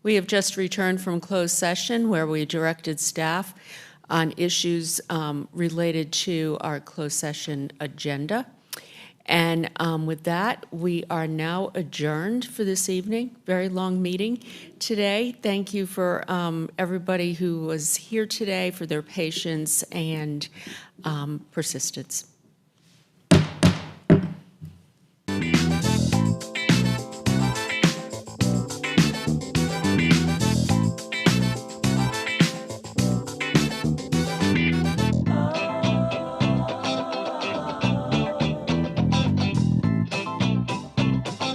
We have just returned from closed session where we directed staff on issues related to our closed session agenda. And with that, we are now adjourned for this evening. Very long meeting today. Thank you for everybody who was here today for their patience and persistence.